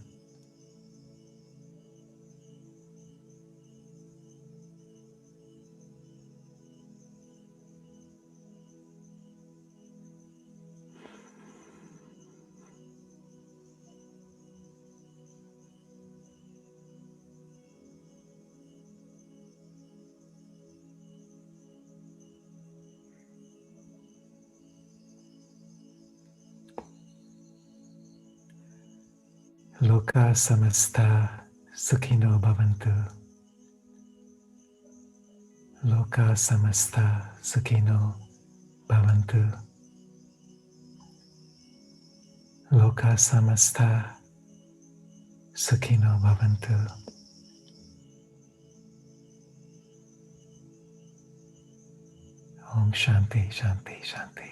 Loka samasta sukhino bhavantu. Loka samasta sukhino bhavantu. Loka samasta sukhino bhavantu. Om Shanti, Shanti, Shanti.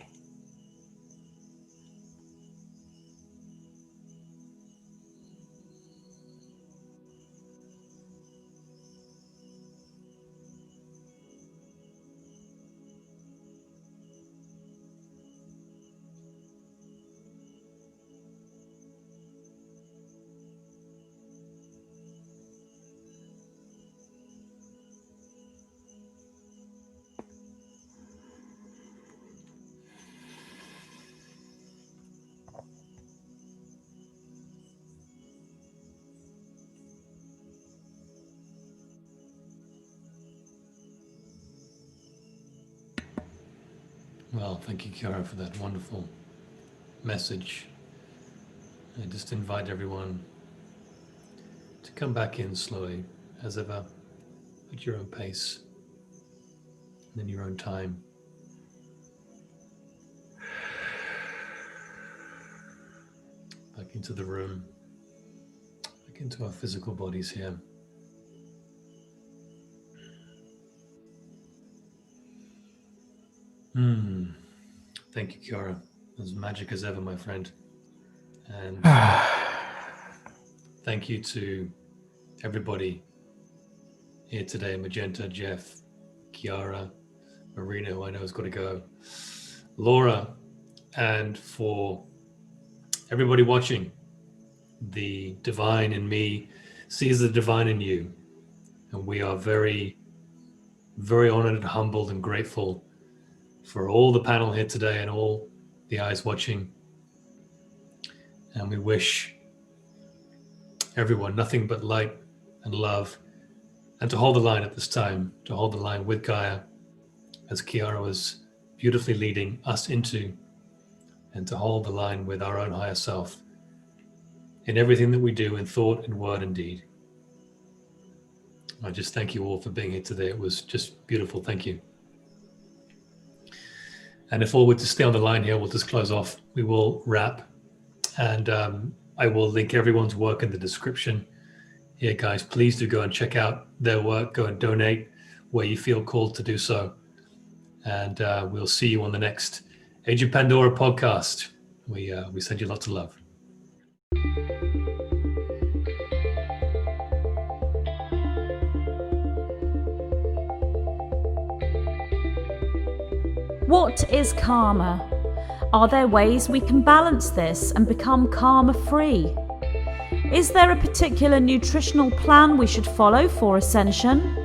Well, thank you, Chiara, for that wonderful message. I just invite everyone to come back in slowly, as ever, at your own pace and in your own time. Back into the room, back into our physical bodies here. Thank you, Chiara. As magic as ever, my friend. And thank you to everybody here today, Magenta, Jeff, Chiara, Marina, who I know has got to go, Laura, and for everybody watching. The divine in me sees the divine in you. And we are very, very honored, humbled, and grateful for all the panel here today and all the eyes watching. And we wish everyone nothing but light and love, and to hold the line at this time, to hold the line with Gaia, as Chiara was beautifully leading us into, and to hold the line with our own higher self, in everything that we do in thought, in word, and deed. I just thank you all for being here today. It was just beautiful. Thank you. And if all were to stay on the line here, we'll just close off. We will wrap. And I will link everyone's work in the description here, guys. Please do go and check out their work. Go and donate where you feel called to do so. And we'll see you on the next Age of Pandora podcast. We send you lots of love. What is karma? Are there ways we can balance this and become karma-free? Is there a particular nutritional plan we should follow for ascension?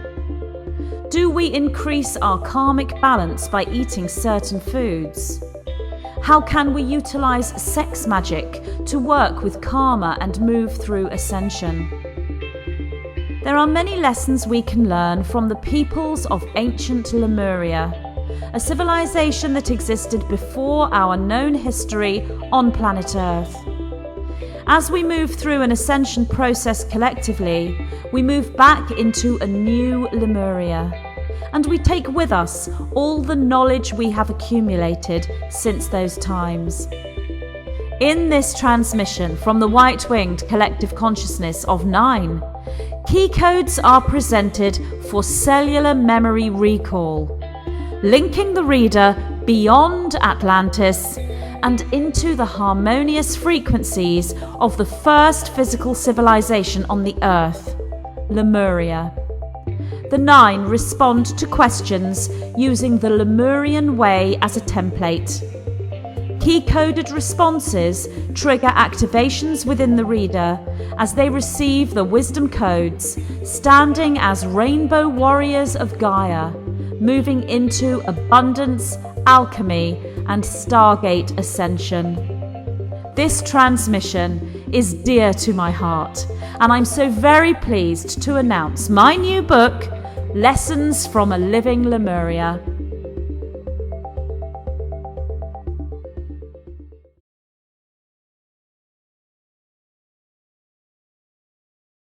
Do we increase our karmic balance by eating certain foods? How can we utilize sex magic to work with karma and move through ascension? There are many lessons we can learn from the peoples of ancient Lemuria, a civilization that existed before our known history on planet Earth. As we move through an ascension process collectively, we move back into a new Lemuria, and we take with us all the knowledge we have accumulated since those times. In this transmission from the white-winged collective consciousness of 9, key codes are presented for cellular memory recall, linking the reader beyond Atlantis and into the harmonious frequencies of the first physical civilization on the Earth, Lemuria. The 9 respond to questions using the Lemurian way as a template. Key-coded responses trigger activations within the reader as they receive the wisdom codes, standing as rainbow warriors of Gaia, moving into abundance, alchemy, and Stargate ascension. This transmission is dear to my heart, and I'm so very pleased to announce my new book, Lessons from a Living Lemuria.